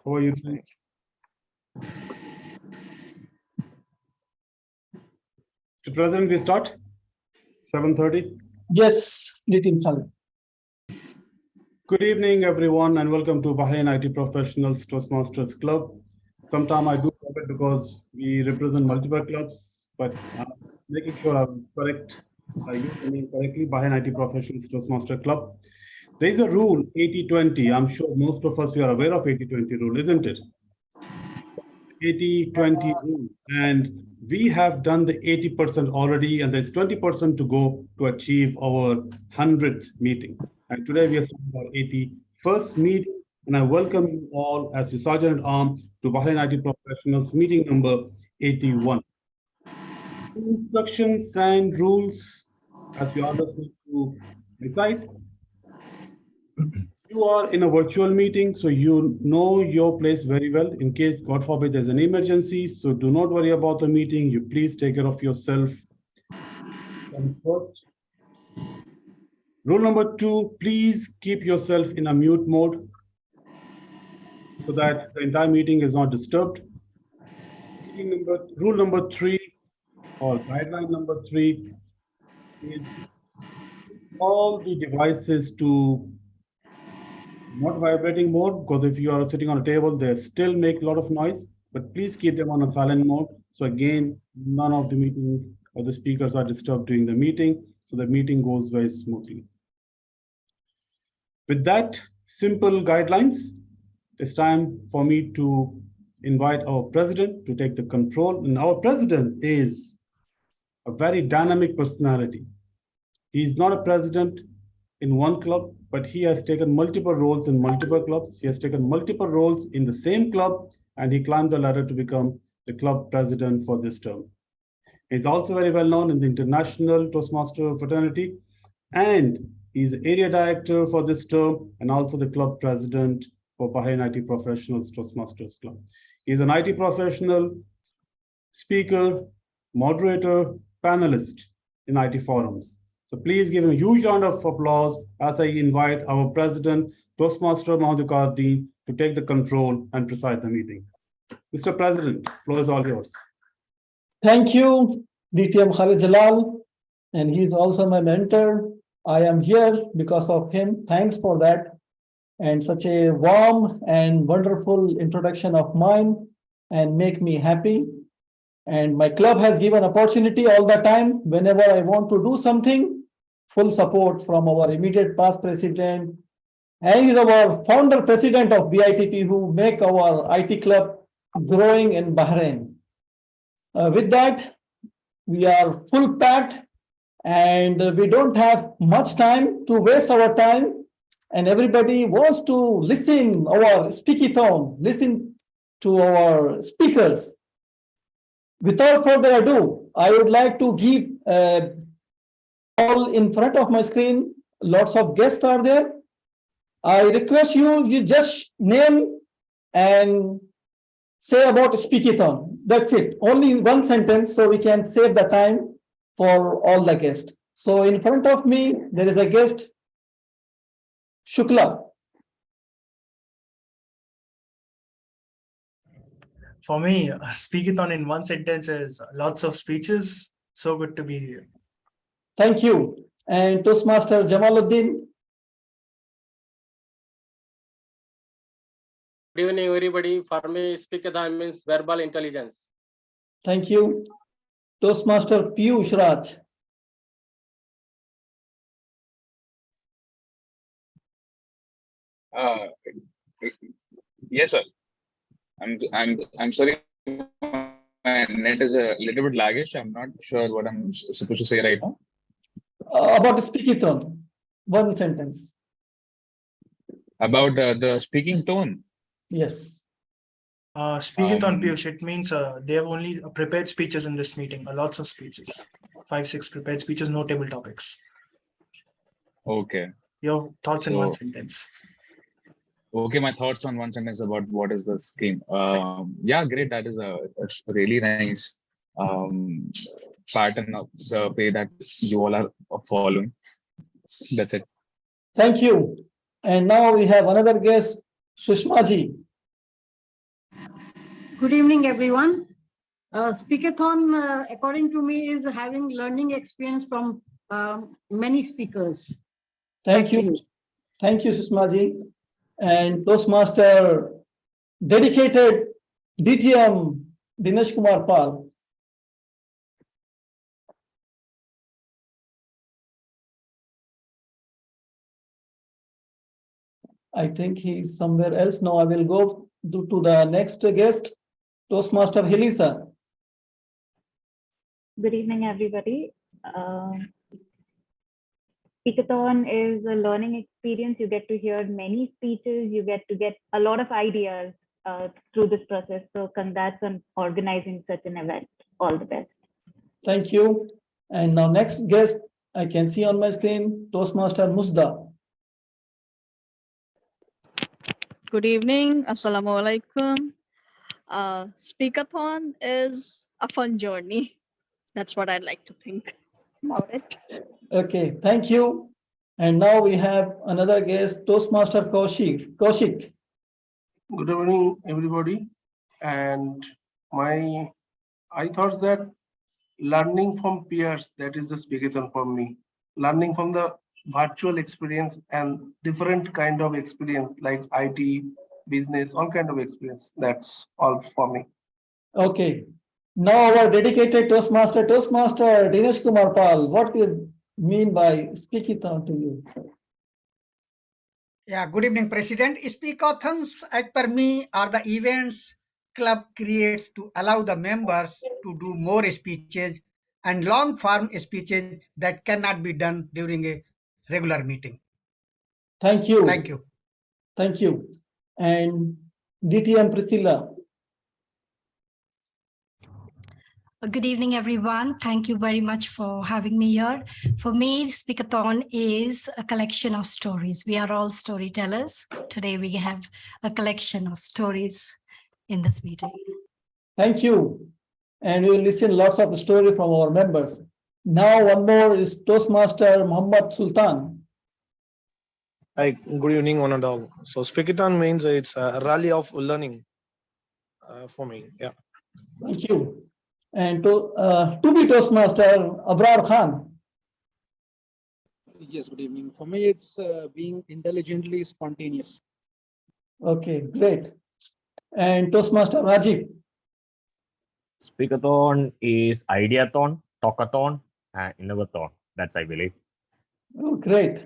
How are you doing? Mr. President, we start 7:30. Yes, Nitin Khalid. Good evening, everyone, and welcome to Bahrain IT Professionals Toastmasters Club. Sometimes I do it because we represent multiple clubs, but making sure I'm correct, I use the name correctly, Bahrain IT Professionals Toastmaster Club. There is a rule, 80-20. I'm sure most of us we are aware of 80-20 rule, isn't it? 80-20 rule, and we have done the 80% already, and there's 20% to go to achieve our 100th meeting. And today we are starting our 81st meeting, and I welcome you all as the Sergeant at Arms to Bahrain IT Professionals meeting number 81. Instructions and rules, as we always need to recite. You are in a virtual meeting, so you know your place very well. In case, God forbid, there's an emergency, so do not worry about the meeting. You please take care of yourself first. Rule number 2, please keep yourself in a mute mode so that the entire meeting is not disturbed. Rule number 3, or guideline number 3, is all the devices to not vibrating mode, because if you are sitting on a table, they still make a lot of noise, but please keep them on a silent mode. So again, none of the meeting or the speakers are disturbed during the meeting, so the meeting goes very smoothly. With that simple guidelines, it's time for me to invite our president to take the control. And our president is a very dynamic personality. He's not a president in one club, but he has taken multiple roles in multiple clubs. He has taken multiple roles in the same club, and he climbed the ladder to become the club president for this term. He's also very well known in the international Toastmaster fraternity, and he's area director for this term and also the club president for Bahrain IT Professionals Toastmasters Club. He's an IT professional, speaker, moderator, panelist in IT forums. So please give him a huge round of applause as I invite our president, Toastmaster Mohammed Viqar Uddin, to take the control and preside the meeting. Mr. President, floor is all yours. Thank you, TM Khalid Jalal, and he's also my mentor. I am here because of him. Thanks for that. And such a warm and wonderful introduction of mine and make me happy. And my club has given opportunity all the time. Whenever I want to do something, full support from our immediate past president. And he's our founder president of BITP, who make our IT club growing in Bahrain. With that, we are full packed and we don't have much time to waste our time. And everybody wants to listen our speakathon, listen to our speakers. Without further ado, I would like to give all in front of my screen. Lots of guests are there. I request you just name and say about speakathon. That's it. Only one sentence, so we can save the time for all the guests. So in front of me, there is a guest, Shukla. For me, Speakathon in one sentence is lots of speeches. So good to be here. Thank you. And Toastmaster Jamaluddin. Good evening, everybody. For me, Speakathon means verbal intelligence. Thank you. Toastmaster Piyush Raj. Yes, sir. I'm sorry. My net is a little bit laggish. I'm not sure what I'm supposed to say right now. About Speakathon, one sentence. About the speaking tone. Yes. Speakathon, Piyush, it means they have only prepared speeches in this meeting, lots of speeches, 5-6 prepared speeches, no table topics. Okay. Your thoughts in one sentence. Okay, my thoughts on one sentence about what is the scheme. Yeah, great. That is a really nice pattern of the way that you all are following. That's it. Thank you. And now we have another guest, Sushma ji. Good evening, everyone. Speakathon, according to me, is having learning experience from many speakers. Thank you. Thank you, Sushmaji. And Toastmaster dedicated DTM Dinesh Kumar Pal. I think he's somewhere else. Now I will go to the next guest, Toastmaster Hilisa. Good evening, everybody. Speakathon is a learning experience. You get to hear many speeches. You get to get a lot of ideas through this process. So congrats on organizing such an event. All the best. Thank you. And now next guest, I can see on my screen, Toastmaster Musda. Good evening. Assalamualaikum. Speakathon is a fun journey. That's what I'd like to think about it. Okay, thank you. And now we have another guest, Toastmaster Kaushik. Kaushik. Good evening, everybody. And I thought that learning from peers, that is the speakathon for me. Learning from the virtual experience and different kind of experience like IT, business, all kind of experience. That's all for me. Okay. Now our dedicated Toastmaster Dinesh Kumar Pal. What do you mean by speakathon to you? Yeah, good evening, President. Speakathons, as per me, are the events club creates to allow the members to do more speeches and long form speeches that cannot be done during a regular meeting. Thank you. Thank you. Thank you. And DTM Priscilla. Good evening, everyone. Thank you very much for having me here. For me, Speakathon is a collection of stories. We are all storytellers. Today, we have a collection of stories in this meeting. Thank you. And we will listen lots of stories from our members. Now, one more is Toastmaster Muhammad Sultan. Hi, good evening, one and all. So Speakathon means it's a rally of learning for me. Yeah. Thank you. And to be Toastmaster Abrar Khan. Yes, good evening. For me, it's being intelligently spontaneous. Okay, great. And Toastmaster Rajiv. Speakathon is ideathon, talkathon, and innovathon. That's I believe. Oh, great.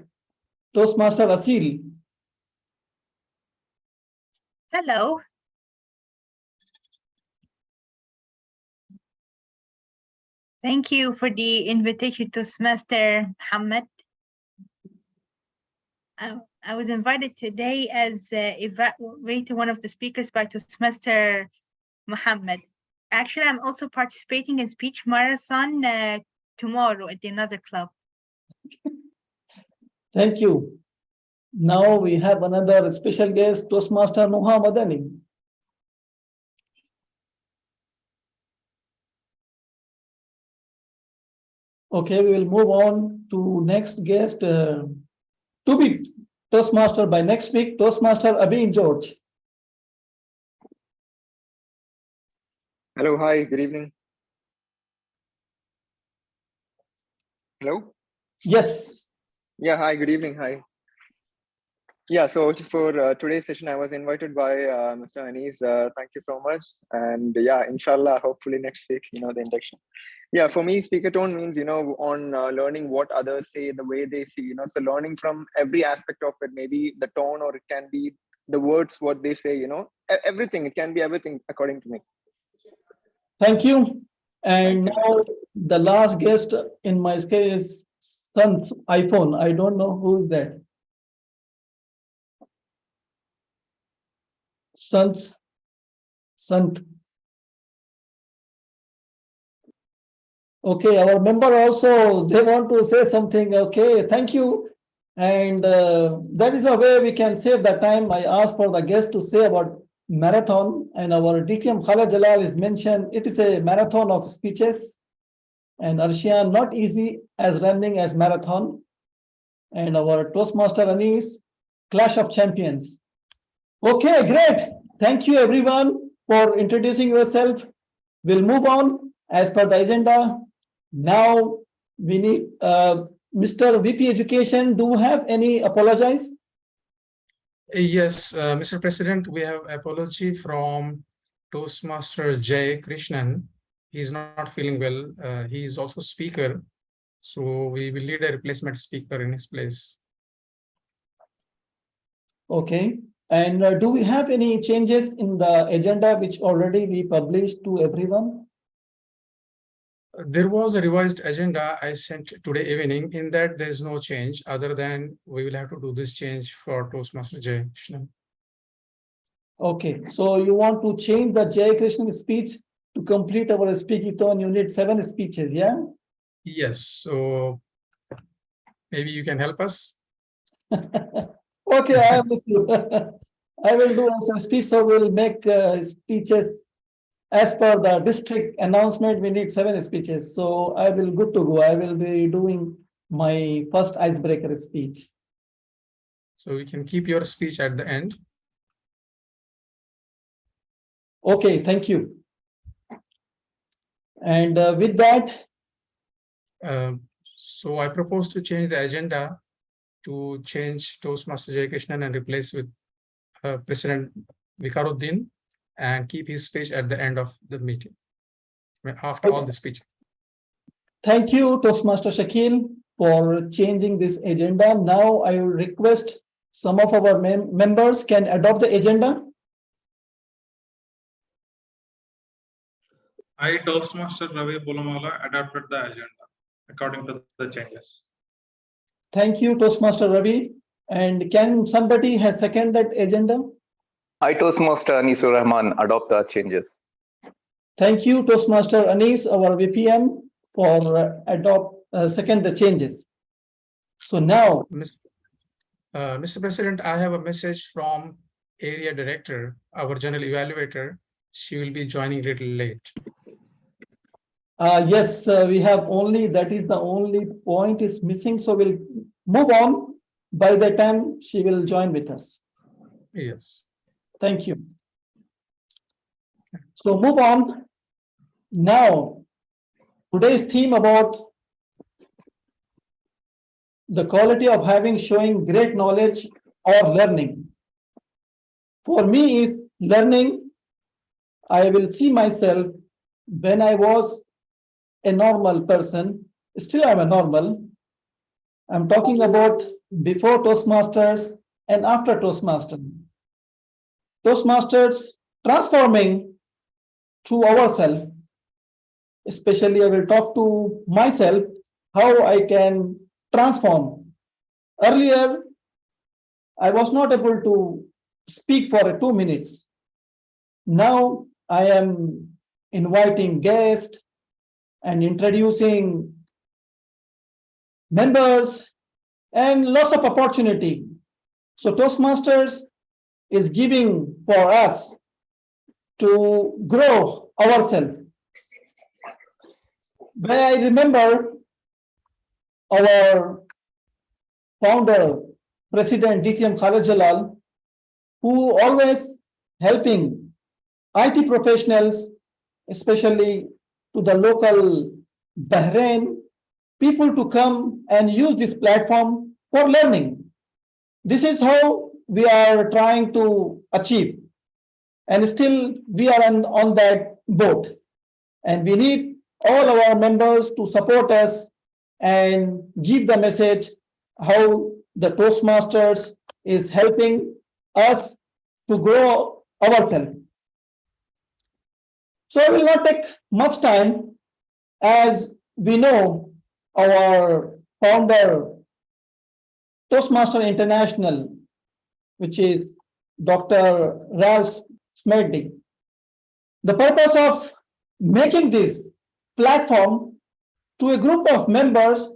Toastmaster Asil. Hello. Thank you for the invitation, Toastmaster Mohammed. I was invited today as Evaluator, one of the speakers by Toastmaster Mohammed. Actually, I'm also participating in speech marathon tomorrow at another club. Thank you. Now we have another special guest, Toastmaster Nuha Madani. Okay, we will move on to next guest, to be Toastmaster by next week, Toastmaster Abin George. Hello, hi, good evening. Hello? Yes. Yeah, hi, good evening, hi. Yeah, so for today's session, I was invited by Mr. Anis. Thank you so much. And yeah, inshallah, hopefully next week, the induction. Yeah, for me, speakathon means, on learning what others say, the way they see, so learning from every aspect of it, maybe the tone, or it can be the words, what they say, everything, it can be everything according to me. Thank you. And now the last guest in my scale is Sant iPhone. I don't know who is that. Sant. Okay, our member also, they want to say something. Okay, thank you. And that is a way we can save the time. I asked for the guest to say about marathon, and our DTM Khaled Jalal is mentioned. It is a marathon of speeches, and Arshian, not easy as running as marathon. And our Toastmaster Anis, Clash of Champions. Okay, great. Thank you, everyone. for introducing yourself. We'll move on as per the agenda. Now we need Mr. VP Education. Do you have any apologies? Yes, Mr. President, we have apology from Toastmaster Jay Krishnan. He's not feeling well. He is also speaker. So we will need a replacement speaker in his place. Okay. And do we have any changes in the agenda which already we published to everyone? There was a revised agenda I sent today evening. In that, there is no change other than we will have to do this change for Toastmaster Jay Krishnan. Okay, so you want to change the Jay Krishnan speech to complete our Speakathon. You need 7 speeches, yeah? Yes, so maybe you can help us. Okay, I am with you. I will do some speech, so we'll make speeches as per the district announcement. We need 7 speeches, so I will good to go. I will be doing my first icebreaker speech. So we can keep your speech at the end. Okay, thank you. And with that, so I propose to change the agenda to change Toastmaster Jay Krishnan and replace with President Viqar Uddin and keep his speech at the end of the meeting, after all the speeches. Thank you, Toastmaster Shakil, for changing this agenda. Now I will request some of our members can adopt the agenda. I, Toastmaster Ravi Bulamala, adopted the agenda according to the changes. Thank you, Toastmaster Ravi. And can somebody have second that agenda? I, Toastmaster Anisur Rahman, adopt the changes. Thank you, Toastmaster Anis, our VPM, for second the changes. So now, Mr. President, I have a message from Area Director, our General Evaluator. She will be joining a little late. Yes, we have only, that is the only point is missing. So we'll move on. By the time she will join with us. Yes. Thank you. So move on. Now, today's theme about the quality of having showing great knowledge or learning. For me is learning. I will see myself when I was a normal person. Still I'm a normal. I'm talking about before Toastmasters and after Toastmasters. Toastmasters transforming to ourselves. Especially I will talk to myself how I can transform. Earlier, I was not able to speak for 2 minutes. Now I am inviting guests and introducing members and lots of opportunity. So Toastmasters is giving for us to grow ourselves. When I remember our founder, President TM Mohammed, who always helping IT professionals, especially to the local Bahrain, people to come and use this platform for learning. This is how we are trying to achieve. And still we are on that boat. And we need all our members to support us and give the message how the Toastmasters is helping us to grow ourselves. So I will not take much time. As we know, our founder, Toastmaster International, which is Dr. Ralph Smedley. The purpose of making this platform to a group of members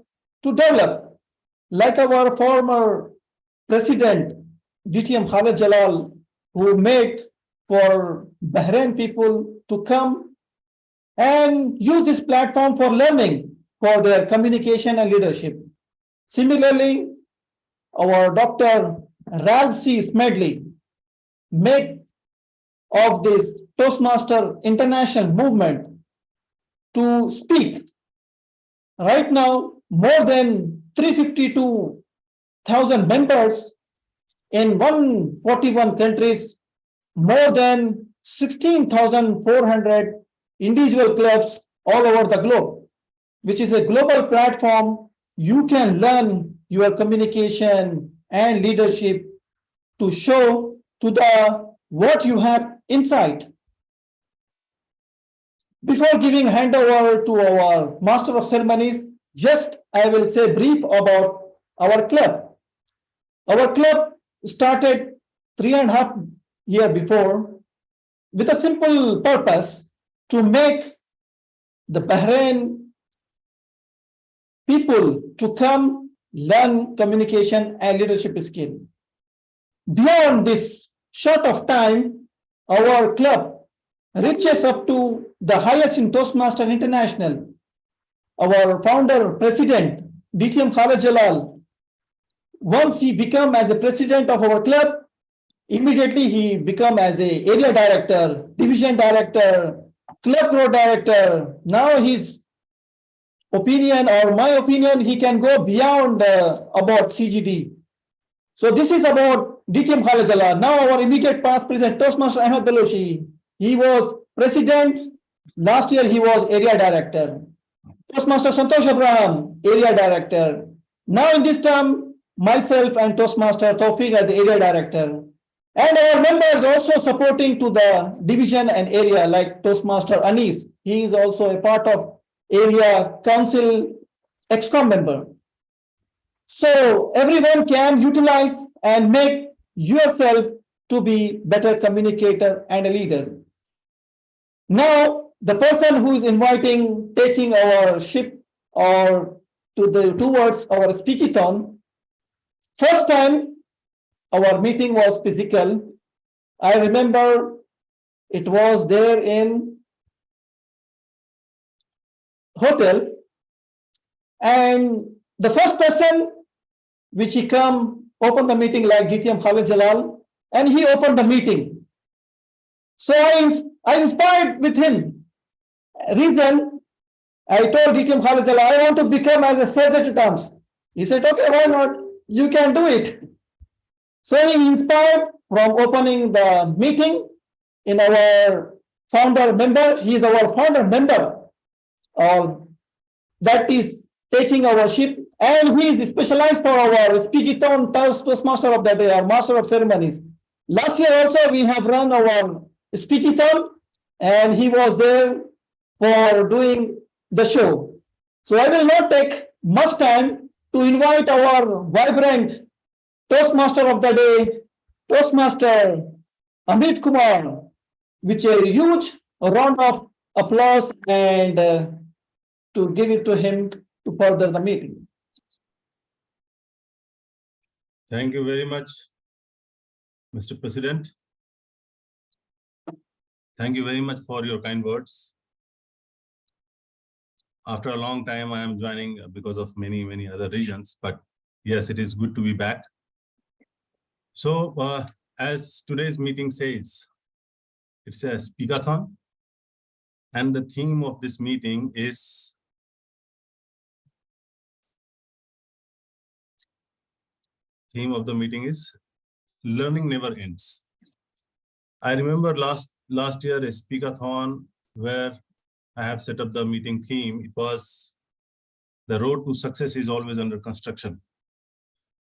to develop, like our former president, TM Mohammed, who made for Bahrain people to come and use this platform for learning, for their communication and leadership. Similarly, our Dr. Ralph C. Smedley made of this Toastmaster International movement to speak. Right now, more than 352,000 members in 141 countries, more than 16,400 individual clubs all over the globe, which is a global platform. You can learn your communication and leadership to show to the what you have inside. Before giving handover to our Master of Ceremonies, just I will say brief about our club. Our club started 3.5 years before with a simple purpose to make the Bahrain people to come learn communication and leadership skill. Beyond this short of time, our club reaches up to the highest in Toastmasters International. Our founder, president, TM Mohammed Jalal, once he became as the president of our club, immediately he became as a area director, division director, club growth director. Now his opinion or my opinion, he can go beyond about CGD. So this is about TM Mohammed Jalal. Now our immediate past president, Toastmaster Ahmed Beloshi, he was president. Last year he was area director. Toastmaster Santosh Abraham, area director. Now in this term, myself and Toastmaster Tawfiq as area director. And our members also supporting to the division and area like Toastmaster Anis. He is also a part of area council ExCom member. So everyone can utilize and make yourself to be better communicator and a leader. Now, the person who is taking our ship or towards our Speakathon, first time our meeting was physical. I remember it was there in hotel, and the first person which he come open the meeting like TM Mohammed Jalal, and he opened the meeting. So I inspired with him. Reason, I told TM Mohammed Jalal, I want to become as a surgeon terms. He said, okay, why not? You can do it. So he inspired from opening the meeting in our founder member. He is our founder member that is taking our ship, and he is specialized for our Speakathon Toastmaster of the Day, our Master of Ceremonies. Last year also we have run our Speakathon, and he was there for doing the show. So I will not take much time to invite our vibrant Toastmaster of the Day, Toastmaster Amit Kumar, with a huge round of applause and to give it to him to further the meeting. Thank you very much, Mr. President. Thank you very much for your kind words. After a long time, I am joining because of many other reasons, but yes, it is good to be back. So, as today's meeting says, it's a Speakathon, and the theme of this meeting is learning never ends. I remember last year a Speakathon where I have set up the meeting theme. It was the road to success is always under construction.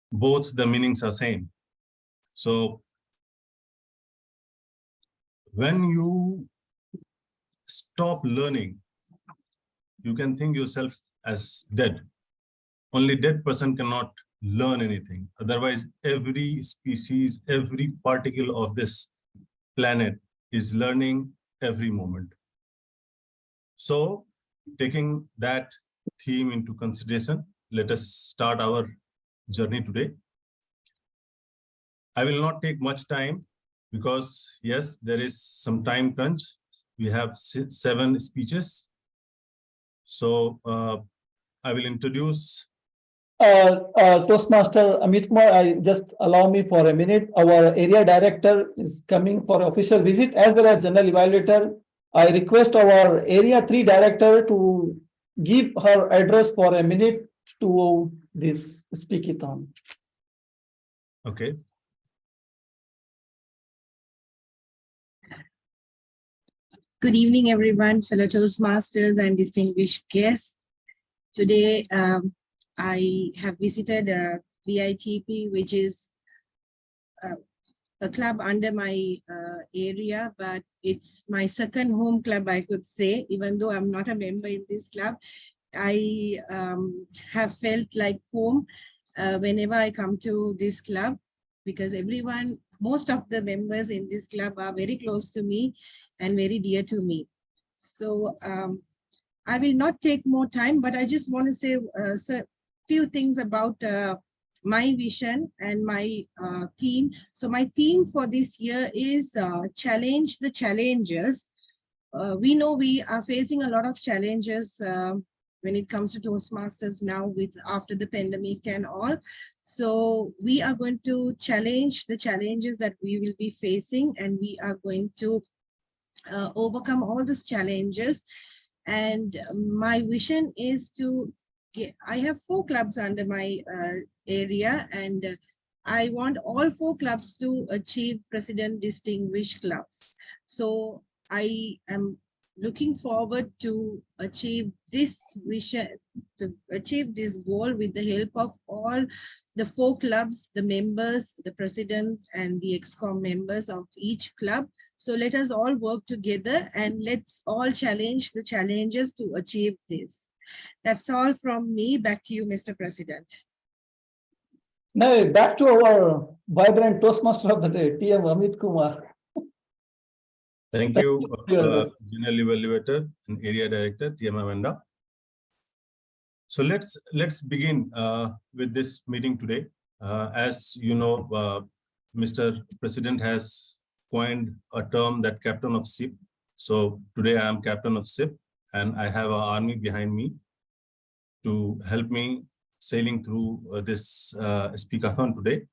Both the meanings are same. So when you stop learning, you can think yourself as dead. Only dead person cannot learn anything. Otherwise, every species, every particle of this planet is learning every moment. So, taking that theme into consideration, let us start our journey today. I will not take much time because, yes, there is some time crunch. We have 7 speeches. So, I will introduce Toastmaster Amit Kumar, I just allow me for a minute. Our area director is coming for official visit as well as general evaluator. I request our area 3 director to give her address for a minute to this speakathon. Okay. Good evening, everyone, fellow Toastmasters and distinguished guests. Today, I have visited BITP, which is a club under my area, but it's my second home club, I could say. Even though I'm not a member in this club, I have felt like home whenever I come to this club, because most of the members in this club are very close to me and very dear to me. So I will not take more time, but I just want to say a few things about my vision and my theme. So my theme for this year is challenge the challenges. We know we are facing a lot of challenges when it comes to Toastmasters now after the pandemic and all. So we are going to challenge the challenges that we will be facing, and we are going to overcome all these challenges. And my vision is to I have 4 clubs under my area, and I want all 4 clubs to achieve President Distinguished Clubs. So I am looking forward to achieve this vision, to achieve this goal with the help of all the 4 clubs, the members, the president, and the ExCom members of each club. So let us all work together and let's all challenge the challenges to achieve this. That's all from me. Back to you, Mr. President. Now back to our vibrant Toastmaster of the day, TM Amit Kumar. Thank you, General Evaluator and Area Director, TM Amanda. So let's begin with this meeting today. As you know, Mr. President has coined a term that captain of ship. So today I am captain of ship, and I have an army behind me to help me sailing through this speakathon today.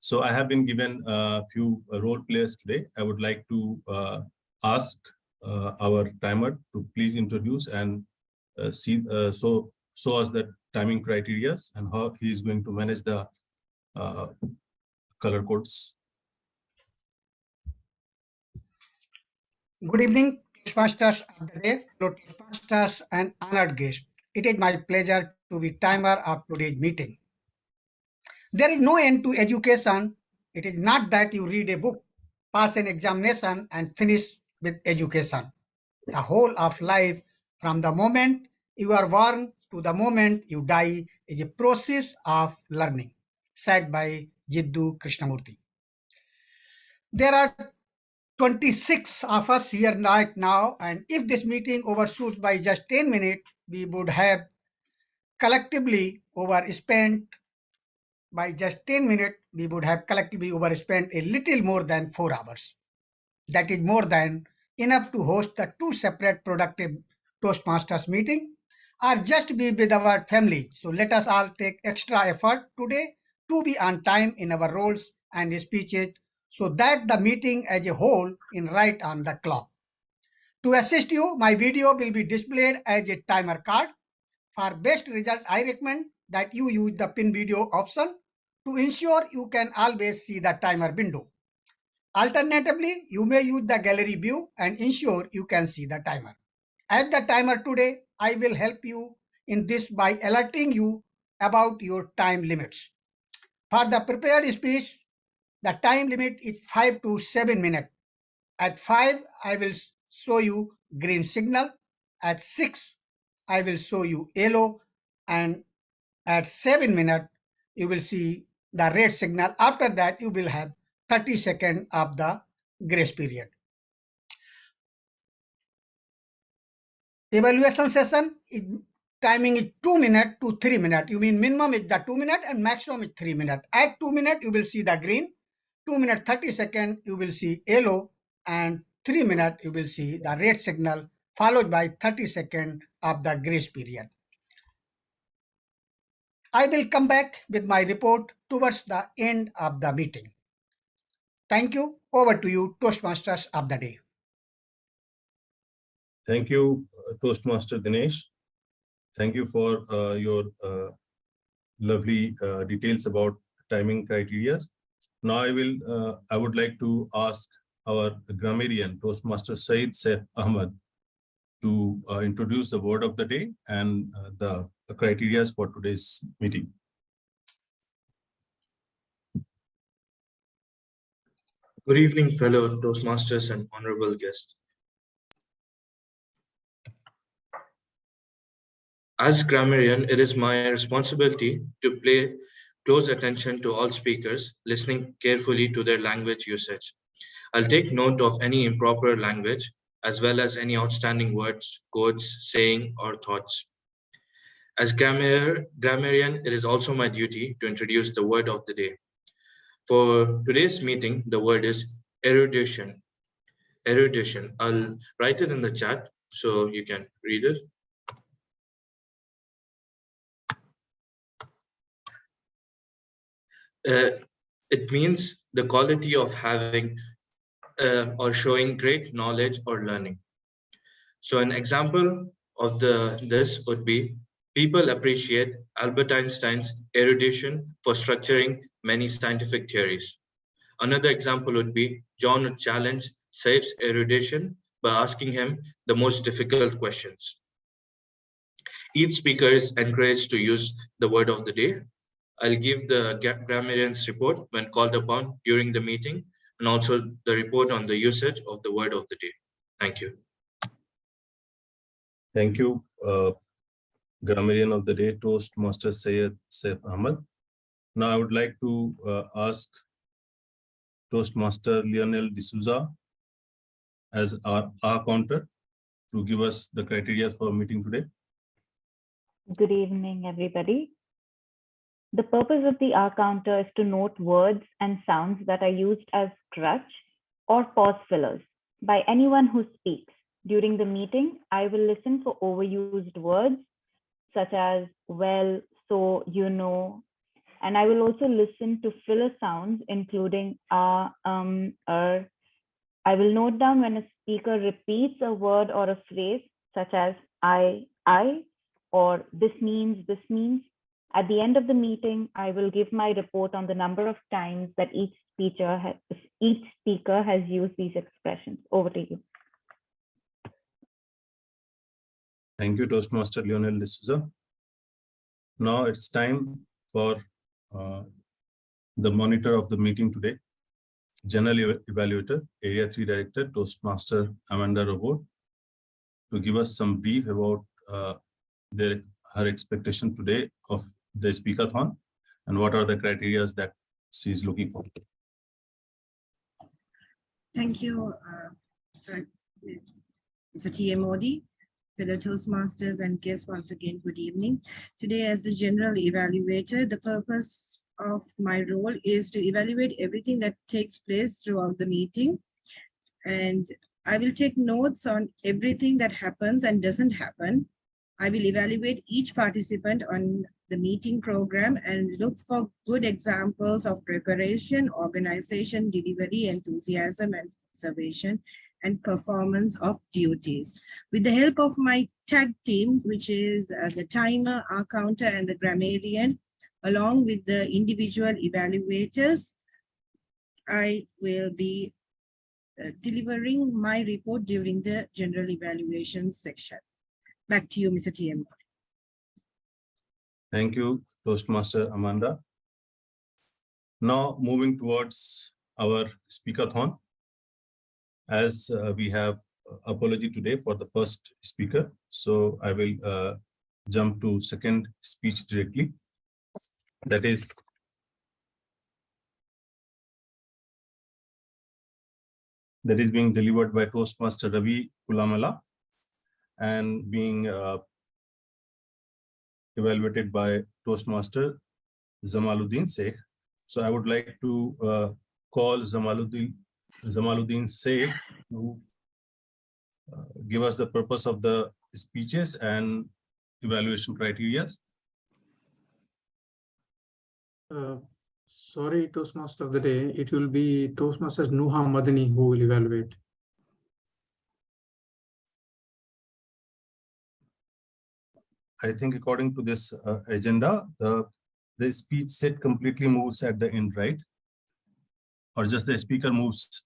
So I have been given a few role players today. I would like to ask our timer to please introduce and show us the timing criteria and how he is going to manage the color codes. Good evening, Toastmasters of the day, fellow Toastmasters and honored guests. It is my pleasure to be timer of today's meeting. There is no end to education. It is not that you read a book, pass an examination, and finish with education. The whole of life, from the moment you are born to the moment you die, is a process of learning, said by Jiddu Krishnamurti. There are 26 of us here right now, and if this meeting overshoots by just 10 minutes, we would have collectively overspent by just 10 minutes, we would have collectively overspent a little more than 4 hours. That is more than enough to host the 2 separate productive Toastmasters meeting or just be with our family. So let us all take extra effort today to be on time in our roles and speeches so that the meeting as a whole is right on the clock. To assist you, my video will be displayed as a timer card. For best result, I recommend that you use the pin video option to ensure you can always see the timer window. Alternatively, you may use the gallery view and ensure you can see the timer. As the timer today, I will help you in this by alerting you about your time limits. For the prepared speech, the time limit is 5 to 7 minutes. At 5, I will show you green signal. At 6, I will show you yellow, and at 7 minutes, you will see the red signal. After that, you will have 30 seconds of the grace period. Evaluation session timing is 2 minutes to 3 minutes. You mean minimum is the 2 minutes and maximum is 3 minutes. At 2 minutes, you will see the green. 2 minutes 30 seconds, you will see yellow, and 3 minutes, you will see the red signal, followed by 30 seconds of the grace period. I will come back with my report towards the end of the meeting. Thank you. Over to you, Toastmasters of the day. Thank you, Toastmaster Dinesh. Thank you for your lovely details about timing criteria. Now I would like to ask our grammarian, Toastmaster Saif Ahmed, to introduce the word of the day and the criteria for today's meeting. Good evening, fellow Toastmasters and honorable guests. As grammarian, it is my responsibility to pay close attention to all speakers, listening carefully to their language usage. I'll take note of any improper language, as well as any outstanding words, quotes, saying, or thoughts. As grammarian, it is also my duty to introduce the word of the day. For today's meeting, the word is erudition. Erudition. I'll write it in the chat so you can read it. It means the quality of having or showing great knowledge or learning. So an example of this would be, people appreciate Albert Einstein's erudition for structuring many scientific theories. Another example would be, John would challenge Saif's erudition by asking him the most difficult questions. Each speaker is encouraged to use the word of the day. I'll give the grammarian's report when called upon during the meeting, and also the report on the usage of the word of the day. Thank you. Thank you, grammarian of the day, Toastmaster Saif Ahmed. Now I would like to ask Toastmaster Lionel D'Souza as our counter to give us the criteria for meeting today. Good evening, everybody. The purpose of the R counter is to note words and sounds that are used as crutch or pause fillers by anyone who speaks. During the meeting, I will listen for overused words such as well, so, you know, and I will also listen to filler sounds including I will note down when a speaker repeats a word or a phrase such as I, or this means. At the end of the meeting, I will give my report on the number of times that each speaker has used these expressions. Over to you. Thank you, Toastmaster Lionel D'Souza. Now it's time for the monitor of the meeting today, General Evaluator, Area 3 Director, Toastmaster Amanda Robot, to give us some brief about her expectation today of the Speakathon and what are the criteria that she is looking for. Thank you, Mr. TM Modi, fellow Toastmasters and guests. Once again, good evening. Today, as the General Evaluator, the purpose of my role is to evaluate everything that takes place throughout the meeting. And I will take notes on everything that happens and doesn't happen. I will evaluate each participant on the meeting program and look for good examples of preparation, organization, delivery, enthusiasm, and observation and performance of duties. With the help of my tag team, which is the timer, our counter, and the grammarian, along with the individual evaluators, I will be delivering my report during the general evaluation section. Back to you, Mr. TM. Thank you, Toastmaster Amanda. Now moving towards our Speakathon. As we have apology today for the first speaker, so I will jump to second speech directly. That is being delivered by Toastmaster Ravi Kulamala and being evaluated by Toastmaster Jamaluddin Sheikh. So I would like to call Jamaluddin Sheikh to give us the purpose of the speeches and evaluation criteria. Sorry, Toastmaster of the day. It will be Toastmasters Nuha Madani who will evaluate. I think according to this agenda, the speech set completely moves at the end, right? Or just the speaker moves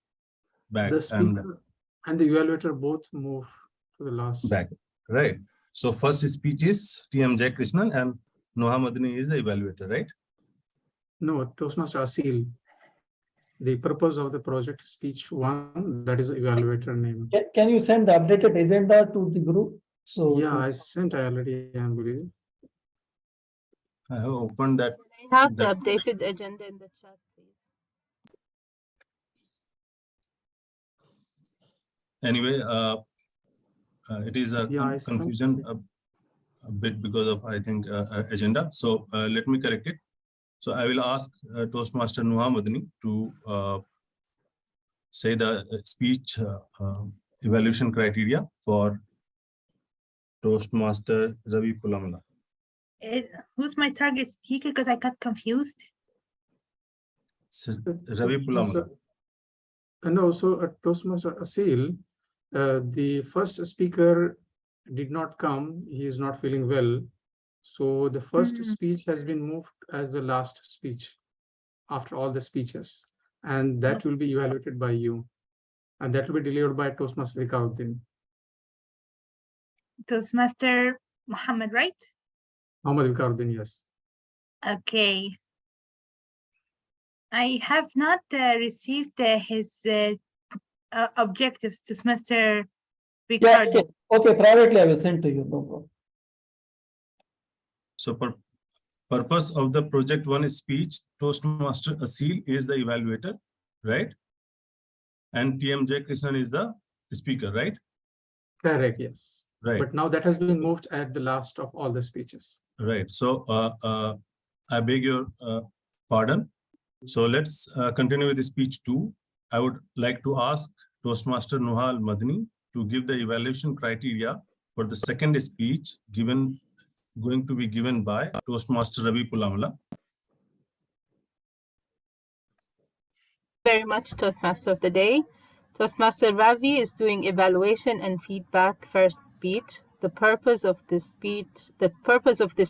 back The speaker and the evaluator both move to the last. back, right? So first speech is TM Krishnan and Nuha Madani is the evaluator, right? No, Toastmaster Asil. The purpose of the project speech 1, that is the evaluator name. Can you send the updated agenda to the group? So yeah, I sent already, I believe. I have opened that. I have the updated agenda in the chat, please. Anyway, it is a confusion a bit because of, I think, agenda. So let me correct it. So I will ask Toastmaster Nuha Madani to say the speech evaluation criteria for Toastmaster Ravi Pulamala. Who's my target speaker? Because I got confused. Ravi Pulamala. And also Toastmaster Asil, the first speaker did not come. He is not feeling well. So the first speech has been moved as the last speech after all the speeches. And that will be evaluated by you. And that will be delivered by Toastmaster Viqar Uddin. Toastmaster Mohammed, right? Mohammed Viqar Uddin, yes. Okay. I have not received his objectives, Toastmaster Viqar. Yeah, okay, privately I will send to you, no problem. So purpose of the project 1 speech, Toastmaster Asil is the evaluator, right? And TM Krishnan is the speaker, right? Correct, yes. Right. But now that has been moved at the last of all the speeches. Right. So I beg your pardon. So let's continue with the speech 2. I would like to ask Toastmaster Nuha Madani to give the evaluation criteria for the second speech going to be given by Toastmaster Ravi Pulamala. Very much, Toastmaster of the day. Toastmaster Ravi is doing evaluation and feedback first speech. The purpose of this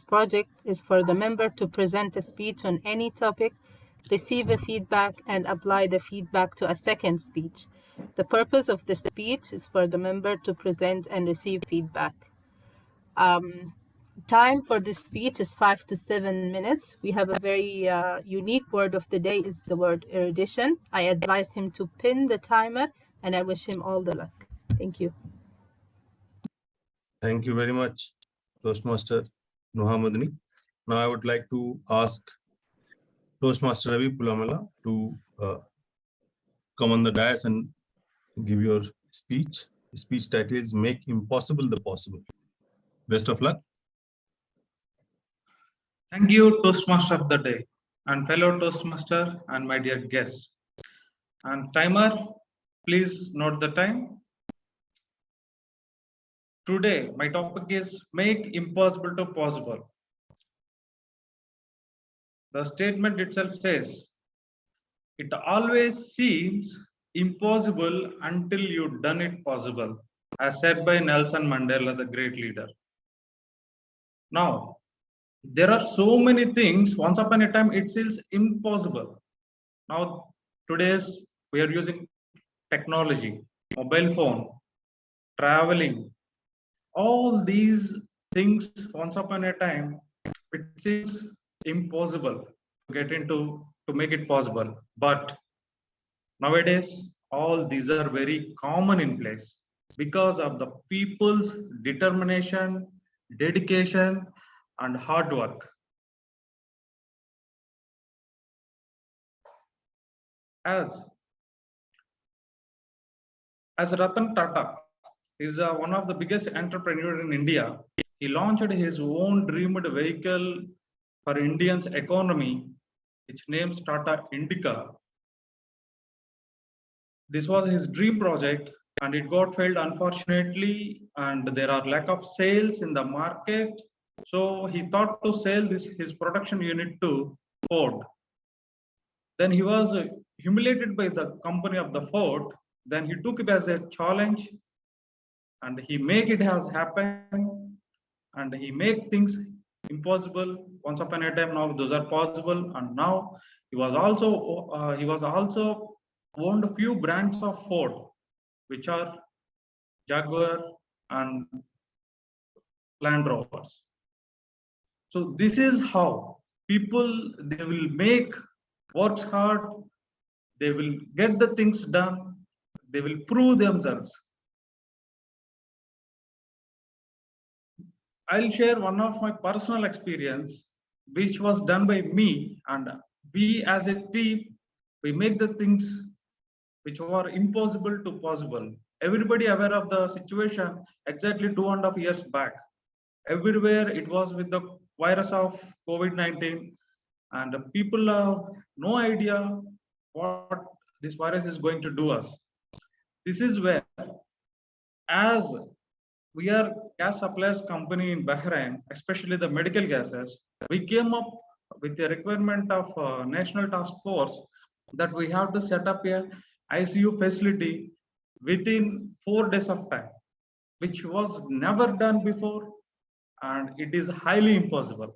project is for the member to present a speech on any topic, receive a feedback, and apply the feedback to a second speech. The purpose of the speech is for the member to present and receive feedback. Time for this speech is 5 to 7 minutes. We have a very unique word of the day is the word erudition. I advise him to pin the timer and I wish him all the luck. Thank you. Thank you very much, Toastmaster Nuha Madani. Now I would like to ask Toastmaster Ravi Pulamala to come on the dais and give your speech. The speech title is Make Impossible the Possible. Best of luck. Thank you, Toastmaster of the day, and fellow Toastmaster and my dear guests. And timer, please note the time. Today, my topic is Make Impossible to Possible. The statement itself says, it always seems impossible until you've done it possible, as said by Nelson Mandela, the great leader. Now, there are so many things, once upon a time, it seems impossible. Now, today's, we are using technology, mobile phone, traveling, all these things, once upon a time, it seems impossible to get into, to make it possible. But nowadays, all these are very common in place because of the people's determination, dedication, and hard work. As Ratan Tata is one of the biggest entrepreneurs in India, he launched his own dreamed vehicle for Indians' economy, which names Tata Indica. This was his dream project and it got failed unfortunately, and there are lack of sales in the market. So he thought to sell his production unit to Ford. Then he was humiliated by the company of the Ford. Then he took it as a challenge, and he make it has happen, and he make things impossible. Once upon a time, now those are possible, and now he was also owned a few brands of Ford, which are Jaguar and Land Rovers. So this is how people, they will make, works hard, they will get the things done, they will prove themselves. I'll share one of my personal experience, which was done by me, and we as a team, we make the things which were impossible to possible. Everybody aware of the situation exactly 2.5 years back. Everywhere it was with the virus of COVID-19, and people have no idea what this virus is going to do us. This is where, as we are gas suppliers company in Bahrain, especially the medical gases, we came up with the requirement of national task force that we have to set up a ICU facility within 4 days of time, which was never done before, and it is highly impossible.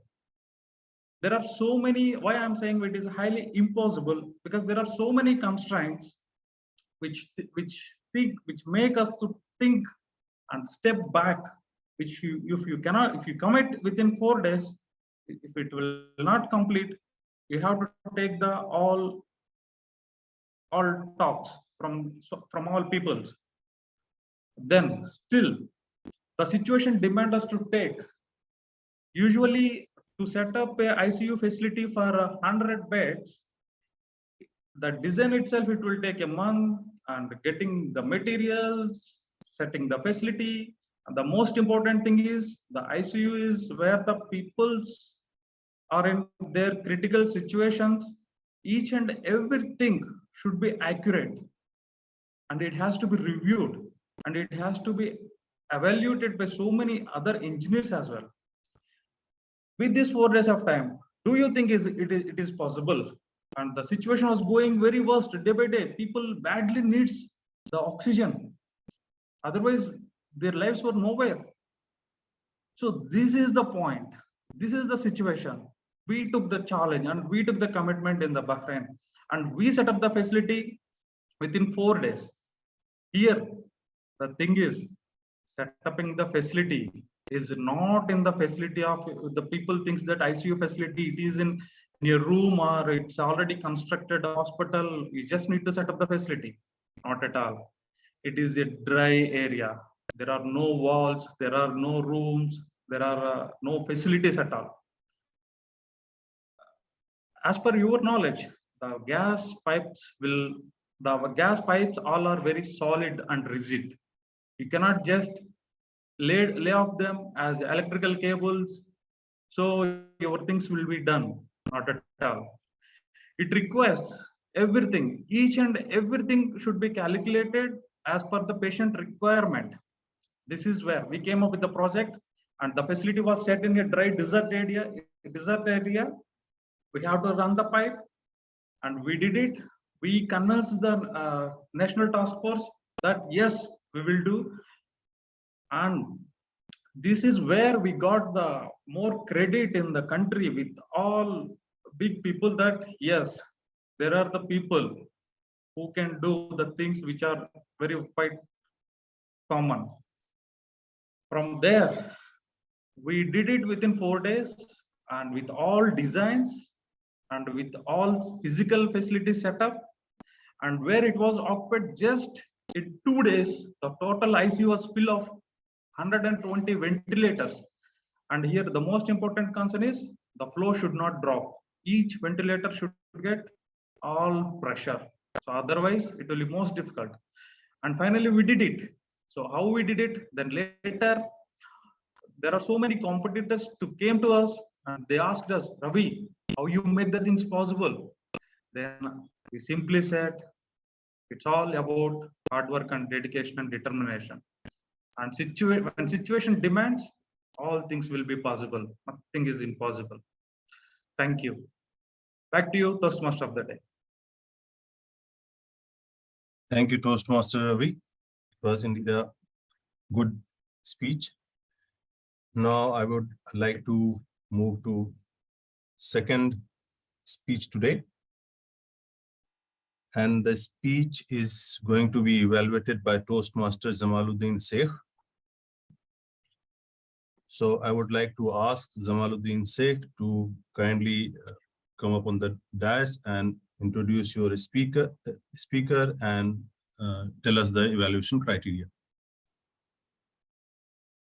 There are so many, why I'm saying it is highly impossible, because there are so many constraints which make us to think and step back, which if you commit within 4 days, if it will not complete, you have to take the all talks from all peoples. Then still the situation demands us to take. Usually to set up a ICU facility for 100 beds, the design itself, it will take a month, and getting the materials, setting the facility. And the most important thing is the ICU is where the peoples are in their critical situations. Each and everything should be accurate, and it has to be reviewed, and it has to be evaluated by so many other engineers as well. With this 4 days of time, do you think it is possible? And the situation was going very worst day by day. People badly needs the oxygen. Otherwise, their lives were nowhere. So this is the point. This is the situation. We took the challenge and we took the commitment in the Bahrain, and we set up the facility within 4 days. Here, the thing is, setting the facility is not in the facility of the people thinks that ICU facility, it is in your room or it's already constructed hospital. You just need to set up the facility. Not at all. It is a dry area. There are no walls, there are no rooms, there are no facilities at all. As per your knowledge, the gas pipes all are very solid and rigid. You cannot just lay off them as electrical cables, so your things will be done. Not at all. It requires everything. Each and everything should be calculated as per the patient requirement. This is where we came up with the project, and the facility was set in a dry desert area. We have to run the pipe, and we did it. We convinced the national task force that yes, we will do. And this is where we got the more credit in the country with all big people, that yes, there are the people who can do the things which are very quite common. From there, we did it within 4 days, and with all designs and with all physical facilities set up, and where it was occupied just in 2 days, the total ICU was full of 120 ventilators. And here the most important concern is the flow should not drop. Each ventilator should get all pressure. So otherwise it will be most difficult. And finally we did it. So how we did it? Then later, there are so many competitors who came to us and they asked us, Ravi, how you made the things possible? Then we simply said, it's all about hard work and dedication and determination. And when situation demands, all things will be possible. Nothing is impossible. Thank you. Back to you, Toastmaster of the day. Thank you, Toastmaster Ravi. It was indeed a good speech. Now I would like to move to second speech today. And the speech is going to be evaluated by Toastmaster Jamaluddin Sheikh. So I would like to ask Jamaluddin Sheikh to kindly come up on the dais and introduce your speaker and tell us the evaluation criteria.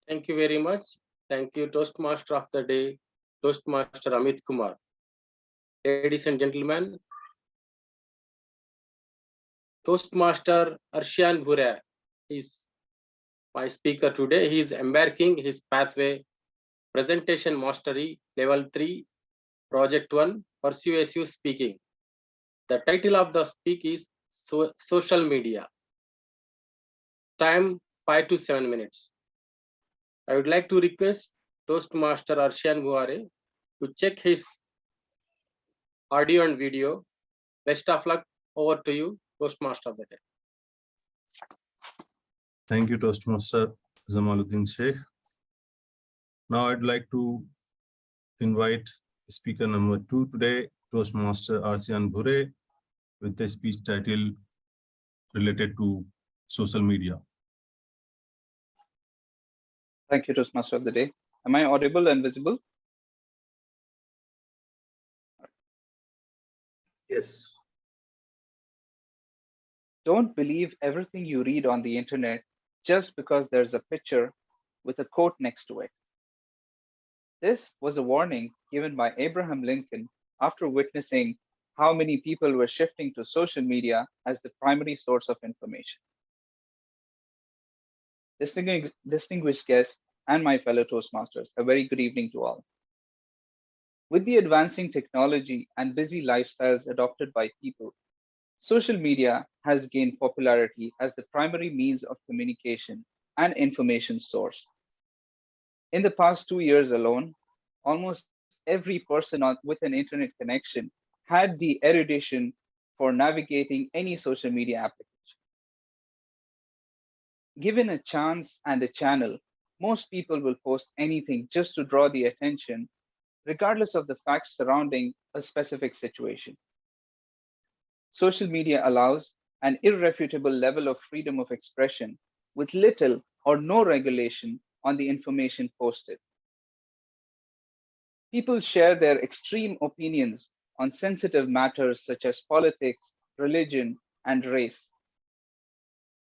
Thank you very much. Thank you, Toastmaster of the Day, Toastmaster Amit Kumar. Ladies and gentlemen, Toastmaster Arshian Bhura is my speaker today. He is embarking his pathway Presentation Mastery Level 3, Project 1, Persuasive Speaking. The title of the speak is Social Media. Time 5 to 7 minutes. I would like to request Toastmaster Arshian Bhura to check his audio and video. Best of luck. Over to you, Toastmaster of the Day. Thank you, Toastmaster Jamaluddin Sheikh. Now I'd like to invite speaker number 2 today, Toastmaster Arshian Bhura, with the speech title related to social media. Thank you, Toastmaster of the Day. Am I audible and visible? Yes. Don't believe everything you read on the internet just because there's a picture with a quote next to it. This was a warning given by Abraham Lincoln after witnessing how many people were shifting to social media as the primary source of information. Distinguished guests and my fellow Toastmasters, a very good evening to all. With the advancing technology and busy lifestyles adopted by people, social media has gained popularity as the primary means of communication and information source. In the past 2 years alone, almost every person with an internet connection had the erudition for navigating any social media application. Given a chance and a channel, most people will post anything just to draw the attention, regardless of the facts surrounding a specific situation. Social media allows an irrefutable level of freedom of expression with little or no regulation on the information posted. People share their extreme opinions on sensitive matters such as politics, religion, and race.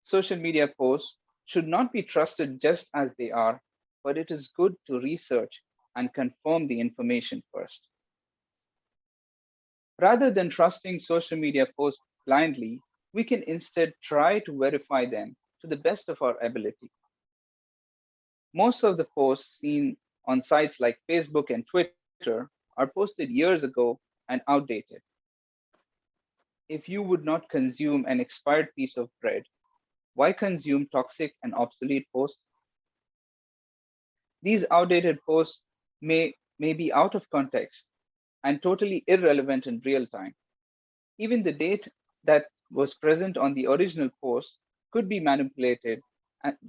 Social media posts should not be trusted just as they are, but it is good to research and confirm the information first. Rather than trusting social media posts blindly, we can instead try to verify them to the best of our ability. Most of the posts seen on sites like Facebook and Twitter are posted years ago and outdated. If you would not consume an expired piece of bread, why consume toxic and obsolete posts? These outdated posts may be out of context and totally irrelevant in real time. Even the date that was present on the original post could be manipulated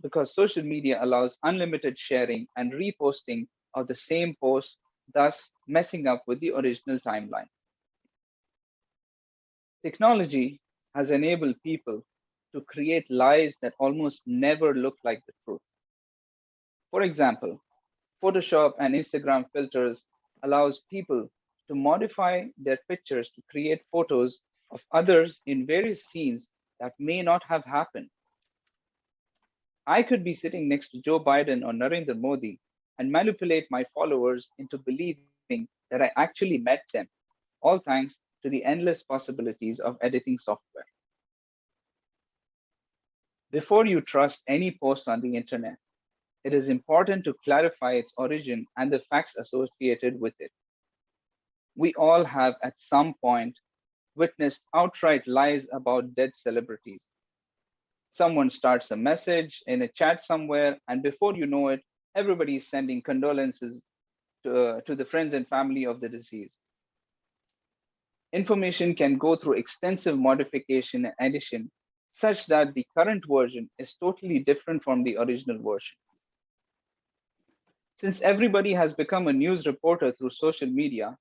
because social media allows unlimited sharing and reposting of the same post, thus messing up with the original timeline. Technology has enabled people to create lies that almost never look like the truth. For example, Photoshop and Instagram filters allows people to modify their pictures to create photos of others in various scenes that may not have happened. I could be sitting next to Joe Biden or Narendra Modi and manipulate my followers into believing that I actually met them, all thanks to the endless possibilities of editing software. Before you trust any post on the internet, it is important to clarify its origin and the facts associated with it. We all have at some point witnessed outright lies about dead celebrities. Someone starts a message in a chat somewhere, and before you know it, everybody is sending condolences to the friends and family of the deceased. Information can go through extensive modification and addition such that the current version is totally different from the original version. Since everybody has become a news reporter through social media,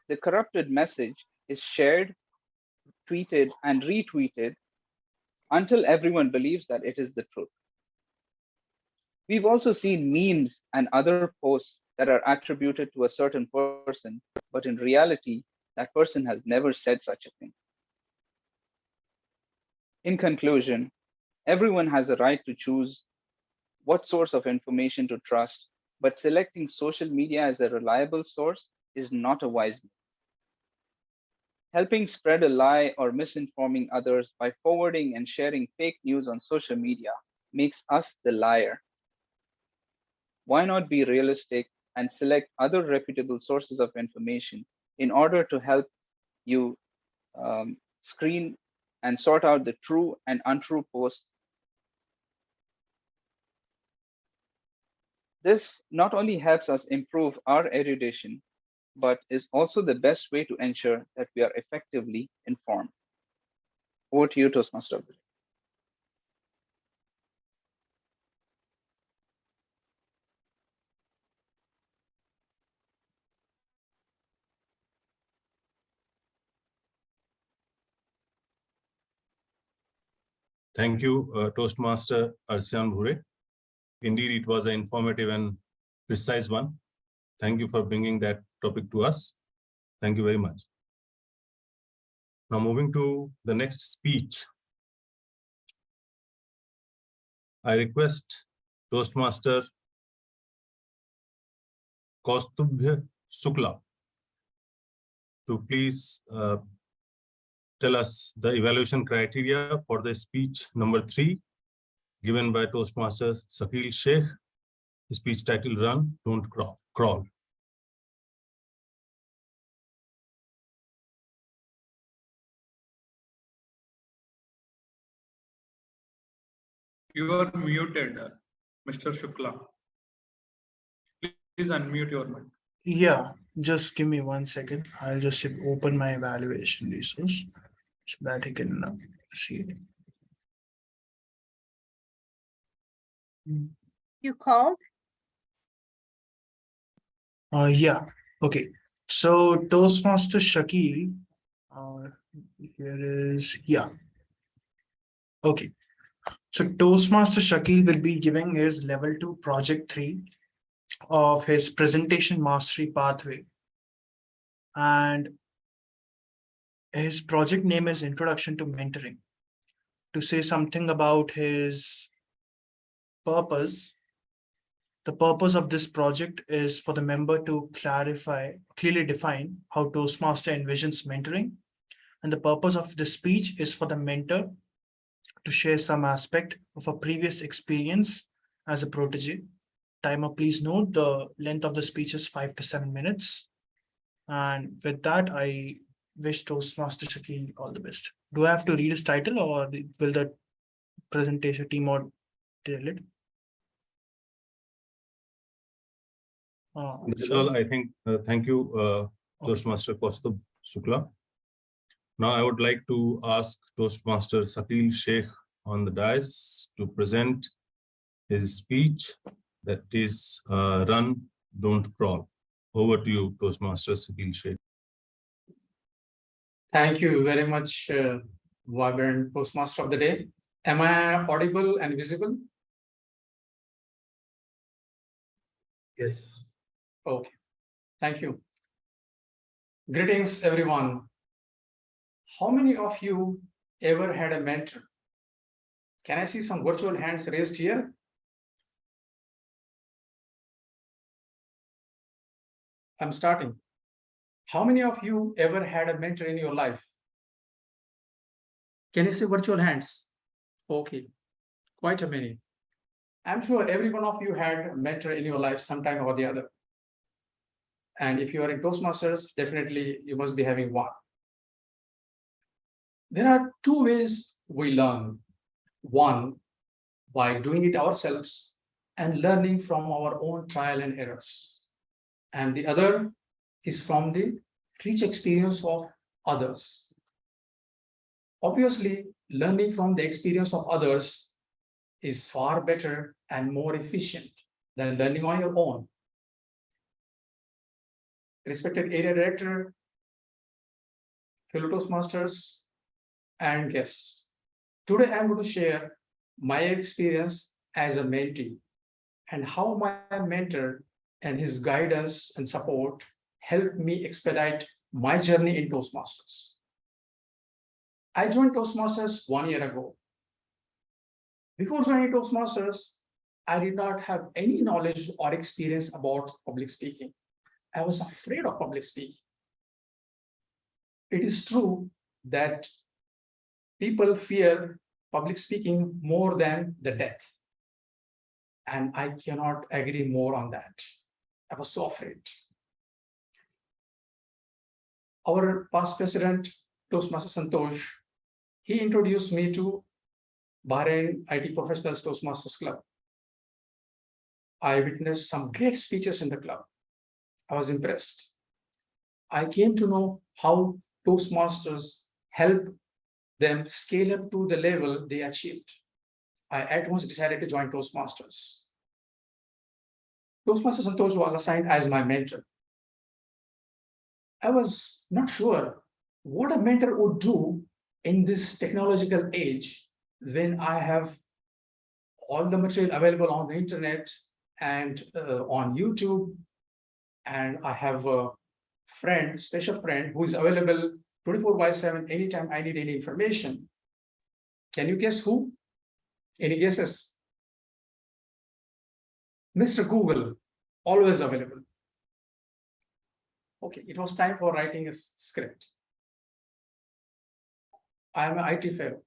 the corrupted message is shared, tweeted, and retweeted until everyone believes that it is the truth. We've also seen memes and other posts that are attributed to a certain person, but in reality, that person has never said such a thing. In conclusion, everyone has a right to choose what source of information to trust, but selecting social media as a reliable source is not a wise move. Helping spread a lie or misinforming others by forwarding and sharing fake news on social media makes us the liar. Why not be realistic and select other reputable sources of information in order to help you screen and sort out the true and untrue posts? This not only helps us improve our erudition, but is also the best way to ensure that we are effectively informed. Over to you, Toastmaster. Thank you, Toastmaster Arsyan Bhure. Indeed, it was an informative and precise one. Thank you for bringing that topic to us. Thank you very much. Now moving to the next speech. I request Toastmaster Kaustubh Sukla to please tell us the evaluation criteria for the speech number 3 given by Toastmaster Sakil Sheikh. Speech title: Run, Don't Crawl. You are muted, Mr. Shukla. Please unmute your mic. Yeah, just give me 1 second. I'll just open my evaluation resource so that I can see it. You called? Yeah, okay. So Toastmaster Shakil, here is, yeah. Okay. So Toastmaster Shakil will be giving his level 2 project 3 of his presentation mastery pathway. And his project name is Introduction to Mentoring. To say something about his purpose, the purpose of this project is for the member to clearly define how Toastmaster envisions mentoring. And the purpose of the speech is for the mentor to share some aspect of a previous experience as a protege. Timer, please note the length of the speech is 5 to 7 minutes. And with that, I wish Toastmaster Shakil all the best. Do I have to read his title or will the presentation team or tell it? Well, I think, thank you, Toastmaster Kaustubh Sukla. Now I would like to ask Toastmaster Sakil Sheikh on the dais to present his speech, that is Run, Don't Crawl. Over to you, Toastmaster Sakil Sheikh. Thank you very much, Vibrant Toastmaster of the Day. Am I audible and visible? Yes. Okay, thank you. Greetings, everyone. How many of you ever had a mentor? Can I see some virtual hands raised here? I'm starting. How many of you ever had a mentor in your life? Can you see virtual hands? Okay, quite a many. I'm sure every one of you had a mentor in your life sometime or the other. And if you are in Toastmasters, definitely you must be having one. There are 2 ways we learn. One, by doing it ourselves and learning from our own trial and errors. And the other is from the rich experience of others. Obviously, learning from the experience of others is far better and more efficient than learning on your own. Respected area director, fellow Toastmasters, and guests. Today, I'm going to share my experience as a mentee and how my mentor and his guidance and support helped me expedite my journey in Toastmasters. I joined Toastmasters 1 year ago. Before joining Toastmasters, I did not have any knowledge or experience about public speaking. I was afraid of public speaking. It is true that people fear public speaking more than the death. And I cannot agree more on that. I was so afraid. Our past president, Toastmaster Santosh, he introduced me to Bahrain IT Professionals Toastmasters Club. I witnessed some great speeches in the club. I was impressed. I came to know how Toastmasters help them scale up to the level they achieved. I at once decided to join Toastmasters. Toastmaster Santosh was assigned as my mentor. I was not sure what a mentor would do in this technological age when I have all the material available on the internet and on YouTube, and I have a friend, special friend, who is available 24/7 anytime I need any information. Can you guess who? Any guesses? Mr. Google, always available. Okay, it was time for writing a script. I am an IT fellow,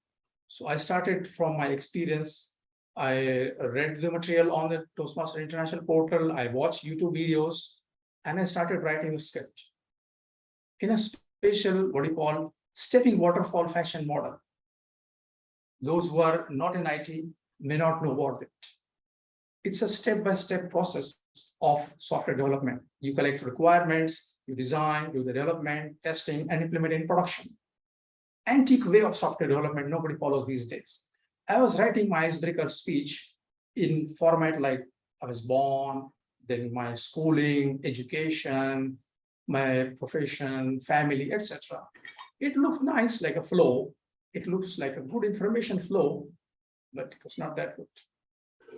so I started from my experience. I read the material on the Toastmaster International portal. I watched YouTube videos, and I started writing a script in a special, what you call, stepping waterfall fashion model. Those who are not in IT may not know about it. It's a step-by-step process of software development. You collect requirements, you design, do the development, testing, and implement in production. Antique way of software development, nobody follows these days. I was writing my icebreaker speech in format like I was born, then my schooling, education, my profession, family, etc. It looked nice, like a flow. It looks like a good information flow, but it was not that good.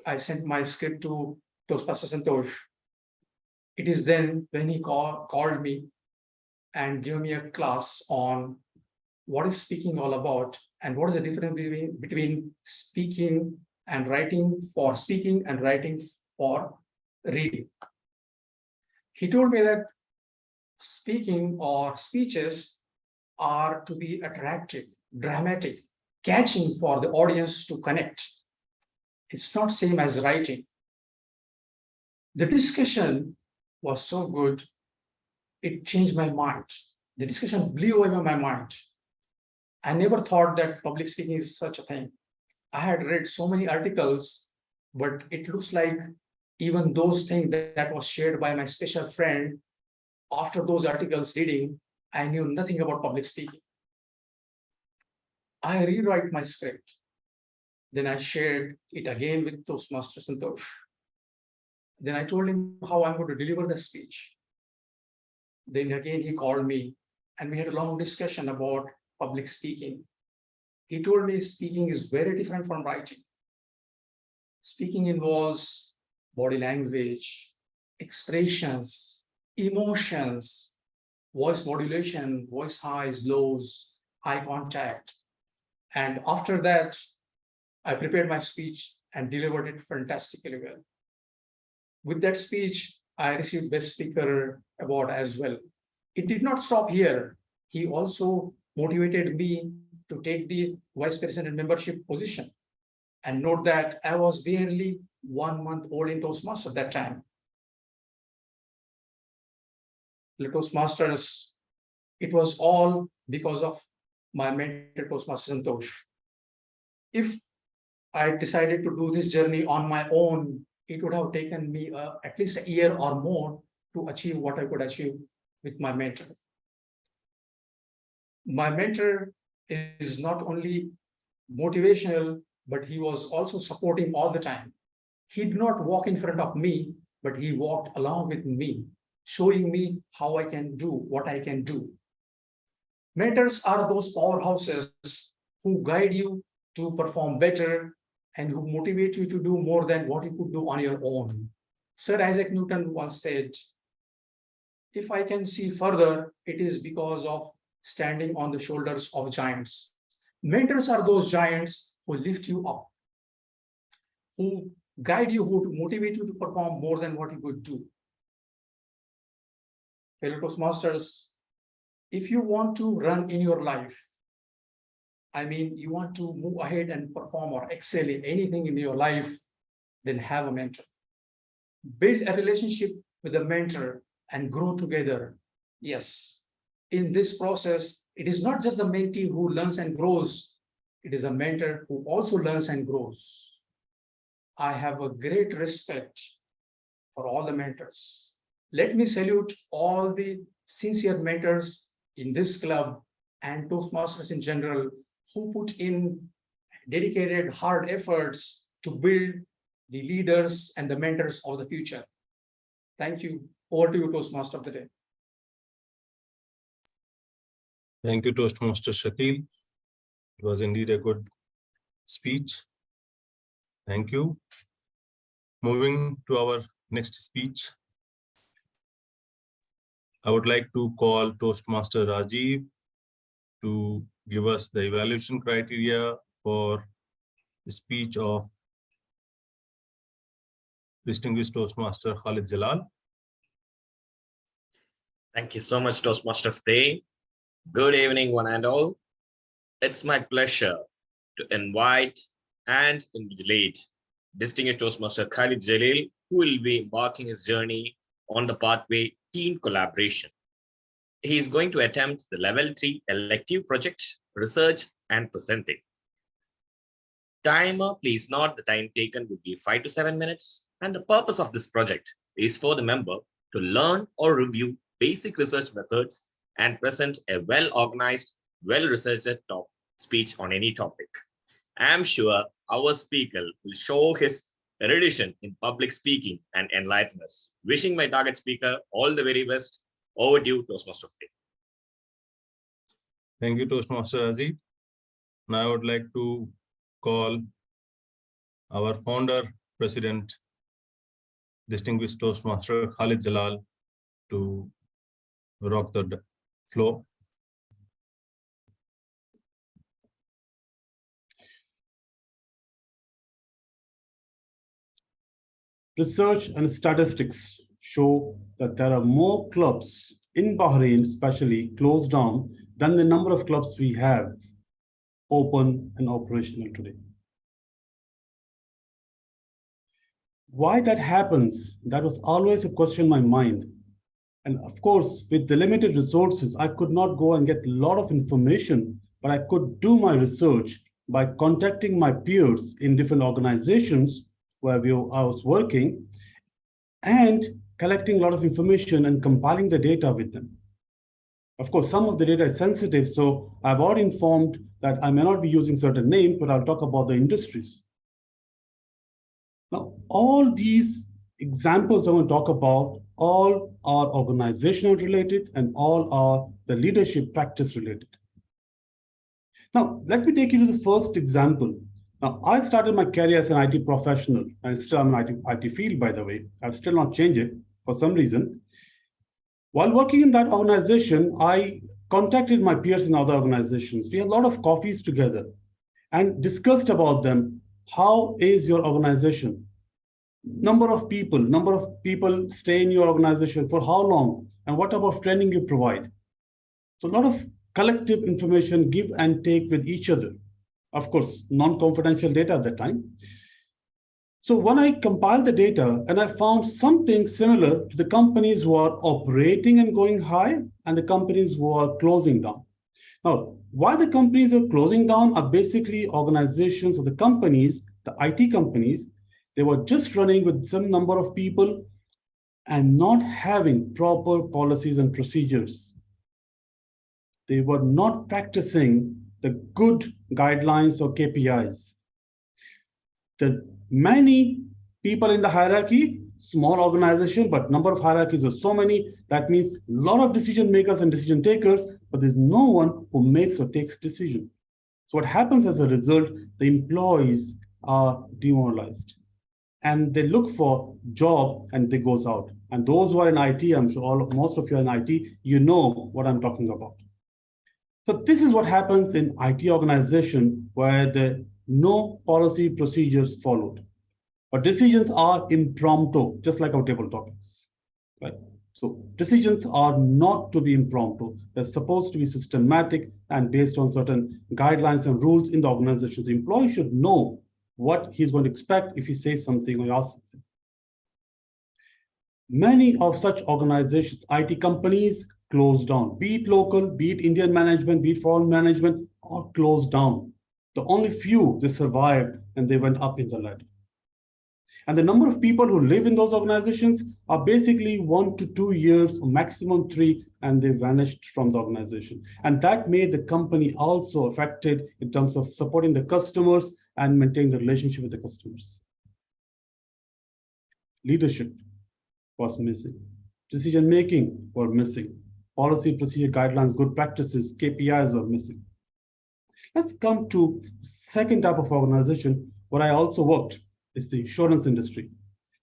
I sent my script to Toastmaster Santosh. It is then when he called me and gave me a class on what is speaking all about and what is the difference between speaking and writing for speaking and writing for reading. He told me that speaking or speeches are to be attractive, dramatic, catching for the audience to connect. It's not same as writing. The discussion was so good, it changed my mind. The discussion blew away my mind. I never thought that public speaking is such a thing. I had read so many articles, but it looks like even those things that was shared by my special friend, after those articles reading, I knew nothing about public speaking. I rewrite my script. Then I shared it again with Toastmaster Santosh. Then I told him how I'm going to deliver the speech. Then again, he called me and we had a long discussion about public speaking. He told me speaking is very different from writing. Speaking involves body language, expressions, emotions, voice modulation, voice highs, lows, eye contact. And after that, I prepared my speech and delivered it fantastically well. With that speech, I received Best Speaker Award as well. It did not stop here. He also motivated me to take the Vice President membership position. And note that I was barely 1 month old in Toastmasters at that time. The Toastmasters, it was all because of my mentor, Toastmaster Santosh. If I decided to do this journey on my own, it would have taken me at least a year or more to achieve what I could achieve with my mentor. My mentor is not only motivational, but he was also supporting all the time. He did not walk in front of me, but he walked along with me, showing me how I can do what I can do. Mentors are those powerhouses who guide you to perform better and who motivate you to do more than what you could do on your own. Sir Isaac Newton once said, "If I can see further, it is because of standing on the shoulders of giants." Mentors are those giants who lift you up, who guide you, who motivate you to perform more than what you could do. Fellow Toastmasters, if you want to run in your life, I mean, you want to move ahead and perform or excel in anything in your life, then have a mentor. Build a relationship with a mentor and grow together. Yes, in this process, it is not just the mentee who learns and grows, it is a mentor who also learns and grows. I have a great respect for all the mentors. Let me salute all the sincere mentors in this club and Toastmasters in general who put in dedicated, hard efforts to build the leaders and the mentors of the future. Thank you. Over to you, Toastmaster of the day. Thank you, Toastmaster Shakil. It was indeed a good speech. Thank you. Moving to our next speech, I would like to call Toastmaster Rajiv to give us the evaluation criteria for the speech of distinguished Toastmaster Khalid Jalal. Thank you so much, Toastmaster of the Day. Good evening, one and all. It's my pleasure to invite and invigilate distinguished Toastmaster Khalid Jalil, who will be embarking his journey on the pathway team collaboration. He is going to attempt the level 3 elective project, research and presenting. Timer, please note the time taken would be 5 to 7 minutes. And the purpose of this project is for the member to learn or review basic research methods and present a well-organized, well-researched speech on any topic. I am sure our speaker will show his erudition in public speaking and enlighten us. Wishing my target speaker all the very best. Over to you, Toastmaster of the Day. Thank you, Toastmaster Aziz. Now I would like to call our founder, President, distinguished Toastmaster Khalid Jalal to rock the floor. Research and statistics show that there are more clubs in Bahrain, especially closed down, than the number of clubs we have open and operational today. Why that happens, that was always a question in my mind. And of course, with the limited resources, I could not go and get a lot of information, but I could do my research by contacting my peers in different organizations where I was working and collecting a lot of information and compiling the data with them. Of course, some of the data is sensitive, so I've already informed that I may not be using certain names, but I'll talk about the industries. Now, all these examples I'm going to talk about, all are organizational related and all are the leadership practice related. Now, let me take you to the first example. Now, I started my career as an IT professional, and still I'm in IT field, by the way. I've still not changed it for some reason. While working in that organization, I contacted my peers in other organizations. We had a lot of coffees together and discussed about them. How is your organization? Number of people stay in your organization for how long, and what type of training you provide. So a lot of collective information, give and take with each other. Of course, non-confidential data at that time. So when I compiled the data and I found something similar to the companies who are operating and going high and the companies who are closing down. Now, why the companies are closing down are basically organizations or the companies, the IT companies, they were just running with some number of people and not having proper policies and procedures. they were not practicing the good guidelines or KPIs. The many people in the hierarchy, small organization, but number of hierarchies are so many. That means a lot of decision makers and decision takers, but there's no one who makes or takes decision. So what happens as a result, the employees are demoralized and they look for job and they goes out. And those who are in IT, I'm sure most of you are in IT, you know what I'm talking about. So this is what happens in IT organization where the no policy procedures followed. But decisions are impromptu, just like our table topics, right? So decisions are not to be impromptu. They're supposed to be systematic and based on certain guidelines and rules in the organization. The employee should know what he's going to expect if he says something or asks something. Many of such organizations, IT companies, closed down, be it local, be it Indian management, be it foreign management, all closed down. The only few, they survived and they went up in the ladder. And the number of people who live in those organizations are basically 1 to 2 years or maximum 3, and they vanished from the organization. And that made the company also affected in terms of supporting the customers and maintaining the relationship with the customers. Leadership was missing. Decision-making were missing. Policy, procedure, guidelines, good practices, KPIs were missing. Let's come to the second type of organization where I also worked. Is the insurance industry.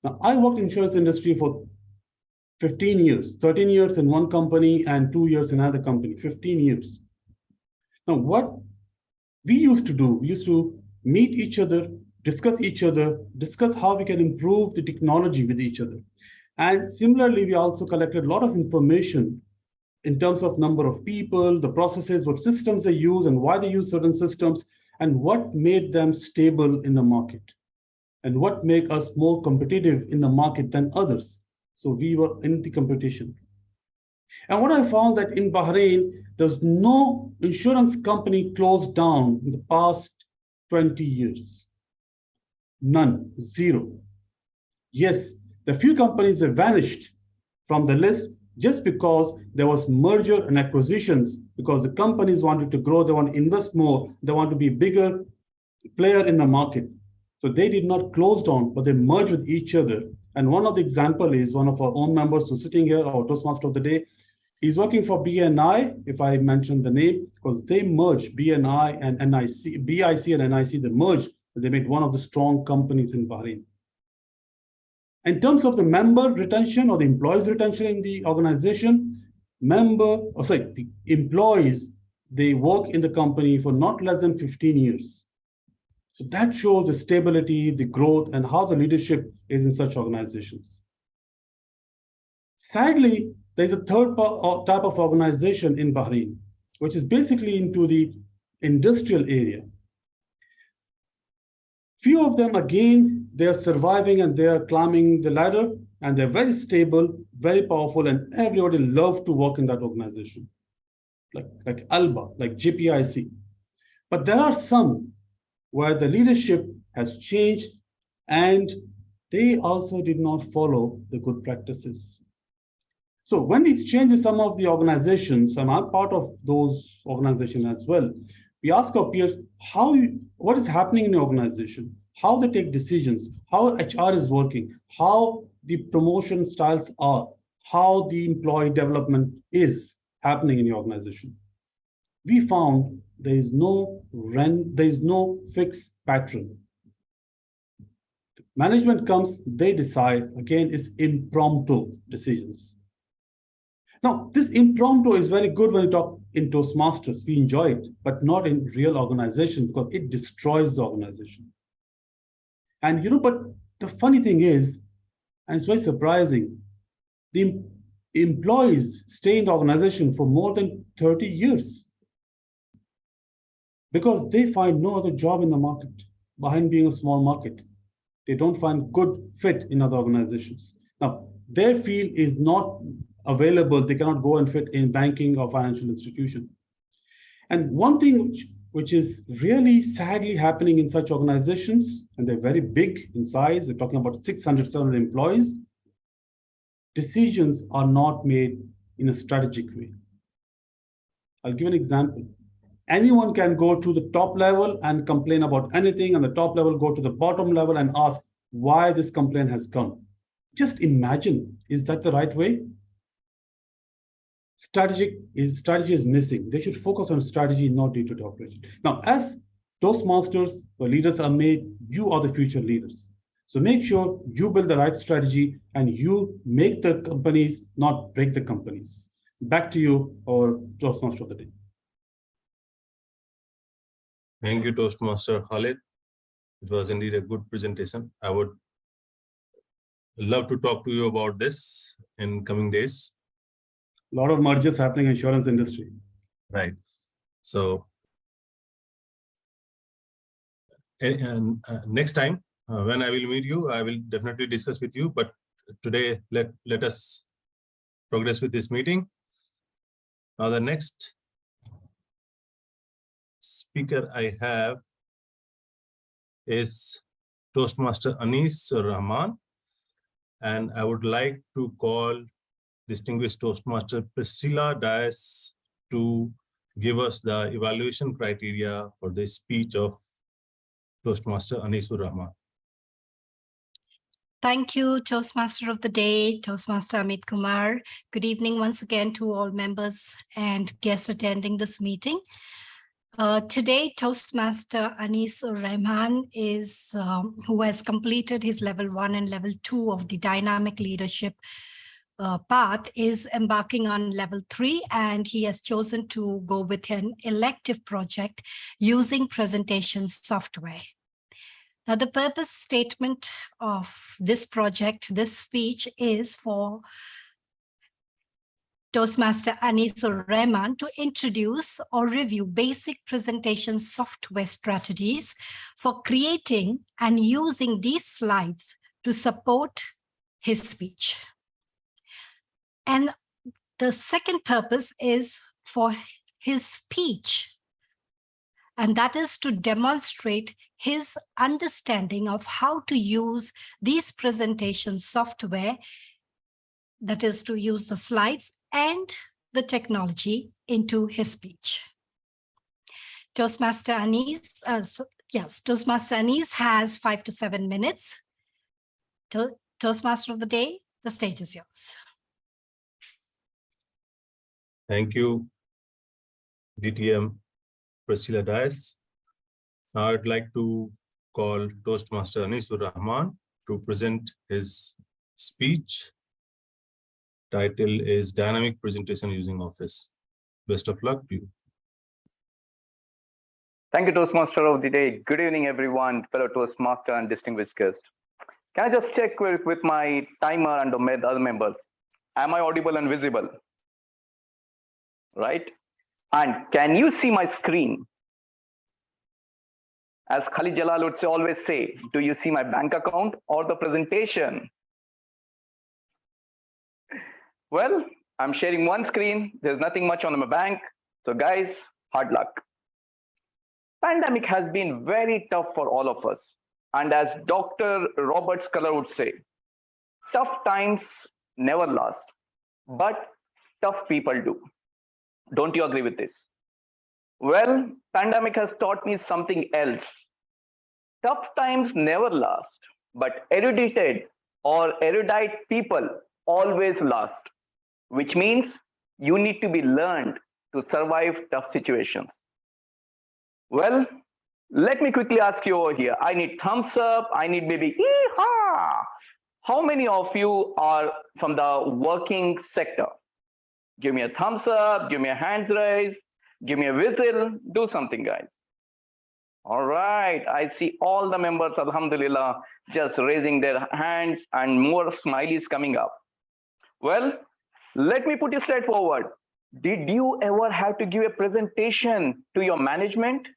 Now, I worked in the insurance industry for 15 years, 13 years in one company and 2 years in another company, 15 years. Now, what we used to do, we used to meet each other, discuss how we can improve the technology with each other. And similarly, we also collected a lot of information in terms of number of people, the processes, what systems they use and why they use certain systems, and what made them stable in the market. And what make us more competitive in the market than others. So we were in the competition. And what I found that in Bahrain, there's no insurance company closed down in the past 20 years. None, zero. Yes, the few companies have vanished from the list just because there was merger and acquisitions, because the companies wanted to grow, they want to invest more, they want to be a bigger player in the market. So they did not close down, but they merged with each other. And one of the example is one of our own members who's sitting here, our Toastmaster of the day. He's working for BNI, if I mention the name, because they merged BNI and NIC, BIC and NIC, they merged, and they made one of the strong companies in Bahrain. In terms of the member retention or the employees retention in the organization, the employees, they work in the company for not less than 15 years. So that shows the stability, the growth, and how the leadership is in such organizations. Sadly, there's a third type of organization in Bahrain, which is basically into the industrial area. Few of them, again, they are surviving and they are climbing the ladder, and they're very stable, very powerful, and everybody loves to work in that organization, like Alba, like GPIC. But there are some where the leadership has changed and they also did not follow the good practices. So when we exchange with some of the organizations, and I'm part of those organizations as well, we ask our peers, what is happening in the organization, how they take decisions, how HR is working, how the promotion styles are, how the employee development is happening in the organization. We found there is no fixed pattern. Management comes, they decide, again, it's impromptu decisions. Now, this impromptu is very good when you talk in Toastmasters, we enjoy it, but not in real organization because it destroys the organization. And but the funny thing is, and it's very surprising, the employees stay in the organization for more than 30 years. Because they find no other job in the market, Bahrain being a small market. They don't find good fit in other organizations. Now, their field is not available. They cannot go and fit in banking or financial institution. And one thing which is really sadly happening in such organizations, and they're very big in size, they're talking about 600, 700 employees, decisions are not made in a strategic way. I'll give an example. Anyone can go to the top level and complain about anything, and the top level go to the bottom level and ask why this complaint has come. Just imagine, is that the right way? Strategy is missing. They should focus on strategy, not day-to-day operation. Now, as Toastmasters or leaders are made, you are the future leaders. So make sure you build the right strategy and you make the companies, not break the companies. Back to you, or Toastmaster of the day. Thank you, Toastmaster Khalid. It was indeed a good presentation. I would love to talk to you about this in coming days. A lot of mergers happening in insurance industry. Right. So, and next time when I will meet you, I will definitely discuss with you. But today, let us progress with this meeting. Now, the next speaker I have is Toastmaster Anisur Rahman, and I would like to call distinguished Toastmaster Priscilla Dias to give us the evaluation criteria for the speech of Toastmaster Anisur Rahman. Thank you, Toastmaster of the Day, Toastmaster Amit Kumar. Good evening once again to all members and guests attending this meeting. Today, Toastmaster Anisur Rahman is who has completed his level 1 and level 2 of the dynamic leadership path, is embarking on level 3, and he has chosen to go with an elective project using presentation software. Now, the purpose statement of this project, this speech, is for Toastmaster Anisur Rahman to introduce or review basic presentation software strategies for creating and using these slides to support his speech. And the second purpose is for his speech, and that is to demonstrate his understanding of how to use these presentation software, that is to use the slides and the technology into his speech. Toastmaster Anis, Toastmaster Anis has 5 to 7 minutes. Toastmaster of the Day, the stage is yours. Thank you, DTM Priscilla Dias. Now I'd like to call Toastmaster Anisur Rahman to present his speech. Title is Dynamic Presentation Using Office. Best of luck to you. Thank you, Toastmaster of the Day. Good evening, everyone, fellow Toastmaster and distinguished guests. Can I just check with my timer and the other members? Am I audible and visible? Right? And can you see my screen? As Khalid Jalal would always say, do you see my bank account or the presentation? Well, I'm sharing one screen. There's nothing much on my bank. So guys, hard luck. Pandemic has been very tough for all of us. And as Dr. Robert Sculler would say, tough times never last, but tough people do. Don't you agree with this? Well, pandemic has taught me something else. Tough times never last, but erudite people always last, which means you need to be learned to survive tough situations. Well, let me quickly ask you over here. I need thumbs up. I need maybe hee-haw. How many of you are from the working sector? Give me a thumbs up, give me a hands raise, give me a whistle, do something, guys. All right, I see all the members, alhamdulillah, just raising their hands and more smileys coming up. Well, let me put it straightforward. Did you ever have to give a presentation to your management?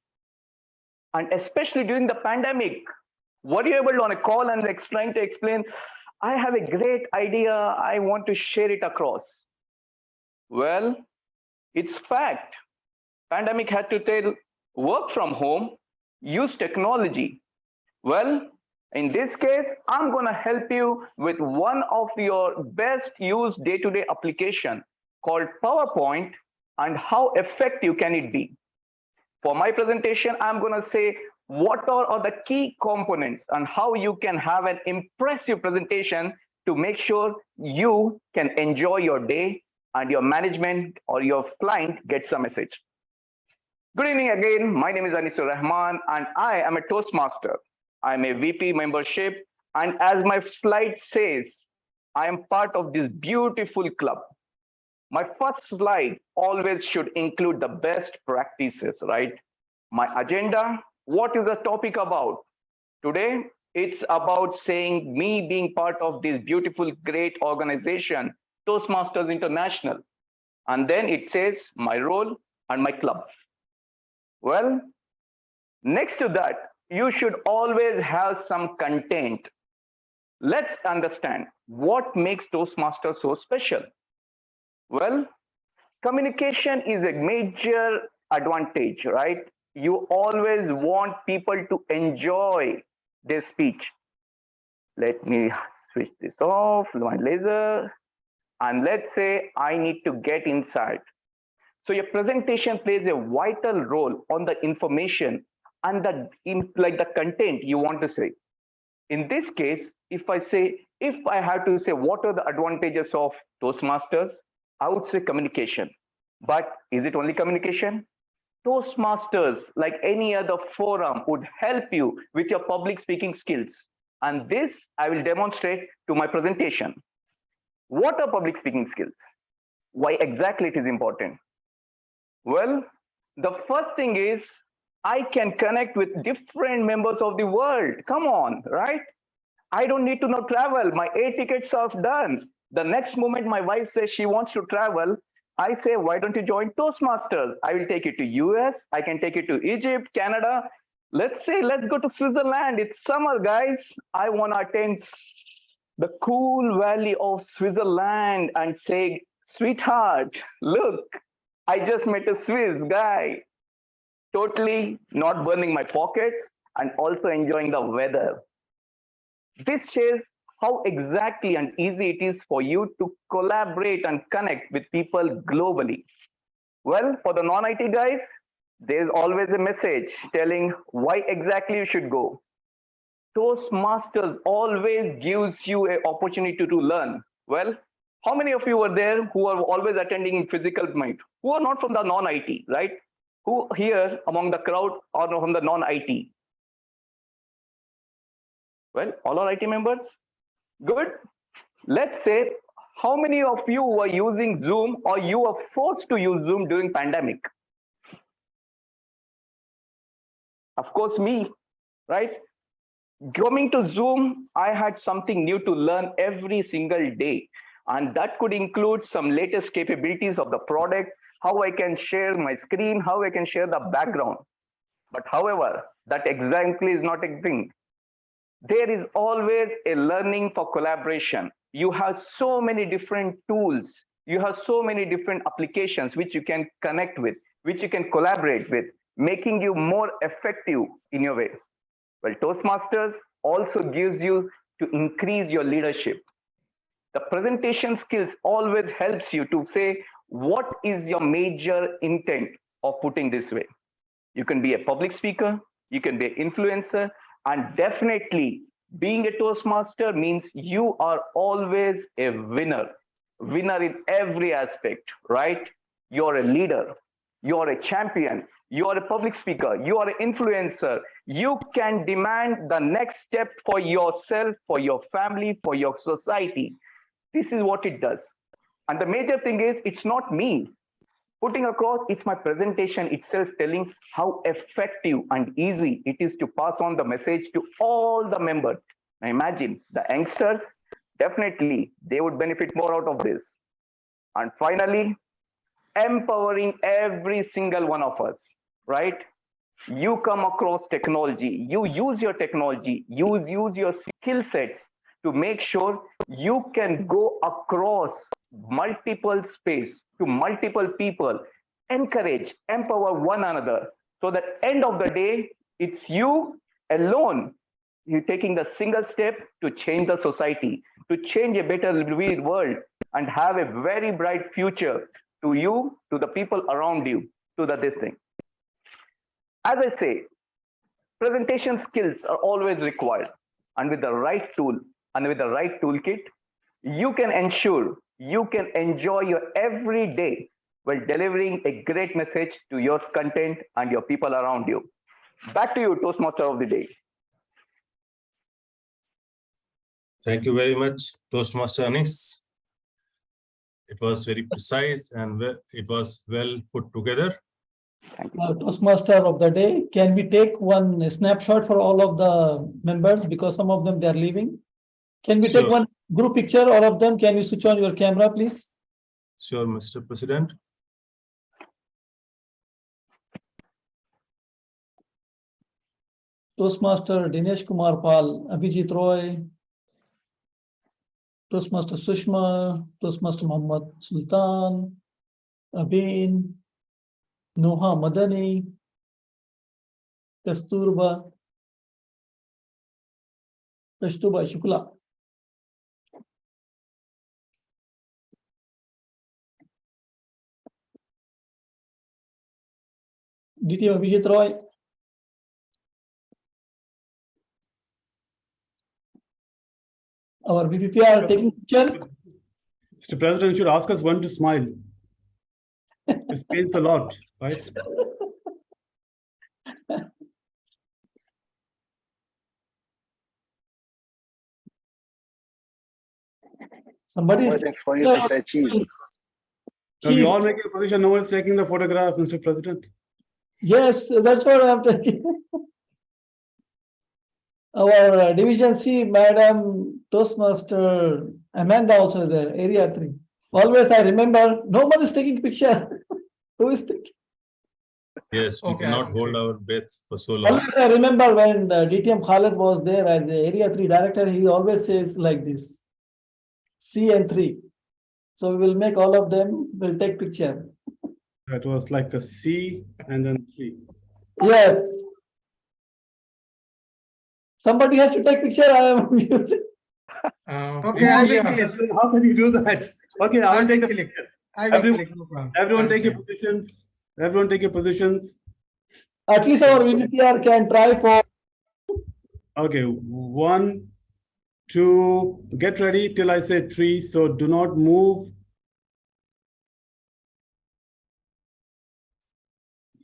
And especially during the pandemic, were you able to on a call and trying to explain, I have a great idea, I want to share it across? Well, it's fact. Pandemic had to tell, work from home, use technology. Well, in this case, I'm going to help you with one of your best used day-to-day application called PowerPoint, and how effective can it be? For my presentation, I'm going to say what are the key components and how you can have an impressive presentation to make sure you can enjoy your day and your management or your client gets the message. Good evening again. My name is Anisur Rahman and I am a Toastmaster. I'm a VP membership, and as my slide says, I am part of this beautiful club. My first slide always should include the best practices, right? My agenda, what is the topic about? Today, it's about saying me being part of this beautiful, great organization, Toastmasters International. And then it says my role and my club. Well, next to that, you should always have some content. Let's understand what makes Toastmasters so special. Well, communication is a major advantage, right? You always want people to enjoy their speech. Let me switch this off, my laser. And let's say I need to get inside. So your presentation plays a vital role on the information and the content you want to say. In this case, if I have to say what are the advantages of Toastmasters, I would say communication. But is it only communication? Toastmasters, like any other forum, would help you with your public speaking skills. And this I will demonstrate to my presentation. What are public speaking skills? Why exactly it is important? Well, the first thing is I can connect with different members of the world. Come on, right? I don't need to now travel. My air tickets are done. The next moment my wife says she wants to travel, I say, why don't you join Toastmasters? I will take you to US. I can take you to Egypt, Canada. Let's go to Switzerland. It's summer, guys. I want to attend the cool valley of Switzerland and say, sweetheart, look, I just met a Swiss guy. Totally not burning my pockets and also enjoying the weather. This shows how exactly and easy it is for you to collaborate and connect with people globally. Well, for the non-IT guys, there's always a message telling why exactly you should go. Toastmasters always gives you an opportunity to learn. Well, how many of you were there who are always attending in physical mind, who are not from the non-IT, right? Who here among the crowd are from the non-IT? Well, all are IT members? Good. Let's say, how many of you were using Zoom or you were forced to use Zoom during pandemic? Of course, me, right? Coming to Zoom, I had something new to learn every single day. And that could include some latest capabilities of the product, how I can share my screen, how I can share the background. But however, that exactly is not a thing. There is always a learning for collaboration. You have so many different tools. You have so many different applications which you can connect with, which you can collaborate with, making you more effective in your way. Well, Toastmasters also gives you to increase your leadership. The presentation skills always helps you to say, what is your major intent of putting this way? You can be a public speaker, you can be an influencer, and definitely being a Toastmaster means you are always a winner. Winner in every aspect, right? You're a leader, you're a champion, you are a public speaker, you are an influencer. You can demand the next step for yourself, for your family, for your society. This is what it does. And the major thing is, it's not me putting across, it's my presentation itself telling how effective and easy it is to pass on the message to all the members. Now imagine the youngsters, definitely they would benefit more out of this. And finally, empowering every single one of us, right? You come across technology, you use your technology, you use your skill sets to make sure you can go across multiple space to multiple people, encourage, empower one another. So that end of the day, it's you alone. You're taking the single step to change the society, to change a better world and have a very bright future to you, to the people around you, to this thing. As I say, presentation skills are always required. And with the right tool and with the right toolkit, you can ensure you can enjoy your every day while delivering a great message to your content and your people around you. Back to you, Toastmaster of the day. Thank you very much, Toastmaster Anis. It was very precise and it was well put together. Toastmaster of the day, can we take one snapshot for all of the members, because some of them they are leaving? Can we take one group picture, all of them? Can you switch on your camera, please? Sure, Mr. President. Toastmaster Dinesh Kumar Pal, Abhijit Roy, Toastmaster Sushma, Toastmaster Muhammad Sultan, Abin, Noha Madani, Kasturba Shukla. DTM Abhijit Roy. Our BPP are taking picture. Mr. President should ask us when to smile. This pains a lot, right? Somebody is waiting for you to say cheese. So we all make a position. No one is taking the photograph, Mr. President. Yes, that's what I'm taking. Our Division C, Madam Toastmaster Amanda also there, Area 3. Always I remember, no one is taking picture. Who is taking? Yes, we cannot hold our breath for so long. Always I remember when DTM Khaled was there as the Area 3 director, he always says like this, C and 3. So we will make all of them, will take picture. That was like a C and then 3. Yes. Somebody has to take picture. I am using. Okay, I will click. How can you do that? Okay, I will take the picture. I will click, no problem. Everyone take your positions. Everyone take your positions. At least our VPR can try for. Okay, 1, 2, get ready till I say 3. So do not move.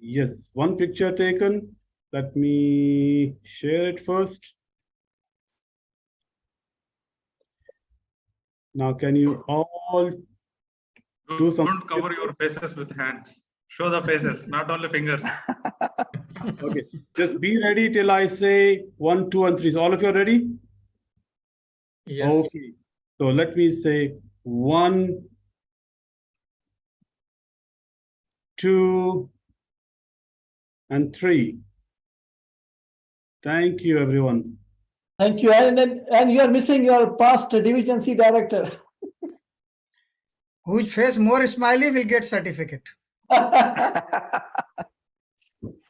Yes, one picture taken. Let me share it first. Now, can you all do something? Don't cover your faces with hands. Show the faces, not only fingers. Okay, just be ready till I say 1, 2, and 3. So all of you are ready? Yes. Okay, so let me say 1, 2, and 3. Thank you, everyone. Thank you. And you are missing your past Division C director. Whose face more smiley will get certificate.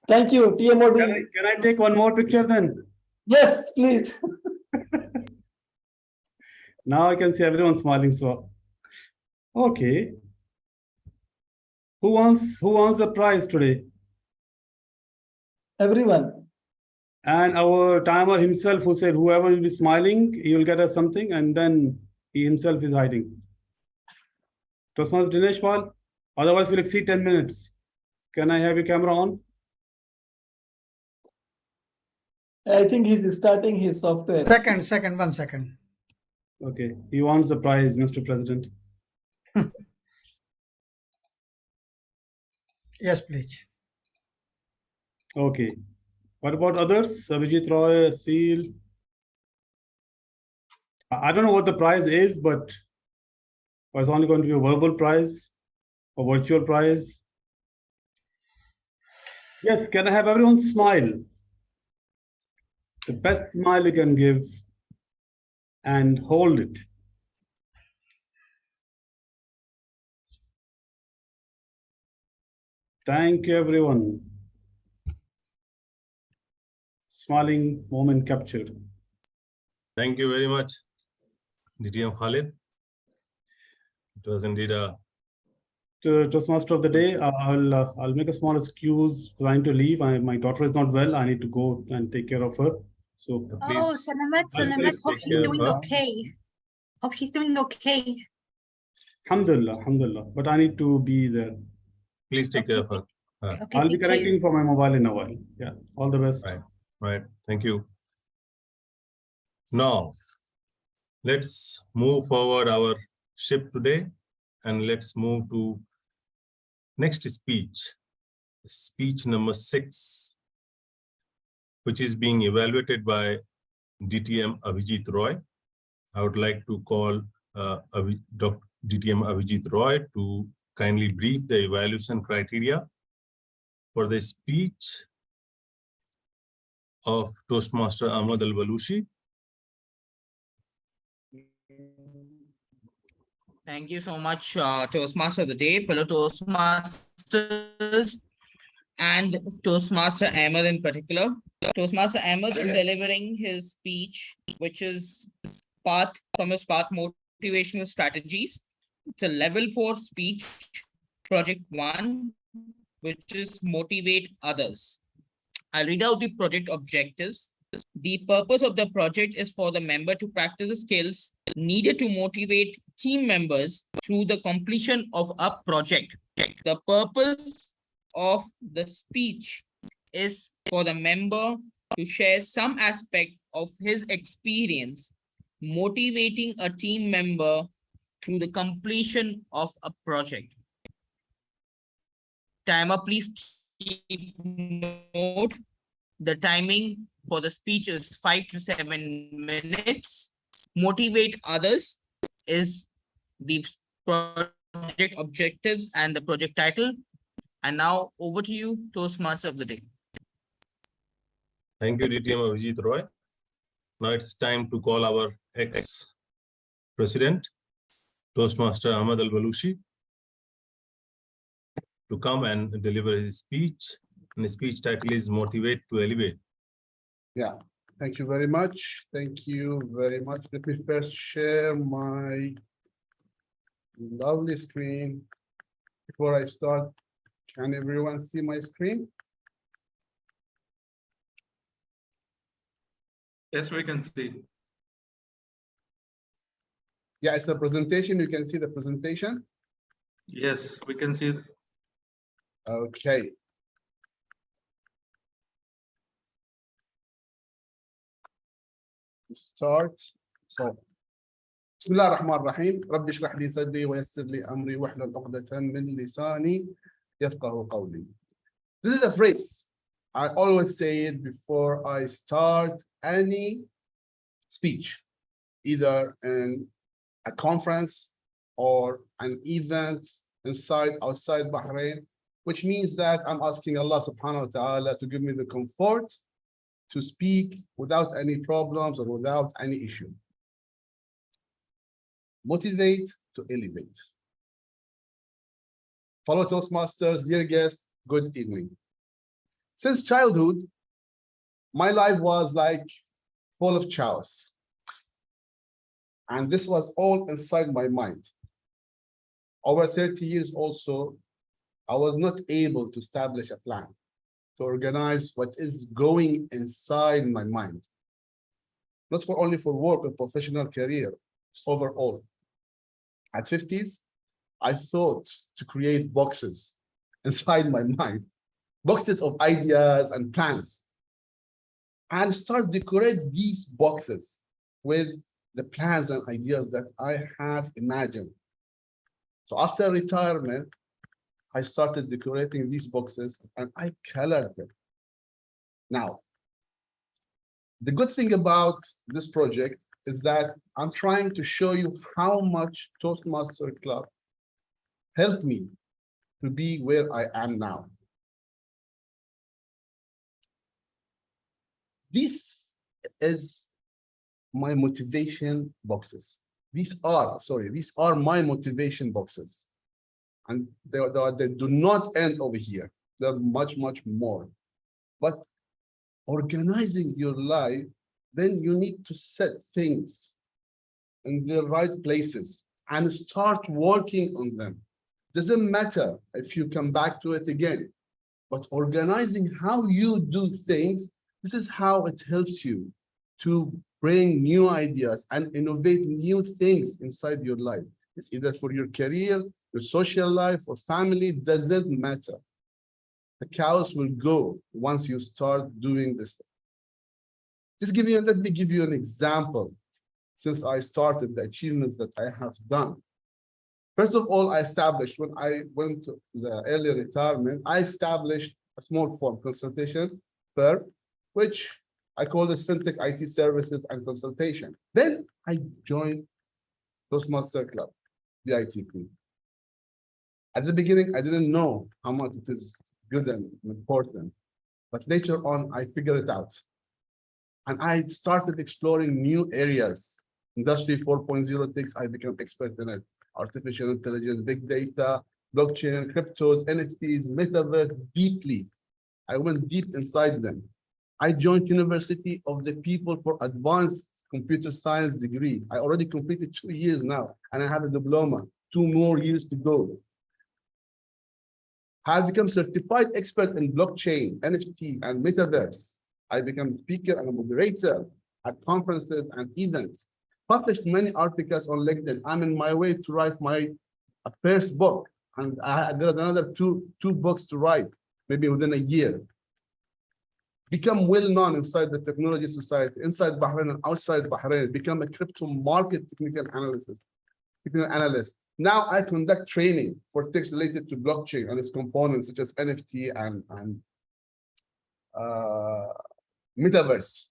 Thank you, TMOD. Can I take one more picture then? Yes, please. Now I can see everyone smiling. So, okay. Who wants the prize today? Everyone. And our timer himself, who said whoever will be smiling, he will get us something, and then he himself is hiding. Toastmaster Dinesh Pal, otherwise we'll exceed 10 minutes. Can I have your camera on? I think he's starting his software. Second, 1 second. Okay, he wants the prize, Mr. President. Yes, please. Okay. What about others? Abhijit Roy, Seal. I don't know what the prize is, but it's only going to be a verbal prize, a virtual prize. Yes, can I have everyone smile? The best smile you can give and hold it. Thank you, everyone. Smiling moment captured. Thank you very much, DTM Khalid. It was indeed a Toastmaster of the day. I'll make a small excuse trying to leave. My daughter is not well. I need to go and take care of her. So Oh, Salamat. Hope she's doing okay. Hope she's doing okay. Alhamdulillah. But I need to be there. Please take care of her. Okay, I'll be thank connecting you. for my mobile in a while. Yeah. All the best. Right. Thank you. Now, let's move forward our ship today, and let's move to next speech number 6, which is being evaluated by DTM Abhijit Roy. I would like to call DTM Abhijit Roy to kindly brief the evaluation criteria for the speech of Toastmaster Ahmad Al-Balushi. Thank you so much, Toastmaster of the day, fellow Toastmasters, and Toastmaster Ahmed in particular. Toastmaster Ahmed is delivering his speech, which is from his path motivational strategies. It's a level 4 speech, project 1, which is motivate others. I'll read out the project objectives. The purpose of the project is for the member to practice the skills needed to motivate team members through the completion of a project. The purpose of the speech is for the member to share some aspect of his experience motivating a team member through the completion of a project. Timer, please keep note. The timing for the speech is 5 to 7 minutes. Motivate others is the project objectives and the project title. And now over to you, Toastmaster of the day. Thank you, DTM Abhijit Roy. Now it's time to call our ex-president, Toastmaster Ahmad Al-Balushi, to come and deliver his speech. And the speech title is Motivate to Elevate. Yeah, thank you very much. Thank you very much. Let me first share my lovely screen. Before I start, can everyone see my screen? Yes, we can see. Yeah, it's a presentation. You can see the presentation. Yes, we can see. Okay. Start. So, بسم الله الرحمن الرحيم. رب اشرح لي صدري ويسر لي أمري واحلل عقدة من لساني يفقهوا قولي. This is a phrase. I always say it before I start any speech, either in a conference or an event outside Bahrain, which means that I'm asking Allah subhanahu wa ta'ala to give me the comfort to speak without any problems or without any issue. Motivate to elevate. Fellow Toastmasters, dear guests, good evening. Since childhood, my life was like full of chaos. And this was all inside my mind. Over 30 years also, I was not able to establish a plan to organize what is going inside my mind. Not only for work or professional career, it's overall. At 50s, I thought to create boxes inside my mind, boxes of ideas and plans, and start decorate these boxes with the plans and ideas that I have imagined. So after retirement, I started decorating these boxes and I colored them. Now, the good thing about this project is that I'm trying to show you how much Toastmaster Club helped me to be where I am now. This is my motivation boxes. These are my motivation boxes. And they do not end over here. They're much, much more. But organizing your life, then you need to set things in the right places and start working on them. Doesn't matter if you come back to it again, but organizing how you do things, this is how it helps you to bring new ideas and innovate new things inside your life. It's either for your career, your social life, or family, doesn't matter. The chaos will go once you start doing this. Let me give you an example. Since I started, the achievements that I have done. First of all, I established, when I went to the early retirement, I established a small form consultation firm, which I call this FinTech IT Services and Consultation. Then I joined Toastmaster Club, BITP. At the beginning, I didn't know how much it is good and important, but later on, I figured it out. And I started exploring new areas. Industry 4.0 things, I became expert in it. Artificial intelligence, big data, blockchain, cryptos, NFTs, metaverse, deeply. I went deep inside them. I joined University of the People for Advanced Computer Science degree. I already completed 2 years now, and I have a diploma, 2 more years to go. I have become certified expert in blockchain, NFT, and metaverse. I became speaker and a moderator at conferences and events. Published many articles on LinkedIn. I'm in my way to write my first book, and there are another two books to write, maybe within a year. Become well known inside the technology society, inside Bahrain and outside Bahrain. Become a crypto market technical analyst. Now I conduct training for things related to blockchain and its components, such as NFT and metaverse.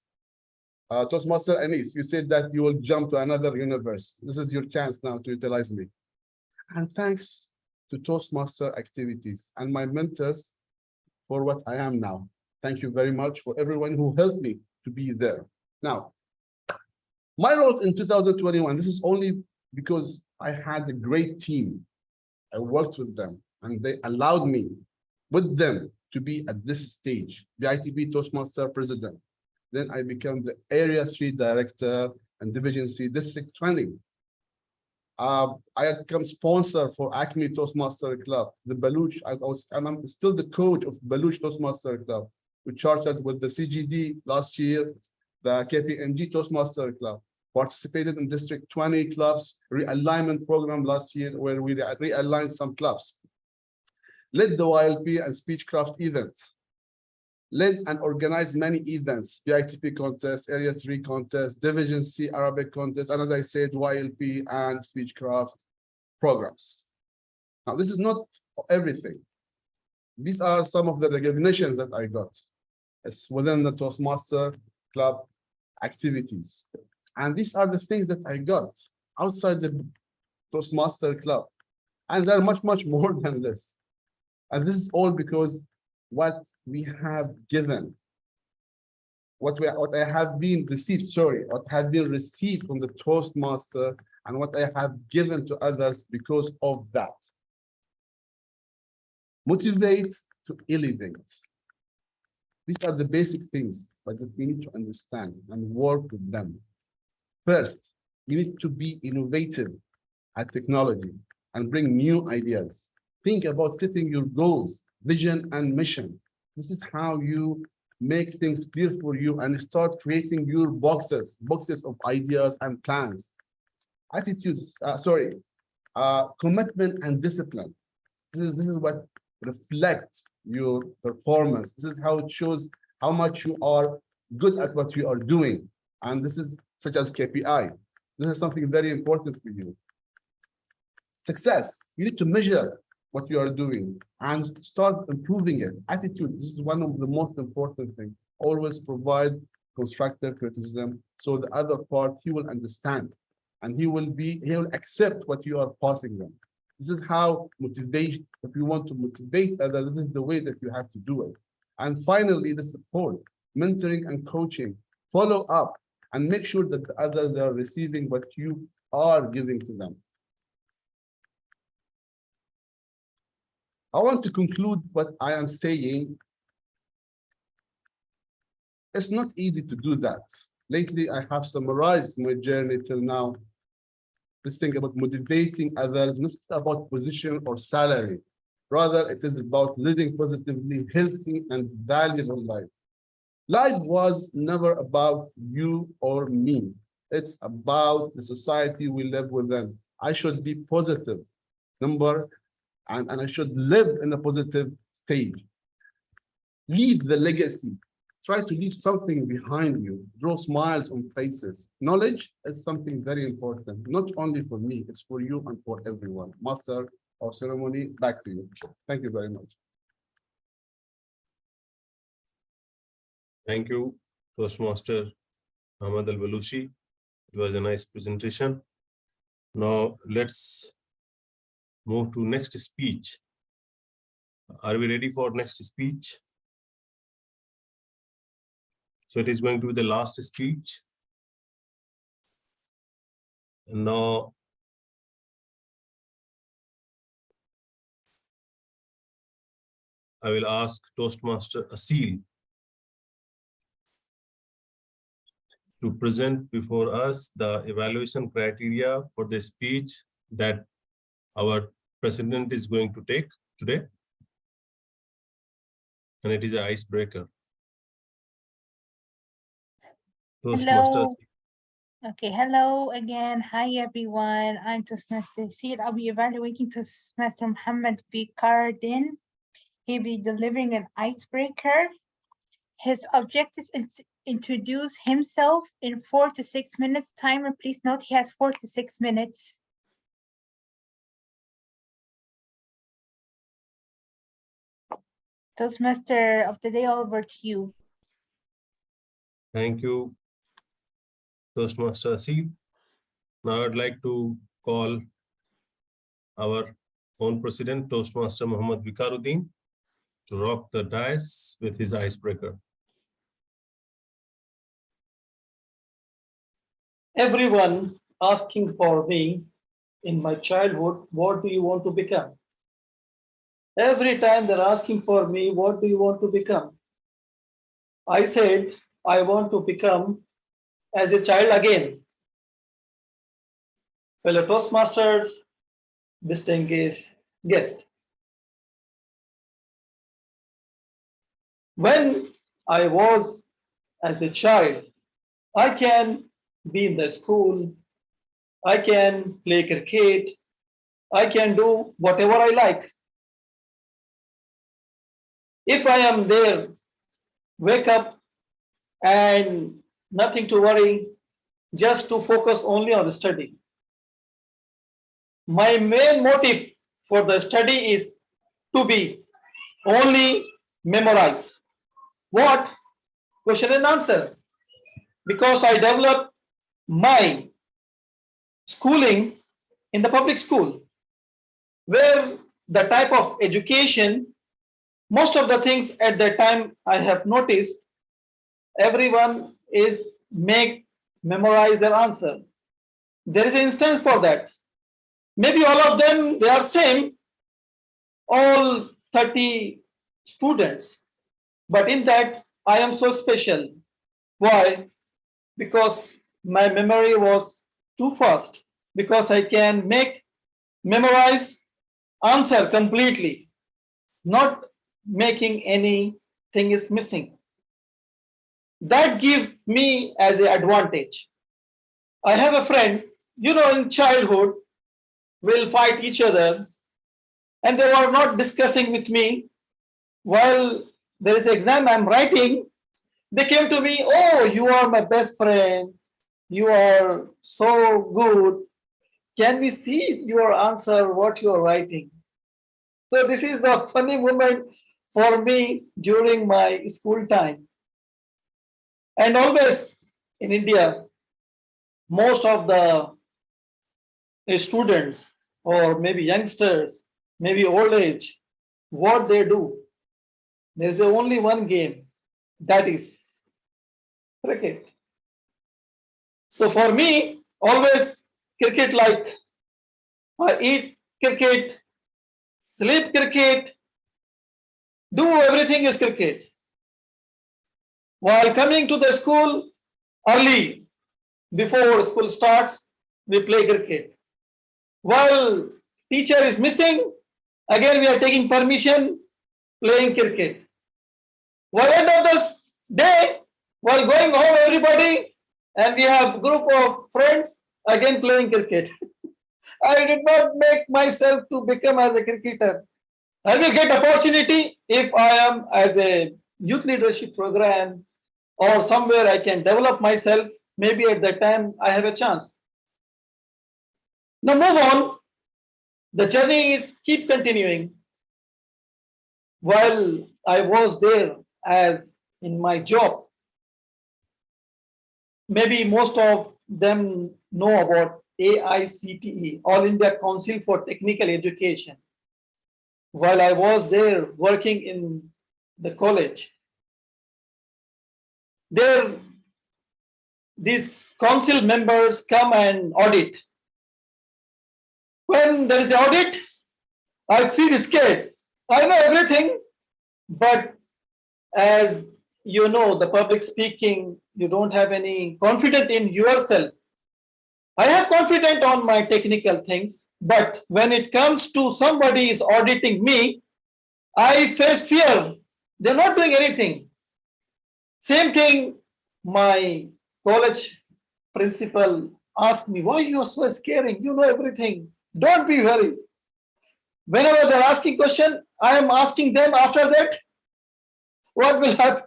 Toastmaster Anis, you said that you will jump to another universe. This is your chance now to utilize me. And thanks to Toastmaster activities and my mentors for what I am now. Thank you very much for everyone who helped me to be there. Now, my roles in 2021, this is only because I had a great team. I worked with them and they allowed me with them to be at this stage, the ITB Toastmaster President. Then I became the Area 3 Director and Division C District 20. I became sponsor for Acme Toastmaster Club, the Baluch. I'm still the coach of Baluch Toastmaster Club. We chartered with the CGD last year, the KPMG Toastmaster Club. Participated in District 20 clubs, realignment program last year where we realigned some clubs. Led the YLP and Speechcraft events. Led and organized many events, BITP contest, Area 3 contest, Division C Arabic contest, and as I said, YLP and Speechcraft programs. Now, this is not everything. These are some of the recognitions that I got. It's within the Toastmaster Club activities. And these are the things that I got outside the Toastmaster Club. And there are much, much more than this. And this is all because what we have given, what I have been received, what have been received from the Toastmaster and what I have given to others because of that. Motivate to elevate. These are the basic things, but that we need to understand and work with them. First, you need to be innovative at technology and bring new ideas. Think about setting your goals, vision, and mission. This is how you make things clear for you and start creating your boxes of ideas and plans. Commitment and discipline. This is what reflects your performance. This is how it shows how much you are good at what you are doing. And this is such as KPI. This is something very important for you. Success, you need to measure what you are doing and start improving it. Attitude, this is one of the most important things. Always provide constructive criticism so the other part, he will understand and he will accept what you are passing them. This is how motivation, if you want to motivate others, this is the way that you have to do it. And finally, the support, mentoring and coaching, follow up and make sure that the others are receiving what you are giving to them. I want to conclude what I am saying. It's not easy to do that. Lately, I have summarized my journey till now. This thing about motivating others, not about position or salary. Rather, it is about living positively, healthy, and valuable life. Life was never about you or me. It's about the society we live within. I should be positive, and I should live in a positive stage. Leave the legacy. Try to leave something behind you. Draw smiles on faces. Knowledge is something very important, not only for me, it's for you and for everyone. Master of ceremony, back to you. Thank you very much. Thank you, Toastmaster Ahmad Al-Balushi. It was a nice presentation. Now let's move to next speech. Are we ready for next speech? So it is going to be the last speech. And now I will ask Toastmaster Asil to present before us the evaluation criteria for the speech that our president is going to take today. And it is an icebreaker. Hello. Okay, hello again. Hi, everyone. I'm Toastmaster Asil. I'll be evaluating Toastmaster Mohammed Viqar Uddin. He'll be delivering an icebreaker. His objective is to introduce himself in 4 to 6 minutes. Timer, please note he has 4 to 6 minutes. Toastmaster of the day, over to you. Thank you, Toastmaster Asil. Now I'd like to call our own president, Toastmaster Mohammed Viqar Uddin, to rock the dice with his icebreaker. Everyone asking for me in my childhood, what do you want to become? Every time they're asking for me, what do you want to become? I said, I want to become as a child again. Fellow Toastmasters, distinguished guests. When I was as a child, I can be in the school, I can play cricket, I can do whatever I like. If I am there, wake up and nothing to worry, just to focus only on the study. My main motive for the study is to be only memorize. What? Question and answer. Because I developed my schooling in the public school, where the type of education, most of the things at that time I have noticed, everyone is memorize their answer. There is an instance for that. Maybe all of them, they are same, all 30 students. But in that, I am so special. Why? Because my memory was too fast. Because I can memorize, answer completely, not making anything is missing. That gives me as an advantage. I have a friend, in childhood, we'll fight each other, and they were not discussing with me. While there is an exam I'm writing, they came to me, oh, you are my best friend. You are so good. Can we see your answer, what you are writing? So this is the funny moment for me during my school time. And always in India, most of the students or maybe youngsters, maybe old age, what they do, there's only one game, that is cricket. So for me, always cricket, like I eat cricket, sleep cricket, do everything is cricket. While coming to the school early, before school starts, we play cricket. While teacher is missing, again we are taking permission, playing cricket. While end of the day, while going home, everybody, and we have group of friends, again playing cricket. I did not make myself to become as a cricketer. I will get opportunity if I am as a youth leadership program or somewhere I can develop myself. Maybe at that time I have a chance. Now move on. The journey is keep continuing. While I was there as in my job, maybe most of them know about AICTE, All India Council for Technical Education. While I was there working in the college, there these council members come and audit. When there is an audit, I feel scared. I know everything, but as you know, the public speaking, you don't have any confidence in yourself. I have confidence on my technical things, but when it comes to somebody is auditing me, I face fear. They're not doing anything. Same thing, my college principal asked me, why you are so scaring? You know everything. Don't be worried. Whenever they're asking question, I am asking them after that, what will happen?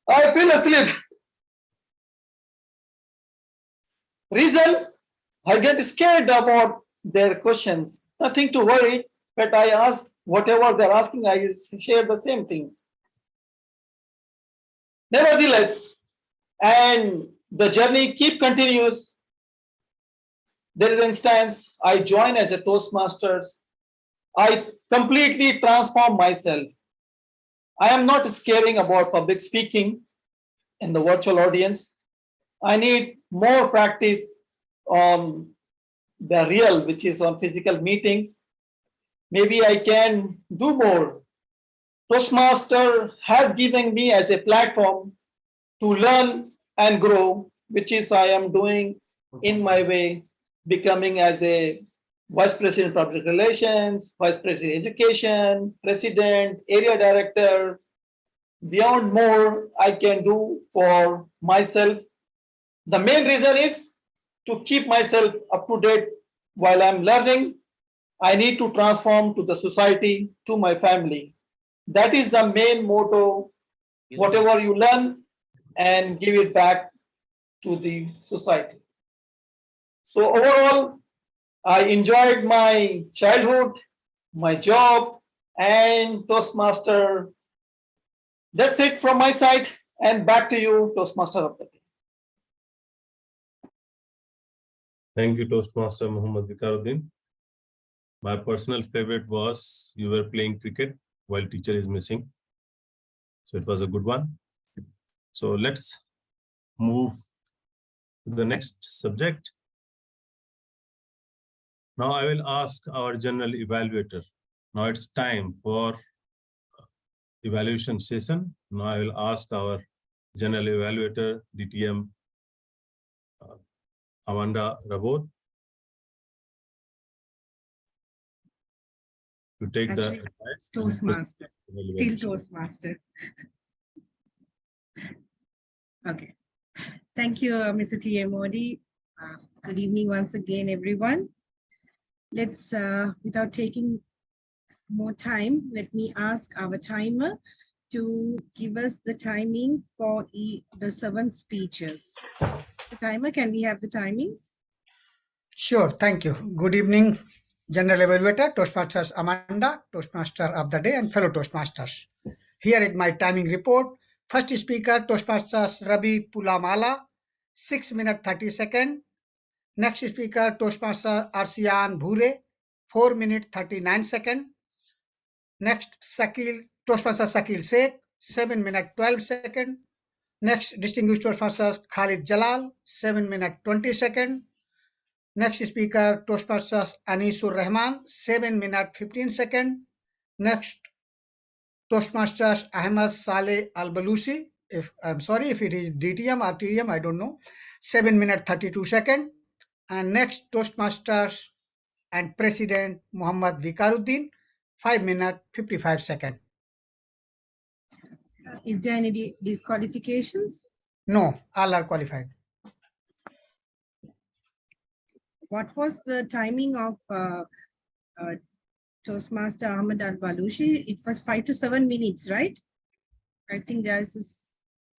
I feel asleep. Reason, I get scared about their questions. Nothing to worry, but I ask whatever they're asking, I share the same thing. Nevertheless, and the journey continues. There is an instance, I join as a Toastmasters. I completely transform myself. I am not scaring about public speaking in the virtual audience. I need more practice on the real, which is on physical meetings. Maybe I can do more. Toastmaster has given me as a platform to learn and grow, which is I am doing in my way, becoming as a Vice President Public Relations, Vice President Education, President, Area Director. Beyond more I can do for myself. The main reason is to keep myself up to date while I'm learning. I need to transform to the society, to my family. That is the main motto. Whatever you learn and give it back to the society. So overall, I enjoyed my childhood, my job, and Toastmaster. That's it from my side, and back to you, Toastmaster of the day. Thank you, Toastmaster Mohammed Viqar Uddin. My personal favorite was you were playing cricket while teacher is missing. So it was a good one. So let's move to the next subject. Now I will ask our general evaluator. Now it's time for evaluation session. Now I will ask our general evaluator, DTM Amanda Rabot, to take Actually, the advice. Toastmaster, still Toastmaster. Okay. Thank you, Mr. TM Modi. Good evening once again, everyone. Let's, without taking more time, let me ask our timer to give us the timing for the 7 speeches. The timer, can we have the timings? Sure, thank you. Good evening, General Evaluator, Toastmasters Amanda, Toastmaster of the day, and fellow Toastmasters. Here is my timing report. First speaker, Toastmasters Rabi Pulamala, 6 minutes 30 seconds. Next speaker, Toastmaster Arsian Bhure, 4 minutes 39 seconds. Next, Toastmaster Sakil Sheikh, 7 minutes 12 seconds. Next, distinguished Toastmasters Khalid Jalal, 7 minutes 20 seconds. Next speaker, Toastmasters Anisur Rahman, 7 minutes 15 seconds. Next, Toastmasters Ahmed Saleh Al-Balusi, I'm sorry if it is DTM or TM, I don't know, 7 minutes 32 seconds. And next, Toastmasters and President Mohammed Viqar Uddin, 5 minutes 55 seconds. Is there any disqualifications? No, all are qualified. What was the timing of Toastmaster Ahmed Al-Balushi? It was 5 to 7 minutes, right? I think there's this.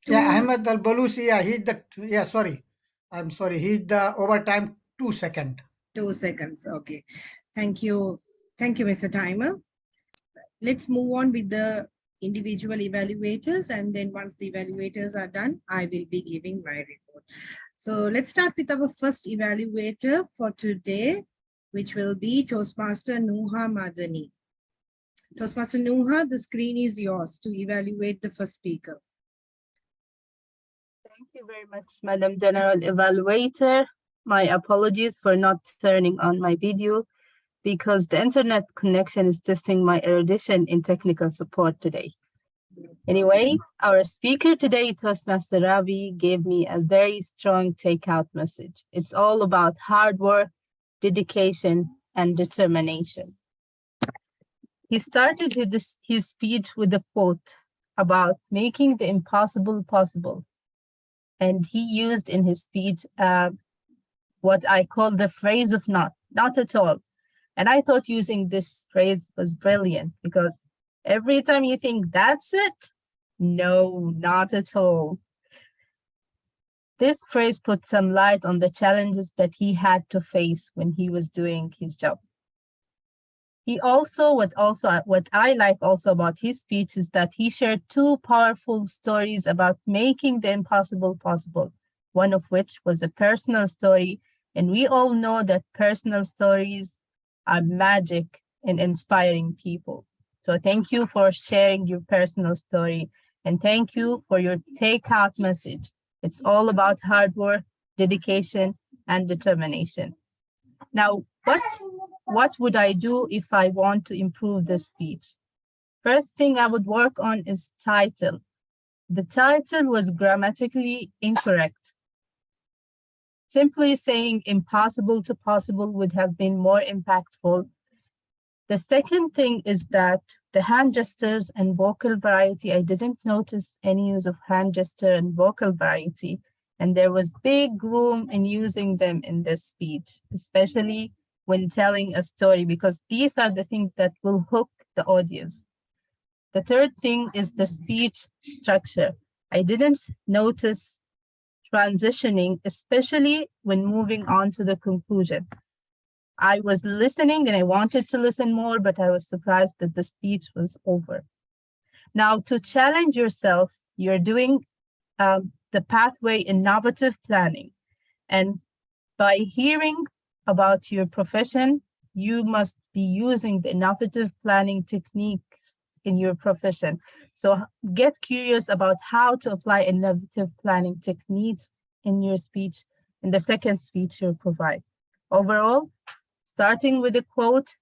Yeah, Ahmed Al-Balushi, yeah, I'm sorry, he's the overtime 2 seconds. 2 seconds, okay. Thank you. Thank you, Mr. Timer. Let's move on with the individual evaluators, and then once the evaluators are done, I will be giving my report. So let's start with our first evaluator for today, which will be Toastmaster Nuha Madani. Toastmaster Nuha, the screen is yours to evaluate the first speaker. Thank you very much, Madam General Evaluator. My apologies for not turning on my video because the internet connection is testing my erudition in technical support today. Anyway, our speaker today, Toastmaster Ravi, gave me a very strong takeout message. It's all about hard work, dedication, and determination. He started his speech with a quote about making the impossible possible. And he used in his speech what I call the phrase of not at all. And I thought using this phrase was brilliant because every time you think that's it, no, not at all. This phrase put some light on the challenges that he had to face when he was doing his job. What I like also about his speech is that he shared two powerful stories about making the impossible possible, one of which was a personal story. And we all know that personal stories are magic in inspiring people. So thank you for sharing your personal story, and thank you for your takeout message. It's all about hard work, dedication, and determination. Now, what would I do if I want to improve this speech? First thing I would work on is title. The title was grammatically incorrect. Simply saying impossible to possible would have been more impactful. The second thing is that the hand gestures and vocal variety, I didn't notice any use of hand gesture and vocal variety, and there was big room in using them in this speech, especially when telling a story, because these are the things that will hook the audience. The third thing is the speech structure. I didn't notice transitioning, especially when moving on to the conclusion. I was listening and I wanted to listen more, but I was surprised that the speech was over. Now, to challenge yourself, you're doing the pathway innovative planning. And by hearing about your profession, you must be using the innovative planning techniques in your profession. So get curious about how to apply innovative planning techniques in your speech, in the second speech you provide. Overall, starting with a quote,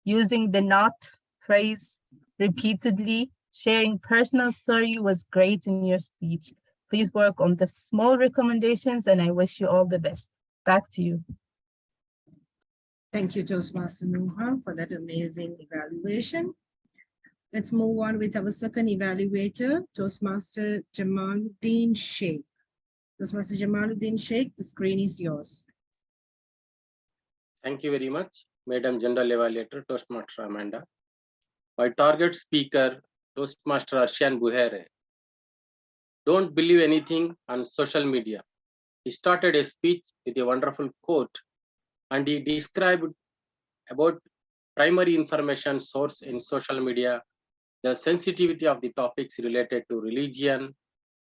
using the not phrase repeatedly, sharing personal story was great in your speech. Please work on the small recommendations and I wish you all the best. Back to you. Thank you, Toastmaster Nuha, for that amazing evaluation. Let's move on with our second evaluator, Toastmaster Jamaluddin Sheikh. Toastmaster Jamaluddin Sheikh, the screen is yours. Thank you very much, Madam General Evaluator, Toastmaster Amanda. My target speaker, Toastmaster Arshian Buhere. Don't believe anything on social media. He started a speech with a wonderful quote, and he described about primary information source in social media, the sensitivity of the topics related to religion,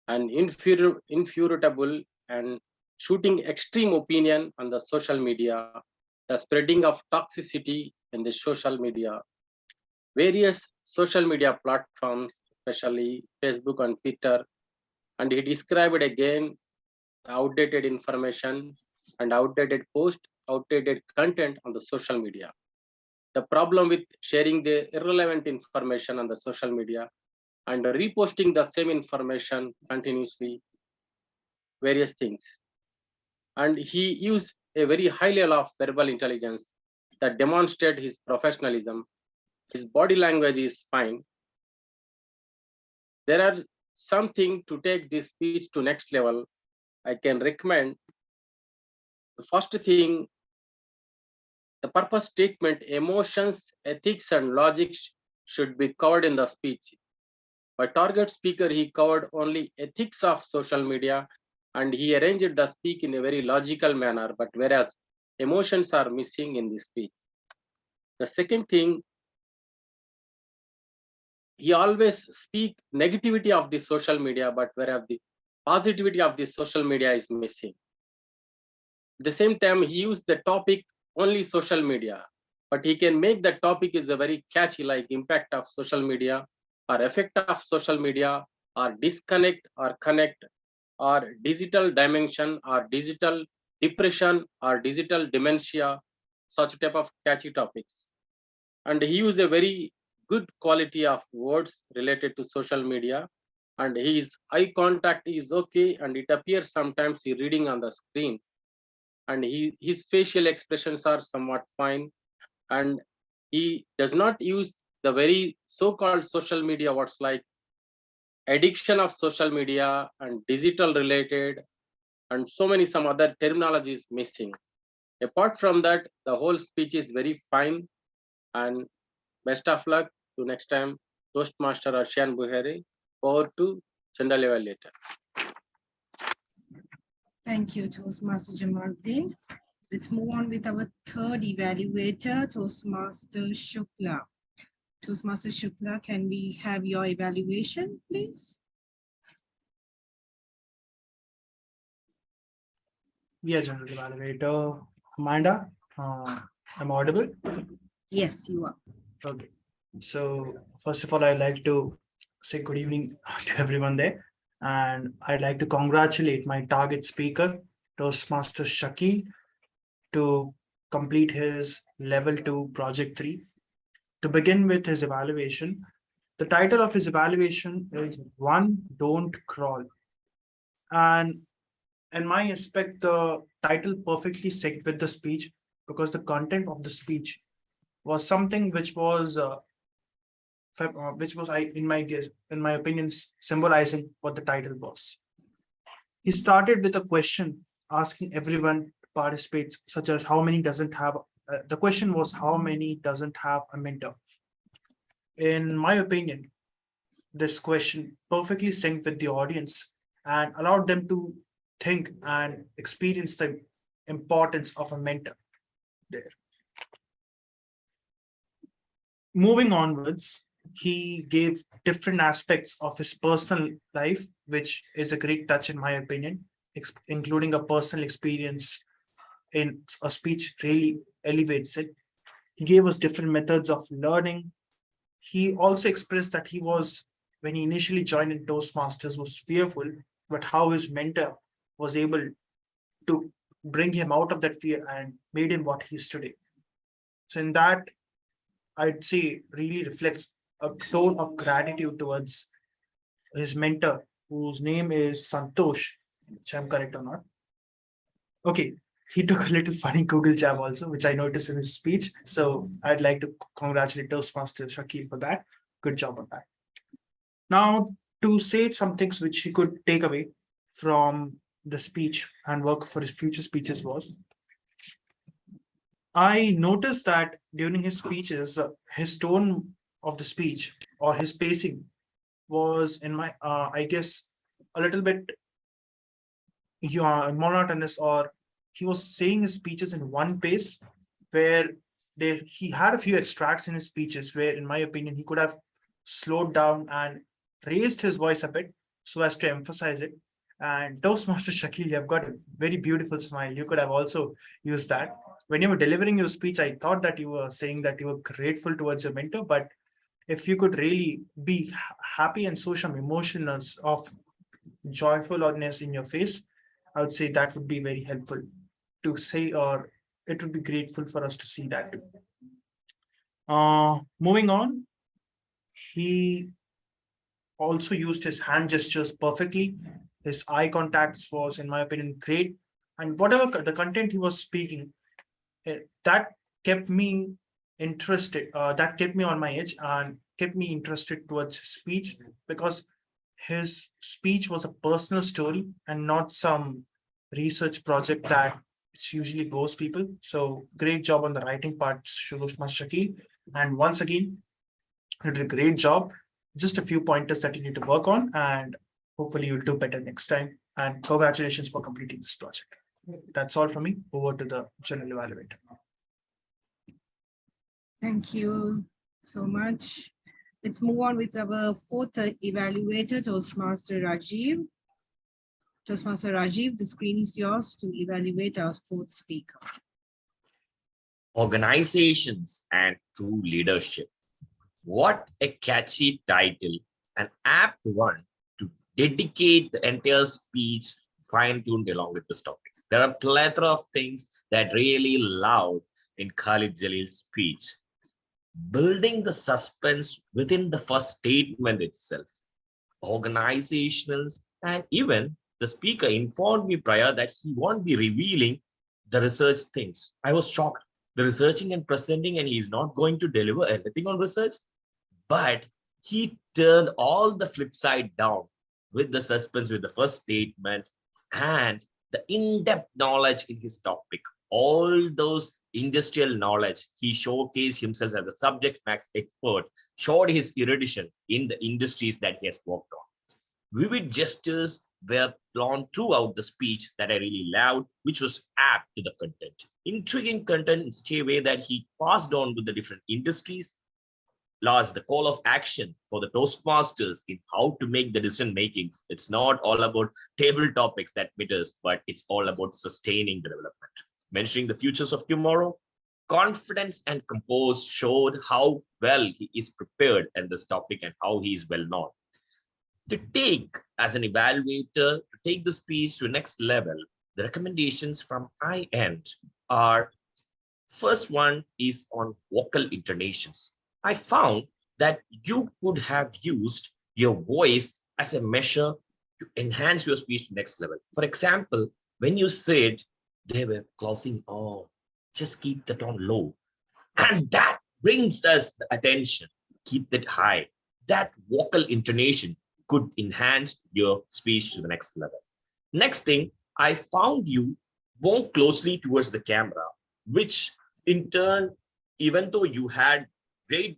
and infuriable and shooting extreme opinion on the social media, the spreading of toxicity in the social media, various social media platforms, especially Facebook and Twitter, and he described again outdated information and outdated post, outdated content on the social media. The problem with sharing the irrelevant information on the social media and reposting the same information continuously, various things. And he used a very high level of verbal intelligence that demonstrate his professionalism. His body language is fine. There are something to take this speech to next level. I can recommend the first thing, the purpose statement, emotions, ethics, and logic should be covered in the speech. My target speaker, he covered only ethics of social media, and he arranged the speak in a very logical manner, but whereas emotions are missing in this speech. The second thing, he always speak negativity of the social media, but whereas the positivity of the social media is missing. At the same time, he used the topic only social media, but he can make the topic is a very catchy, like impact of social media, or effect of social media, or disconnect or connect, or digital dimension, or digital depression, or digital dementia, such type of catchy topics. And he used a very good quality of words related to social media, and his eye contact is okay, and it appears sometimes he reading on the screen, and his facial expressions are somewhat fine, and he does not use the very so-called social media words like addiction of social media and digital related, and so many some other terminologies missing. Apart from that, the whole speech is very fine, and best of luck to next time. Toastmaster Arshian Buhari, over to General Evaluator. Thank you, Toastmaster Jamaluddin. Let's move on with our third evaluator, Toastmaster Shukla. Toastmaster Shukla, can we have your evaluation, please? Yeah, General Evaluator. Amanda, I'm audible? Yes, you are. Okay. So first of all, I'd like to say good evening to everyone there. And I'd like to congratulate my target speaker, Toastmaster Shakil, to complete his level 2 project 3. To begin with his evaluation, the title of his evaluation is One Don't Crawl. And in my aspect, the title perfectly synced with the speech, because the content of the speech was something which was in my opinion, symbolizing what the title was. He started with a question asking everyone to participate, such as how many doesn't have. The question was how many doesn't have a mentor. In my opinion, this question perfectly synced with the audience and allowed them to think and experience the importance of a mentor there. Moving onwards, he gave different aspects of his personal life, which is a great touch in my opinion, including a personal experience in a speech really elevates it. He gave us different methods of learning. He also expressed that he was, when he initially joined in Toastmasters, was fearful, but how his mentor was able to bring him out of that fear and made him what he is today. So in that, I'd say really reflects a soul of gratitude towards his mentor, whose name is Santosh, which I'm correct or not. Okay, he took a little funny Google jab also, which I noticed in his speech. So I'd like to congratulate Toastmaster Shakil for that. Good job on that. Now, to say some things which he could take away from the speech and work for his future speeches was, I noticed that during his speeches, his tone of the speech or his pacing was, in my, I guess, a little bit monotonous, or he was saying his speeches in one pace, where he had a few extracts in his speeches where, in my opinion, he could have slowed down and raised his voice a bit so as to emphasize it. And Toastmaster Shakil, you have got a very beautiful smile. You could have also used that. When you were delivering your speech, I thought that you were saying that you were grateful towards your mentor, but if you could really be happy and show some emotions of joyfulness in your face, I would say that would be very helpful to say, or it would be grateful for us to see that too. Moving on, he also used his hand gestures perfectly. His eye contacts was, in my opinion, great. And whatever the content he was speaking, that kept me interested, that kept me on my edge and kept me interested towards his speech, because his speech was a personal story and not some research project that which usually goes people. So great job on the writing part, Toastmaster Shakil. And once again, you did a great job. Just a few pointers that you need to work on, and hopefully you'll do better next time. And congratulations for completing this project. That's all from me. Over to the general evaluator. Thank you so much. Let's move on with our fourth evaluator, Toastmaster Rajiv. Toastmaster Rajiv, the screen is yours to evaluate our fourth speaker. Organizations and true leadership. What a catchy title, an apt one to dedicate the entire speech fine-tuned along with this topic. There are a plethora of things that really loud in Khalid Jalil's speech. Building the suspense within the first statement itself. Organizationals, and even the speaker informed me prior that he won't be revealing the research things. I was shocked. The researching and presenting, and he's not going to deliver anything on research, but he turned all the flip side down with the suspense with the first statement and the in-depth knowledge in his topic. All those industrial knowledge, he showcased himself as a subject matter expert, showed his erudition in the industries that he has worked on. Vivid gestures were drawn throughout the speech that I really loved, which was apt to the content. Intriguing content in such a way that he passed on with the different industries. Last, the call of action for the Toastmasters in how to make the decision makings. It's not all about table topics that matters, but it's all about sustaining the development. Mentioning the futures of tomorrow, confidence and compose showed how well he is prepared in this topic and how he is well known. To take as an evaluator, to take the speech to the next level, the recommendations from my end are, first one is on vocal intonations. I found that you could have used your voice as a measure to enhance your speech to the next level. For example, when you said they were closing on, just keep the tone low. And that brings us the attention, keep that high. That vocal intonation could enhance your speech to the next level. Next thing, I found you more closely towards the camera, which in turn, even though you had great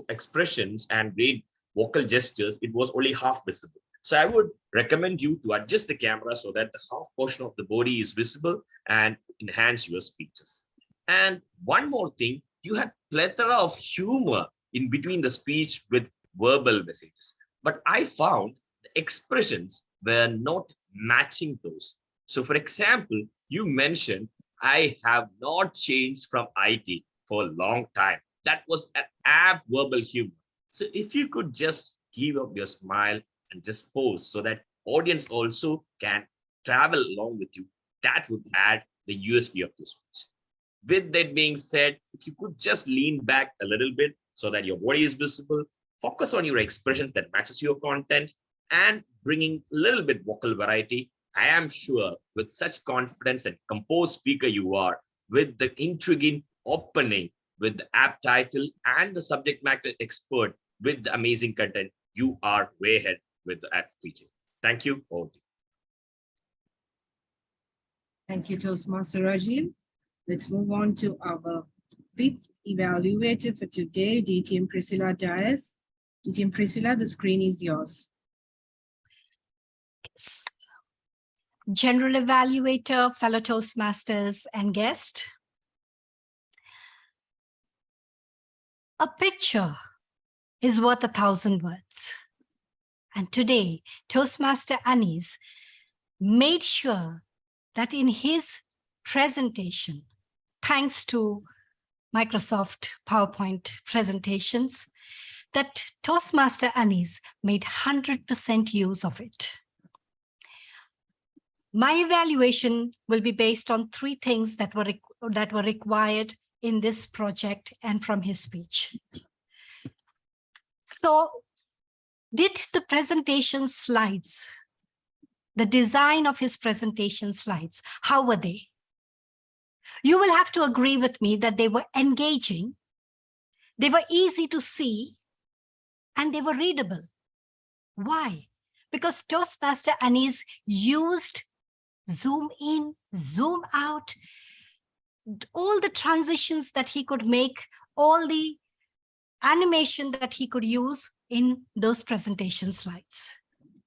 expressions and great vocal gestures, it was only half visible. So I would recommend you to adjust the camera so that the half portion of the body is visible and enhance your speeches. And one more thing, you had plethora of humor in between the speech with verbal messages. But I found the expressions were not matching those. So for example, you mentioned, I have not changed from IT for a long time. That was an apt verbal humor. So if you could just give up your smile and just pose so that audience also can travel along with you, that would add the USP of your speech. With that being said, if you could just lean back a little bit so that your body is visible, focus on your expressions that matches your content, and bringing a little bit vocal variety, I am sure with such confidence and composed speaker you are, with the intriguing opening, with the apt title and the subject matter expert with the amazing content, you are way ahead with the apt preaching. Thank you. Thank you, Toastmaster Rajiv. Let's move on to our fifth evaluator for today, DTM Priscilla Dias. DTM Priscilla, the screen is yours. General evaluator, fellow Toastmasters, and guest. A picture is worth 1,000 words. And today, Toastmaster Anis made sure that in his presentation, thanks to Microsoft PowerPoint presentations, that Toastmaster Anis made 100% use of it. My evaluation will be based on 3 things that were required in this project and from his speech. So, did the presentation slides, the design of his presentation slides, how were they? You will have to agree with me that they were engaging, they were easy to see, and they were readable. Why? Because Toastmaster Anis used zoom in, zoom out, all the transitions that he could make, all the animation that he could use in those presentation slides.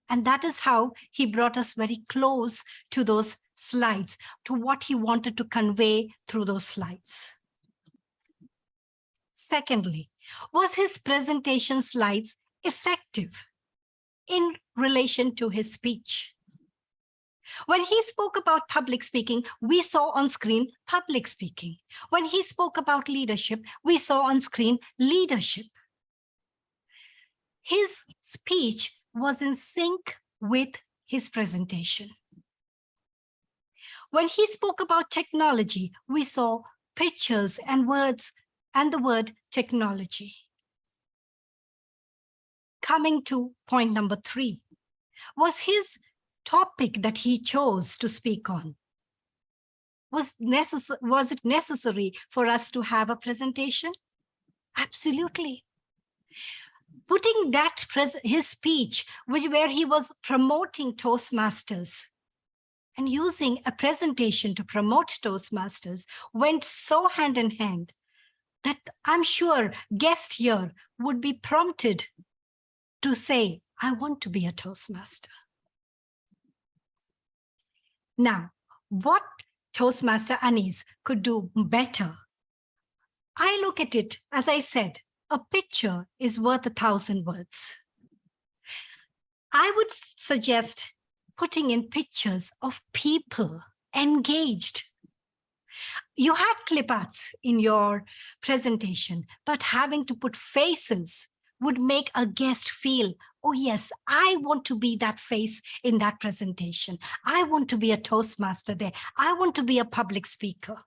And that is how he brought us very close to those slides, to what he wanted to convey through those slides. Secondly, was his presentation slides effective in relation to his speech? When he spoke about public speaking, we saw on screen public speaking. When he spoke about leadership, we saw on screen leadership. His speech was in sync with his presentation. When he spoke about technology, we saw pictures and words and the word technology. Coming to point number 3, was his topic that he chose to speak on, was it necessary for us to have a presentation? Absolutely. Putting that his speech, where he was promoting Toastmasters and using a presentation to promote Toastmasters, went so hand in hand that I'm sure guest here would be prompted to say, I want to be a Toastmaster. Now, what Toastmaster Anis could do better? I look at it, as I said, a picture is worth 1,000 words. I would suggest putting in pictures of people engaged. You had clip arts in your presentation, but having to put faces would make a guest feel, oh yes, I want to be that face in that presentation. I want to be a Toastmaster there. I want to be a public speaker.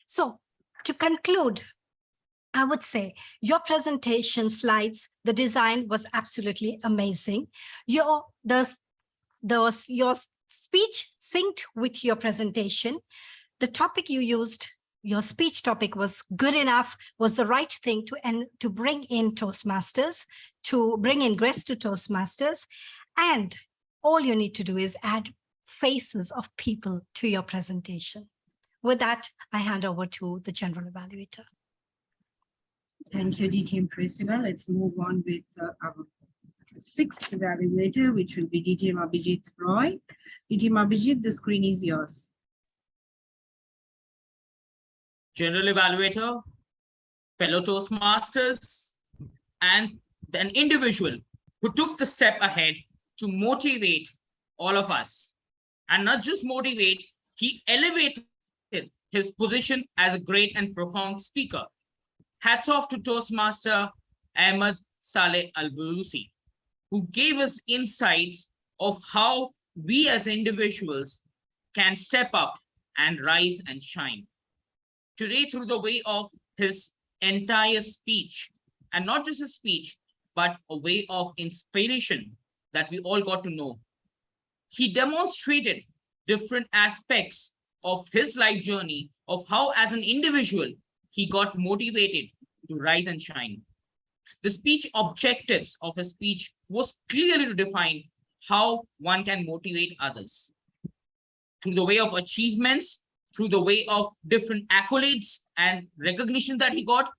So to conclude, I would say your presentation slides, the design was absolutely amazing. Your speech synced with your presentation. The topic you used, your speech topic was good enough, was the right thing to bring in Toastmasters, to bring in guests to Toastmasters. And all you need to do is add faces of people to your presentation. With that, I hand over to the General Evaluator. Thank you, DTM Priscilla. Let's move on with our 6th evaluator, which will be DTM Abhijit Roy. DTM Abhijit, the screen is yours. General Evaluator, fellow Toastmasters, and an individual who took the step ahead to motivate all of us. And not just motivate, he elevated his position as a great and profound speaker. Hats off to Toastmaster Ahmed Saleh Al-Bulusi, who gave us insights of how we as individuals can step up and rise and shine. Today, through the way of his entire speech, and not just his speech, but a way of inspiration that we all got to know, he demonstrated different aspects of his life journey, of how as an individual, he got motivated to rise and shine. The speech objectives of his speech was clearly to define how one can motivate others. Through the way of achievements, through the way of different accolades and recognition that he got,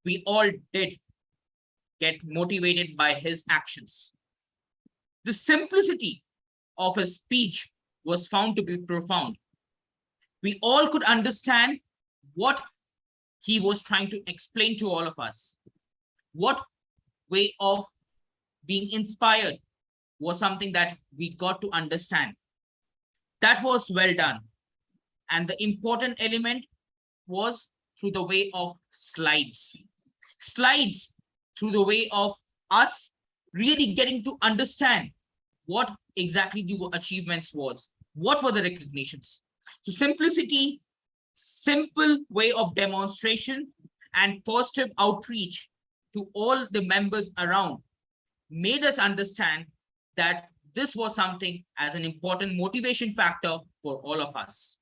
we all did get motivated by his actions. The simplicity of his speech was found to be profound. We all could understand what he was trying to explain to all of us. What way of being inspired was something that we got to understand. That was well done. And the important element was through the way of slides. Slides through the way of us really getting to understand what exactly the achievements was, what were the recognitions. So simplicity, simple way of demonstration, and positive outreach to all the members around made us understand that this was something as an important motivation factor for all of us.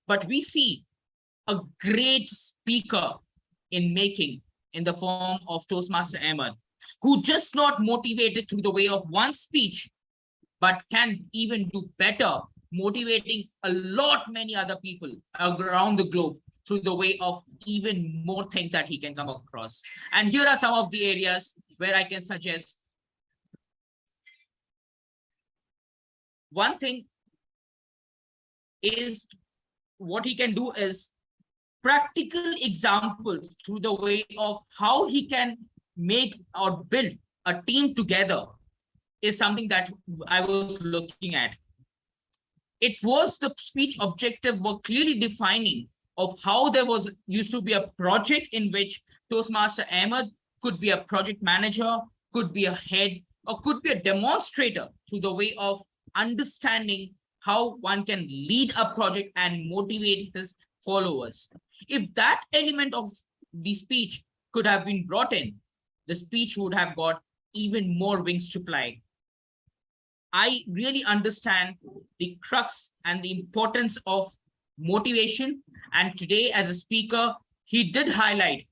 but we see a great speaker in making in the form of Toastmaster Ahmed, who just not motivated through the way of one speech, but can even do better, motivating a lot many other people around the globe through the way of even more things that he can come across. And here are some of the areas where I can suggest. One thing is what he can do is practical examples through the way of how he can make or build a team together is something that I was looking at. It was the speech objective were clearly defining of how there was used to be a project in which Toastmaster Ahmed could be a project manager, could be a head, or could be a demonstrator through the way of understanding how one can lead a project and motivate his followers. If that element of the speech could have been brought in, the speech would have got even more wings to fly. I really understand the crux and the importance of motivation. And today, as a speaker, he did highlight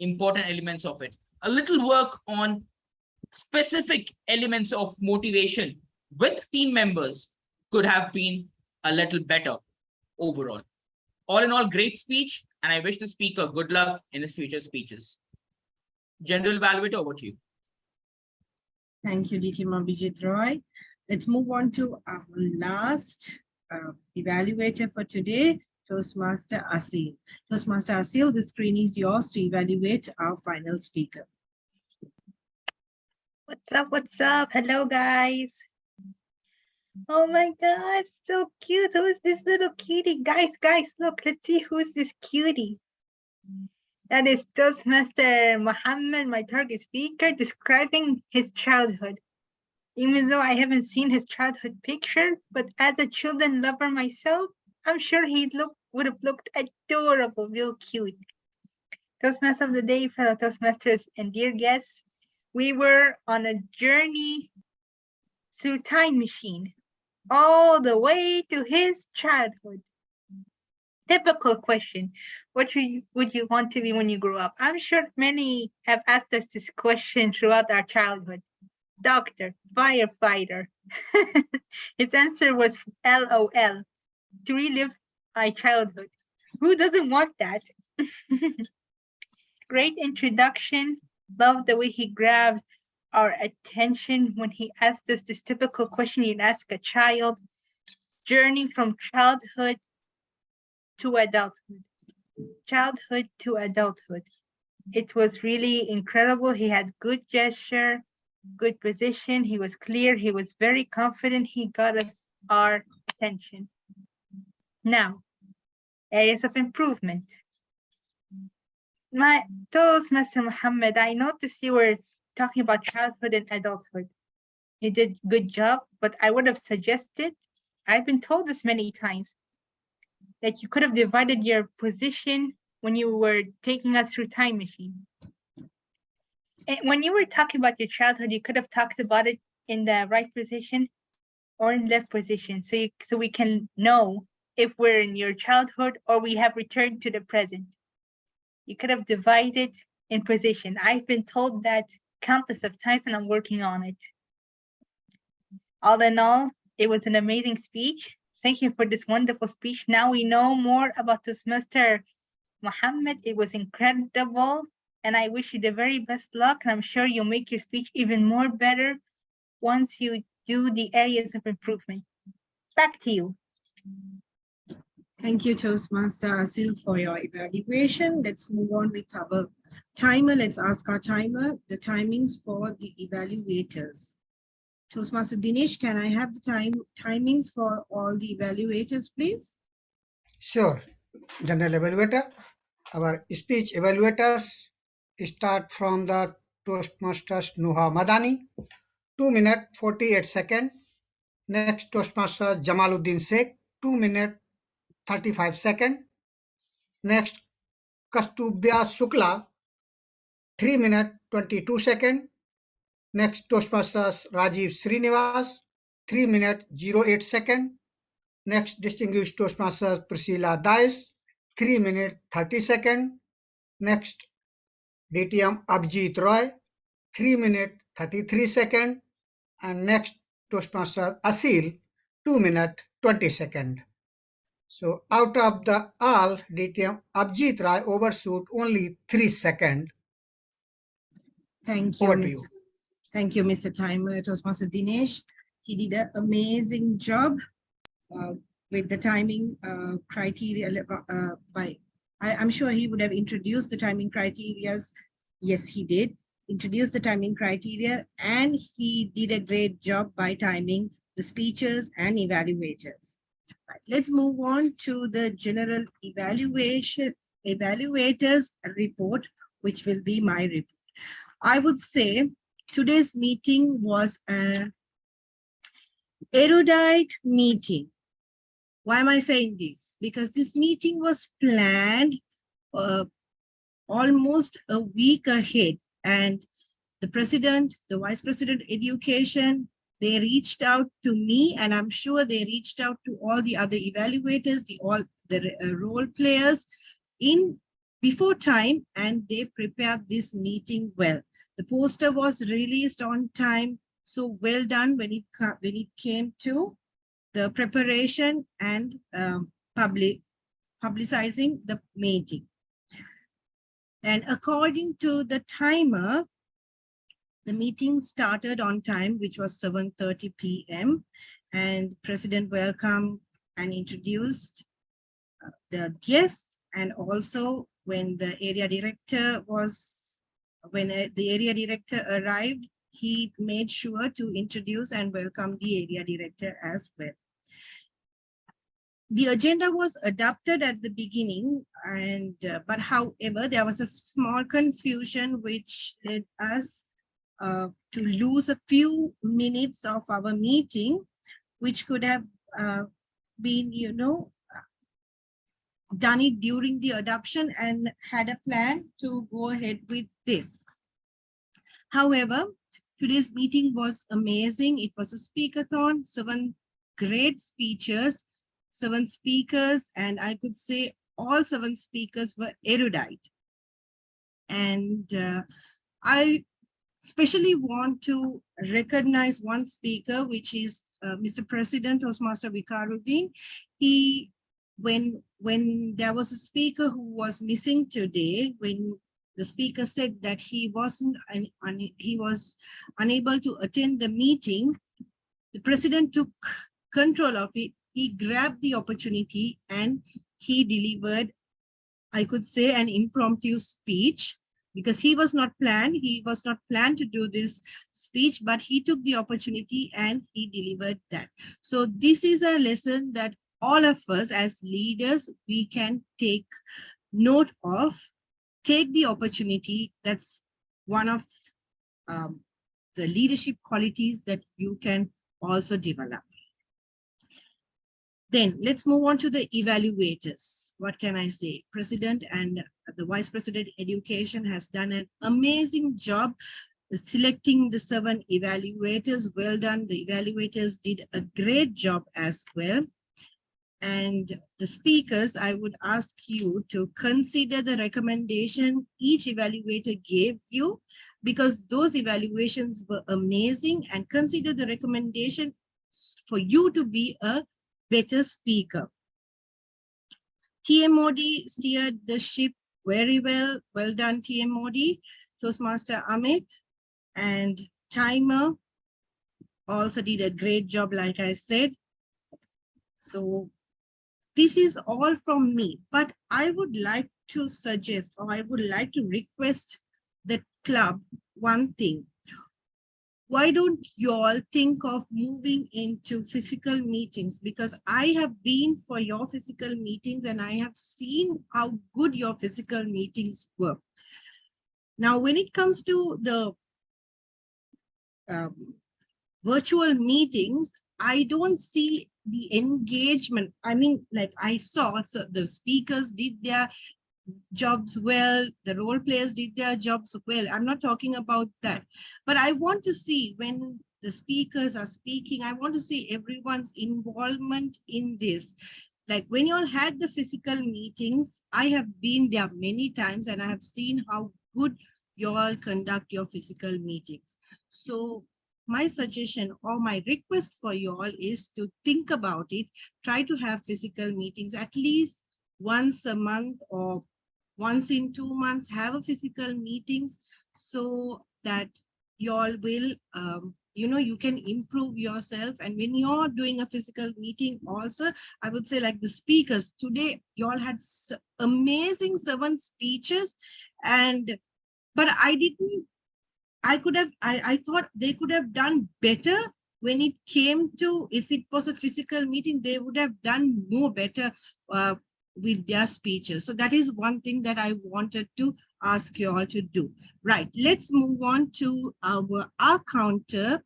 important elements of it. A little work on specific elements of motivation with team members could have been a little better overall. All in all, great speech, and I wish the speaker good luck in his future speeches. General Evaluator, over to you. Thank you, DTM Abhijit Roy. Let's move on to our last evaluator for today, Toastmaster Asil. Toastmaster Asil, the screen is yours to evaluate our final speaker. What's up? What's up? Hello, guys. Oh my God, so cute. Who's this little cutie? Guys, look, let's see who's this cutie. That is Toastmaster Mohammed, my target speaker, describing his childhood. Even though I haven't seen his childhood picture, but as a children lover myself, I'm sure he would have looked adorable, real cute. Toastmaster of the day, fellow Toastmasters, and dear guests, we were on a journey through time machine, all the way to his childhood. Typical question, what would you want to be when you grow up? I'm sure many have asked us this question throughout our childhood. Doctor, firefighter. His answer was LOL, to relive my childhood. Who doesn't want that? Great introduction. Love the way he grabbed our attention when he asked us this typical question you'd ask a child. Journey from childhood to adulthood. Childhood to adulthood. It was really incredible. He had good gesture, good position. He was clear. He was very confident. He got us our attention. Now, areas of improvement. My Toastmaster Mohammed, I noticed you were talking about childhood and adulthood. You did a good job, but I would have suggested, I've been told this many times, that you could have divided your position when you were taking us through time machine. And when you were talking about your childhood, you could have talked about it in the right position or in left position, so we can know if we're in your childhood or we have returned to the present. You could have divided in position. I've been told that countless of times and I'm working on it. All in all, it was an amazing speech. Thank you for this wonderful speech. Now we know more about Toastmaster Mohammed. It was incredible. And I wish you the very best luck. And I'm sure you'll make your speech even more better once you do the areas of improvement. Back to you. Thank you, Toastmaster Asil, for your evaluation. Let's move on with our timer. Let's ask our timer the timings for the evaluators. Toastmaster Dinesh, can I have the timings for all the evaluators, please? Sure. General Evaluator, our speech evaluators start from the Toastmasters Nuha Madani, 2 minutes 48 seconds. Next, Toastmaster Jamaluddin Sheikh, 2 minutes 35 seconds. Next, Kastubya Sukla, 3 minutes 22 seconds. Next, Toastmasters Rajiv Srinivas, 3 minutes 08 seconds. Next, distinguished Toastmaster Priscilla Dice, 3 minutes 30 seconds. Next, DTM Abhijit Roy, 3 minutes 33 seconds. And next, Toastmaster Asil, 2 minutes 20 seconds. So out of the all, DTM Abhijit Roy overshoot only 3 seconds. Thank you, Over to you. Thank you, Mr. Timer. Toastmaster Dinesh. He did an amazing job with the timing criteria. I'm sure he would have introduced the timing criteria. Yes, he did introduce the timing criteria, and he did a great job by timing the speeches and evaluators. Right, let's move on to the general evaluators report, which will be my report. I would say today's meeting was an erudite meeting. Why am I saying this? Because this meeting was planned almost a week ahead, and the president, the vice president education, they reached out to me, and I'm sure they reached out to all the other evaluators, the role players before time, and they prepared this meeting well. The poster was released on time, so well done when it came to the preparation and publicizing the meeting. And according to the timer, the meeting started on time, which was 7:30 p.m. And President welcomed and introduced the guests. And also when the area director arrived, he made sure to introduce and welcome the area director as well. The agenda was adopted at the beginning, and but however, there was a small confusion which led us to lose a few minutes of our meeting, which could have been, done it during the adoption and had a plan to go ahead with this. However, today's meeting was amazing. It was a speakathon, 7 great speeches, 7 speakers, and I could say all 7 speakers were erudite. And I especially want to recognize one speaker, which is Mr. President Toastmaster Viqar Uddin. When there was a speaker who was missing today, when the speaker said that he was unable to attend the meeting, the president took control of it. He grabbed the opportunity and he delivered, I could say, an impromptu speech, because he was not planned. He was not planned to do this speech, but he took the opportunity and he delivered that. So this is a lesson that all of us as leaders, we can take note of. Take the opportunity. That's one of the leadership qualities that you can also develop. Then let's move on to the evaluators. What can I say? President and the Vice President Education has done an amazing job selecting the 7 evaluators. Well done. The evaluators did a great job as well. And the speakers, I would ask you to consider the recommendation each evaluator gave you, because those evaluations were amazing, and consider the recommendation for you to be a better speaker. TM Modi steered the ship very well. Well done, TM Modi. Toastmaster Amit and timer also did a great job, like I said. So this is all from me, but I would like to suggest, or I would like to request the club one thing. Why don't you all think of moving into physical meetings? Because I have been for your physical meetings and I have seen how good your physical meetings were. Now, when it comes to the virtual meetings, I don't see the engagement. I mean, like I saw, so the speakers did their jobs well, the role players did their jobs well. I'm not talking about that, but I want to see when the speakers are speaking. I want to see everyone's involvement in this. Like when you all had the physical meetings, I have been there many times and I have seen how good you all conduct your physical meetings. So my suggestion or my request for you all is to think about it. Try to have physical meetings at least once a month or once in 2 months. Have a physical meetings so that you all will, you can improve yourself. And when you're doing a physical meeting also, I would say like the speakers today, you all had amazing 7 speeches, but I thought they could have done better when it came to, if it was a physical meeting, they would have done more better with their speeches. So that is one thing that I wanted to ask you all to do. Right, let's move on to our counter.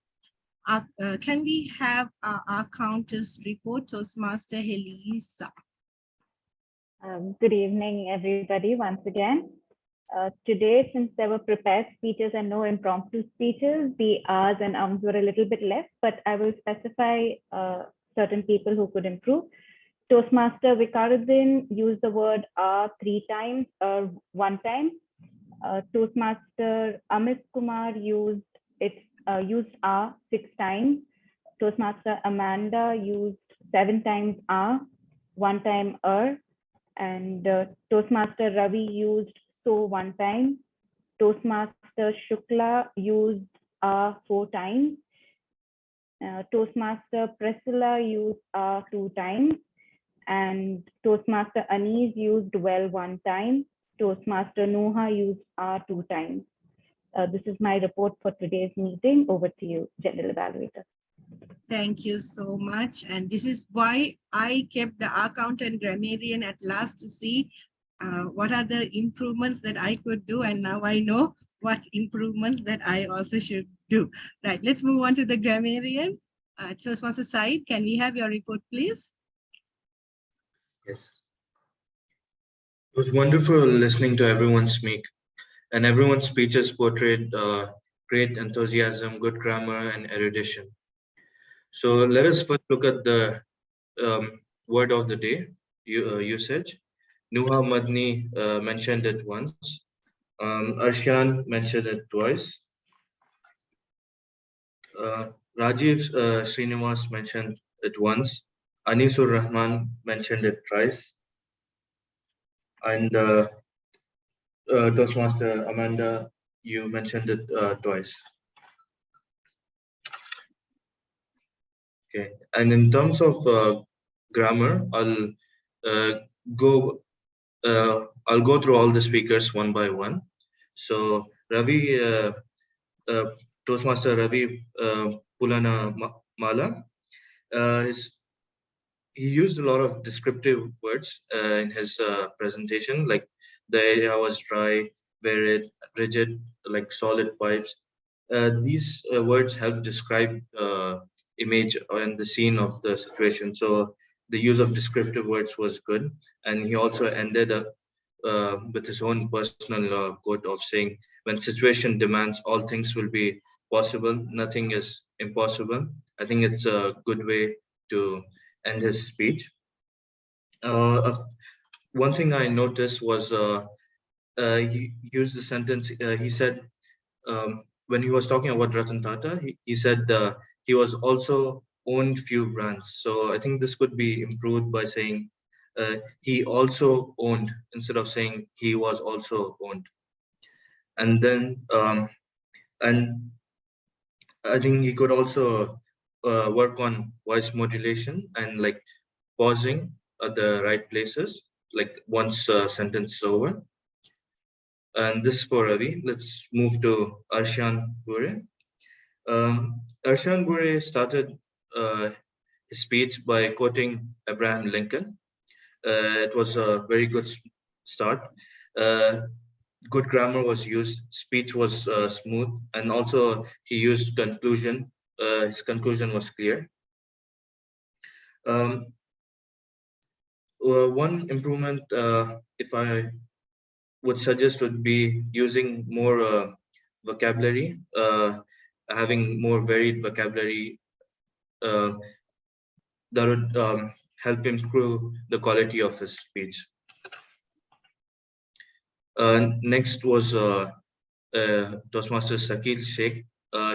Can we have our counter's report, Toastmaster Helisa? Good evening, everybody, once again. Today, since there were prepared speeches and no impromptu speeches, the ahs and ums were a little bit less, but I will specify certain people who could improve. Toastmaster Viqar Uddin used the word ah 3 times or 1 time. Toastmaster Amit Kumar used ah 6 times. Toastmaster Amanda used 7 times ah, 1 time and Toastmaster Ravi used so 1 time. Toastmaster Shukla used 4 times. Toastmaster Priscilla used 2 times. And Toastmaster Anis used well 1 time. Toastmaster Noha used 2 times. This is my report for today's meeting. Over to you, General Evaluator. Thank you so much. And this is why I kept the account and grammarian at last to see what are the improvements that I could do. And now I know what improvements that I also should do. Right, let's move on to the grammarian. Toastmaster Said, can we have your report, please? Yes. It was wonderful listening to everyone speak, and everyone's speeches portrayed great enthusiasm, good grammar, and erudition. So let us first look at the word of the day usage. Nuha Madni mentioned it once. Arshan mentioned it twice. Rajiv Srinivas mentioned it once. Anisur Rahman mentioned it thrice. And Toastmaster Amanda, you mentioned it twice. Okay, and in terms of grammar, I'll go through all the speakers one by one. So Ravi, Toastmaster Ravi Pulana Mala, he used a lot of descriptive words in his presentation, like the area was dry, very rigid, like solid pipes. These words help describe image and the scene of the situation. So the use of descriptive words was good. And he also ended up with his own personal quote of saying, when situation demands, all things will be possible, nothing is impossible. I think it's a good way to end his speech. One thing I noticed was he used the sentence, he said, when he was talking about Ratan Tata, he said he was also owned few brands. So I think this could be improved by saying he also owned instead of saying he was also owned. And then, and I think he could also work on voice modulation and like pausing at the right places, like once a sentence is over. And this for Ravi. Let's move to Arshan Bure. Arshan Bure started his speech by quoting Abraham Lincoln. It was a very good start. Good grammar was used, speech was smooth, and also he used conclusion. His conclusion was clear. One improvement, if I would suggest, would be using more vocabulary. having more varied vocabulary that would help improve the quality of his speech. Next was Toastmaster Sakil Sheikh.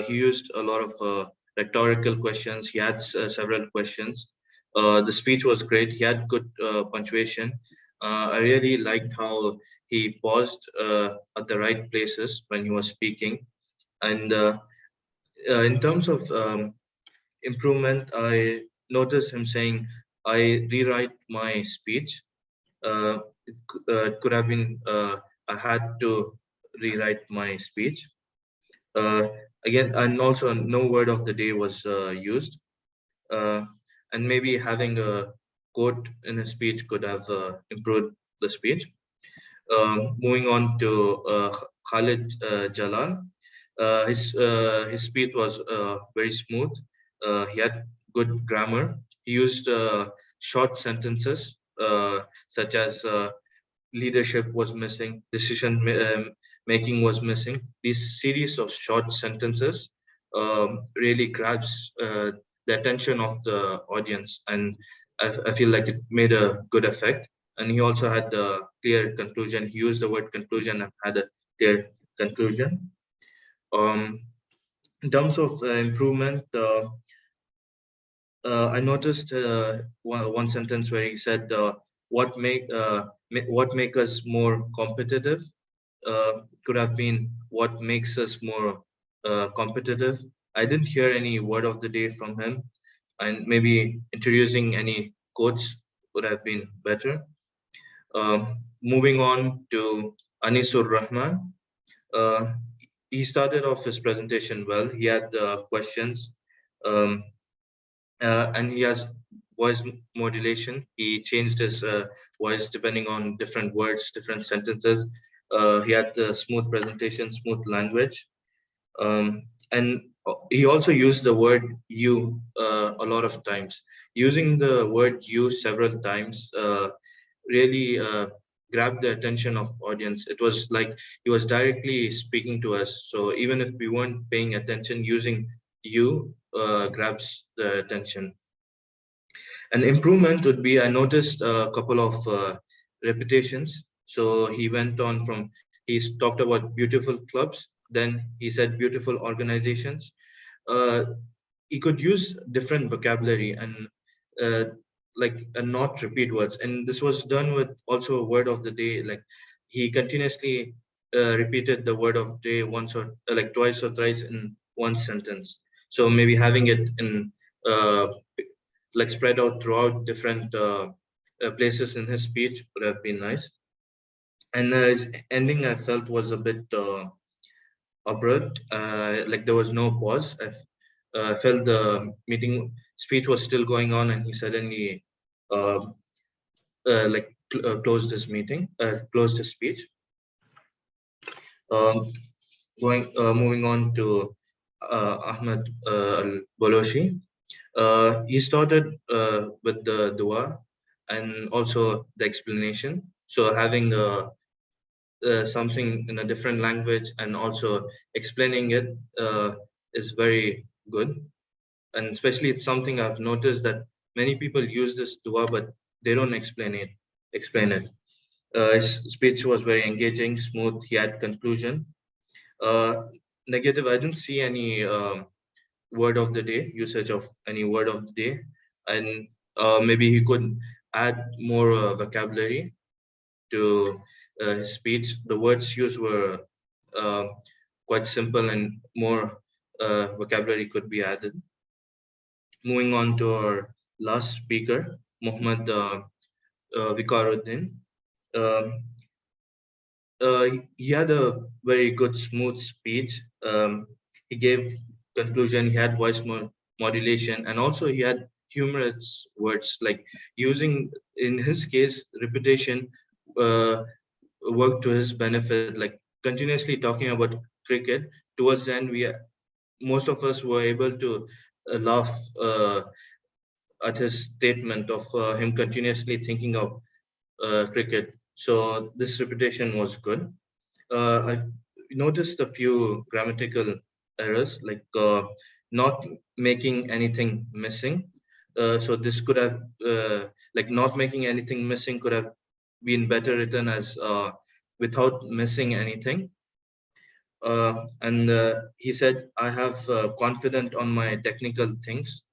He used a lot of rhetorical questions. He had several questions. The speech was great. He had good punctuation. I really liked how he paused at the right places when he was speaking. And in terms of improvement, I noticed him saying, I rewrite my speech. It could have been, I had to rewrite my speech. Again, and also no word of the day was used. And maybe having a quote in a speech could have improved the speech. Moving on to Khalid Jalal. His speech was very smooth. He had good grammar. He used short sentences such as leadership was missing, decision making was missing. This series of short sentences really grabs the attention of the audience, and I feel like it made a good effect. And he also had a clear conclusion. He used the word conclusion and had a clear conclusion. In terms of improvement, I noticed one sentence where he said, "What make us more competitive?" Could have been what makes us more competitive. I didn't hear any word of the day from him, and maybe introducing any quotes would have been better. Moving on to Anisur Rahman. He started off his presentation well. He had questions, and he has voice modulation. He changed his voice depending on different words, different sentences. He had the smooth presentation, smooth language. And he also used the word you a lot of times. Using the word you several times really grabbed the attention of audience. It was like he was directly speaking to us. So even if we weren't paying attention, using you grabs the attention. An improvement would be, I noticed a couple of repetitions. So he went on from, he's talked about beautiful clubs, then he said beautiful organizations. He could use different vocabulary and not repeat words. And this was done with also a word of the day. Like he continuously repeated the word of day once or twice or thrice in one sentence. So maybe having it in spread out throughout different places in his speech would have been nice. And his ending I felt was a bit abrupt, like there was no pause. I felt the meeting speech was still going on, and he suddenly closed his meeting, closed his speech. Moving on to Ahmed Boloshi. He started with the dua and also the explanation. So having something in a different language and also explaining it is very good. And especially it's something I've noticed that many people use this dua, but they don't explain it. His speech was very engaging, smooth. He had conclusion. Negative, I didn't see any word of the day, usage of any word of the day. And maybe he could add more vocabulary to his speech. The words used were quite simple, and more vocabulary could be added. Moving on to our last speaker, Mohammed Viqar Uddin. He had a very good, smooth speech. He gave conclusion, he had voice modulation, and also he had humorous words, like using, in his case, repetition worked to his benefit, like continuously talking about cricket. Towards the end, most of us were able to laugh at his statement of him continuously thinking of cricket. So this repetition was good. I noticed a few grammatical errors, like not making anything missing. So this could have, like not making anything missing could have been better written as without missing anything. And he said, I have confident on my technical things.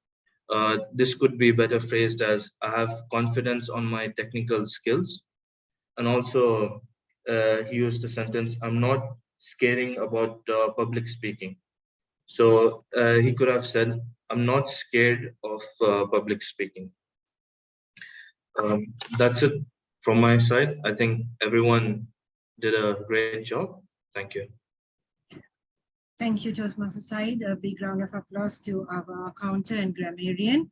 This could be better phrased as I have confidence on my technical skills. And also he used the sentence, I'm not scaring about public speaking. So he could have said, I'm not scared of public speaking. That's it from my side. I think everyone did a great job. Thank you. Thank you, Toastmaster Said. A big round of applause to our counter and grammarian.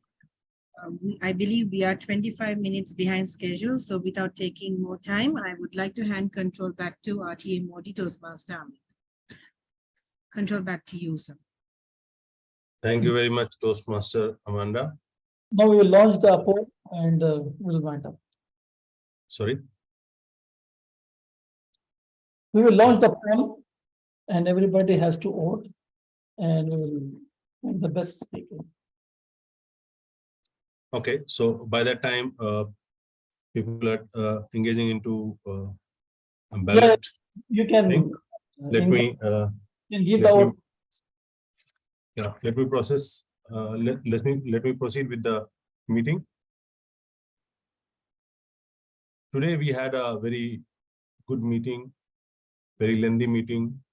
I believe we are 25 minutes behind schedule, so without taking more time, I would like to hand control back to our TM Modi Toastmaster Amit. Control back to you, sir. Thank you very much, Toastmaster Amanda. Now we will launch the poll and we'll wind up. Sorry. We will launch the poll and everybody has to vote, and we will make the best speaker. Okay, so by that time, people are engaging into ballot. You can. Let me. Let me process. Let me proceed with the meeting. Today we had a very good meeting, very lengthy meeting.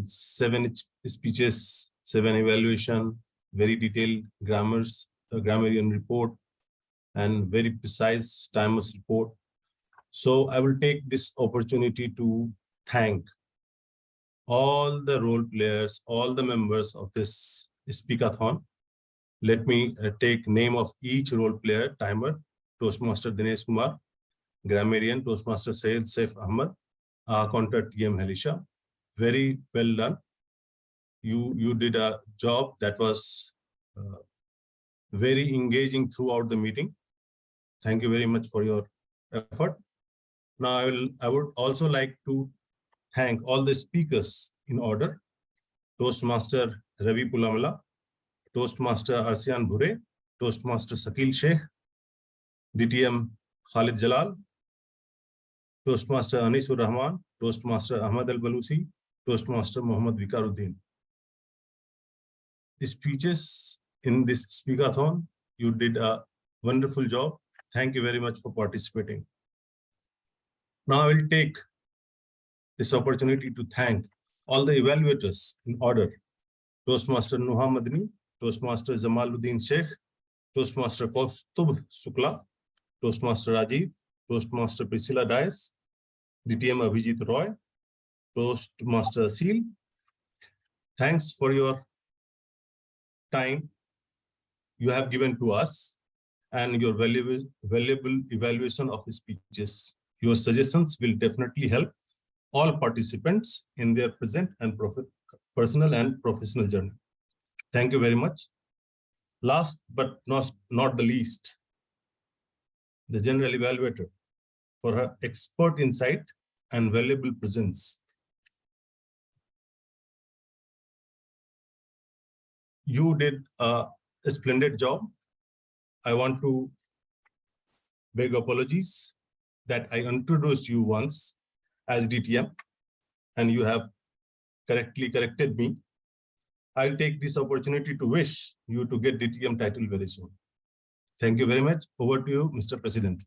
7 speeches, 7 evaluation, very detailed grammarian report, and very precise timers report. So I will take this opportunity to thank all the role players, all the members of this Speakathon. Let me take name of each role player: timer, Toastmaster Dinesh Kumar; grammarian, Toastmaster Syed Saif Ahmed; counter TM Halisha. Very well done. You did a job that was very engaging throughout the meeting. Thank you very much for your effort. Now I would also like to thank all the speakers in order: Toastmaster Ravi Pulamala, Toastmaster Arsian Bhure, Toastmaster Sakil Sheikh, DTM Khalid Jalal, Toastmaster Anisur Rahman, Toastmaster Ahmad Al-Balusi, Toastmaster Mohammed Viqar Uddin. The speeches in this Speakathon, you did a wonderful job. Thank you very much for participating. Now I will take this opportunity to thank all the evaluators in order: Toastmaster Nuha Madni, Toastmaster Jamaluddin Sheikh, Toastmaster Kaustubh Sukla, Toastmaster Rajiv, Toastmaster Priscilla Dias, DTM Abhijit Roy, Toastmaster Seal. Thanks for your time you have given to us and your valuable evaluation of speeches. Your suggestions will definitely help all participants in their present and personal and professional journey. Thank you very much. Last but not the least, the General Evaluator, for her expert insight and valuable presence. You did a splendid job. I want to beg apologies that I introduced you once as DTM and you have correctly corrected me. I'll take this opportunity to wish you to get DTM title very soon. Thank you very much. Over to you, Mr. President.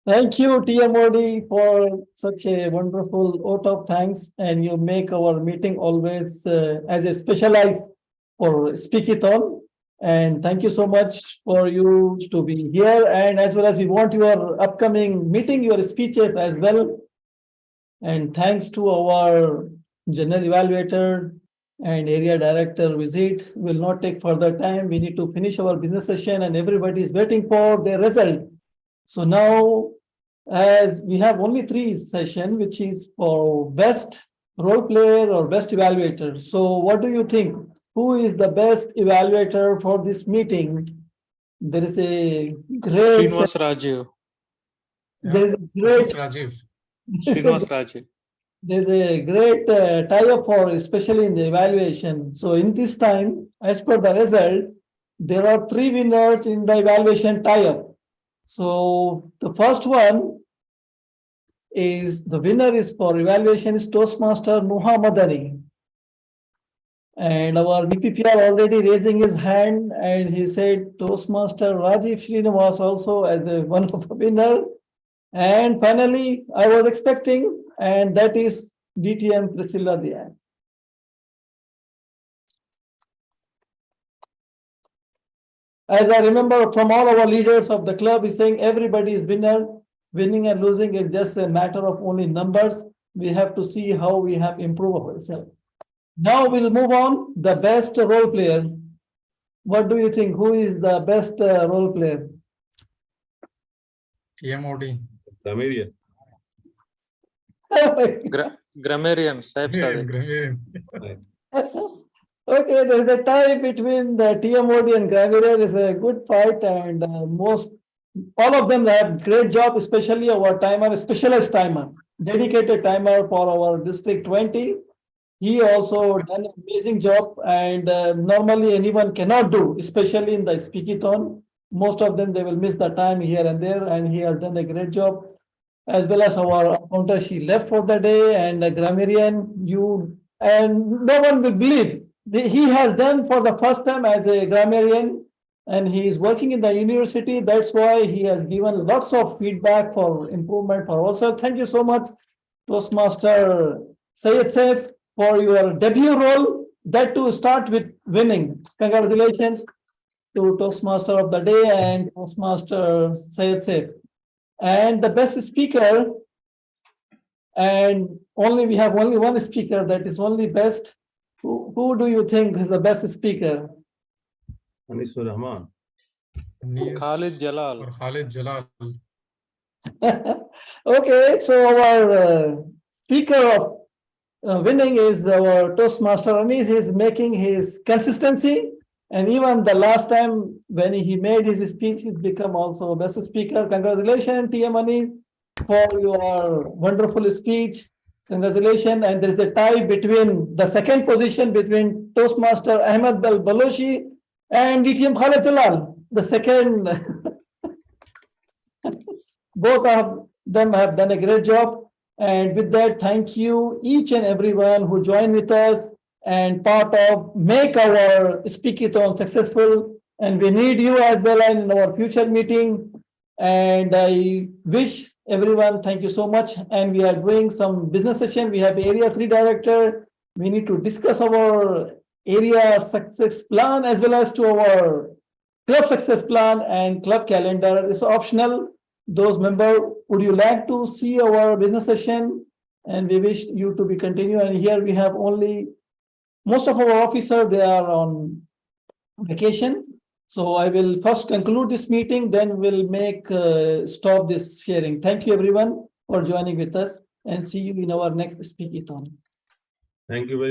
Thank you, TM Modi, for such a wonderful vote of thanks, and you make our meeting always as a specialized for Speakathon. And thank you so much for you to be here, and as well as we want your upcoming meeting, your speeches as well. And thanks to our General Evaluator and Area Director visit. Will not take further time. We need to finish our business session and everybody is waiting for their result. So now, as we have only 3 sessions, which is for best role player or best evaluator. So what do you think? Who is the best evaluator for this meeting? There is a great... Srinivas Rajiv. There is a great... Srinivas Rajiv. there's a great tie-up for, especially in the evaluation. So in this time, as per the result, there are 3 winners in the evaluation tie-up. So the first one is, the winner is for evaluation is Toastmaster Muhammad Ali. And our BPPR already raising his hand, and he said Toastmaster Rajiv Srinivas also as one of the winner. And finally, I was expecting, and that is DTM Priscilla Diaz. As I remember from all our leaders of the club, is saying everybody is winner. Winning and losing is just a matter of only numbers. We have to see how we have improved ourselves. Now we'll move on. The best role player. What do you think? Who is the best role player? TMOD. Grammarian. Grammarian, Saib Sade. Grammarian. Okay, there's a tie between the TMOD and Grammarian. It's a good fight, and all of them have great job, especially our timer, specialized timer, dedicated timer for our District 20. He also done an amazing job, and normally anyone cannot do, especially in the Speakathon. Most of them, they will miss the time here and there, and he has done a great job. As well as our accountant, she left for the day, and the Grammarian, and no one will believe. He has done for the first time as a grammarian, and he is working in the university. That's why he has given lots of feedback for improvement for also. Thank you so much, Toastmaster Syed Saif, for your debut role. That to start with winning. Congratulations to Toastmaster of the day and Toastmaster Syed Saif. And the best speaker, and we have only one speaker that is only best. Who do you think is the best speaker? Anisur Rahman. Khalid Jalal. Khalid Jalal. Okay, so our speaker of winning is our Toastmaster Anis. Is making his consistency, and even the last time when he made his speech, he's become also best speaker. Congratulations, TM Anis, for your wonderful speech. Congratulations. And there is a tie between the second position between Toastmaster Ahmed Al Balochi and DTM Khalid Jalal. The second, both of them have done a great job. And with that, thank you each and everyone who joined with us and part of make our Speakathon successful. And we need you as well in our future meeting. And I wish everyone, thank you so much. And we are doing some business session. We have Area 3 Director. We need to discuss our area success plan as well as to our club success plan and club calendar. It's optional. Those members, would you like to see our business session? And we wish you to be continue. And here we have only, most of our officers, they are on vacation. So I will first conclude this meeting, then we'll stop this sharing. Thank you everyone for joining with us, and see you in our next Speakathon. Thank you very much.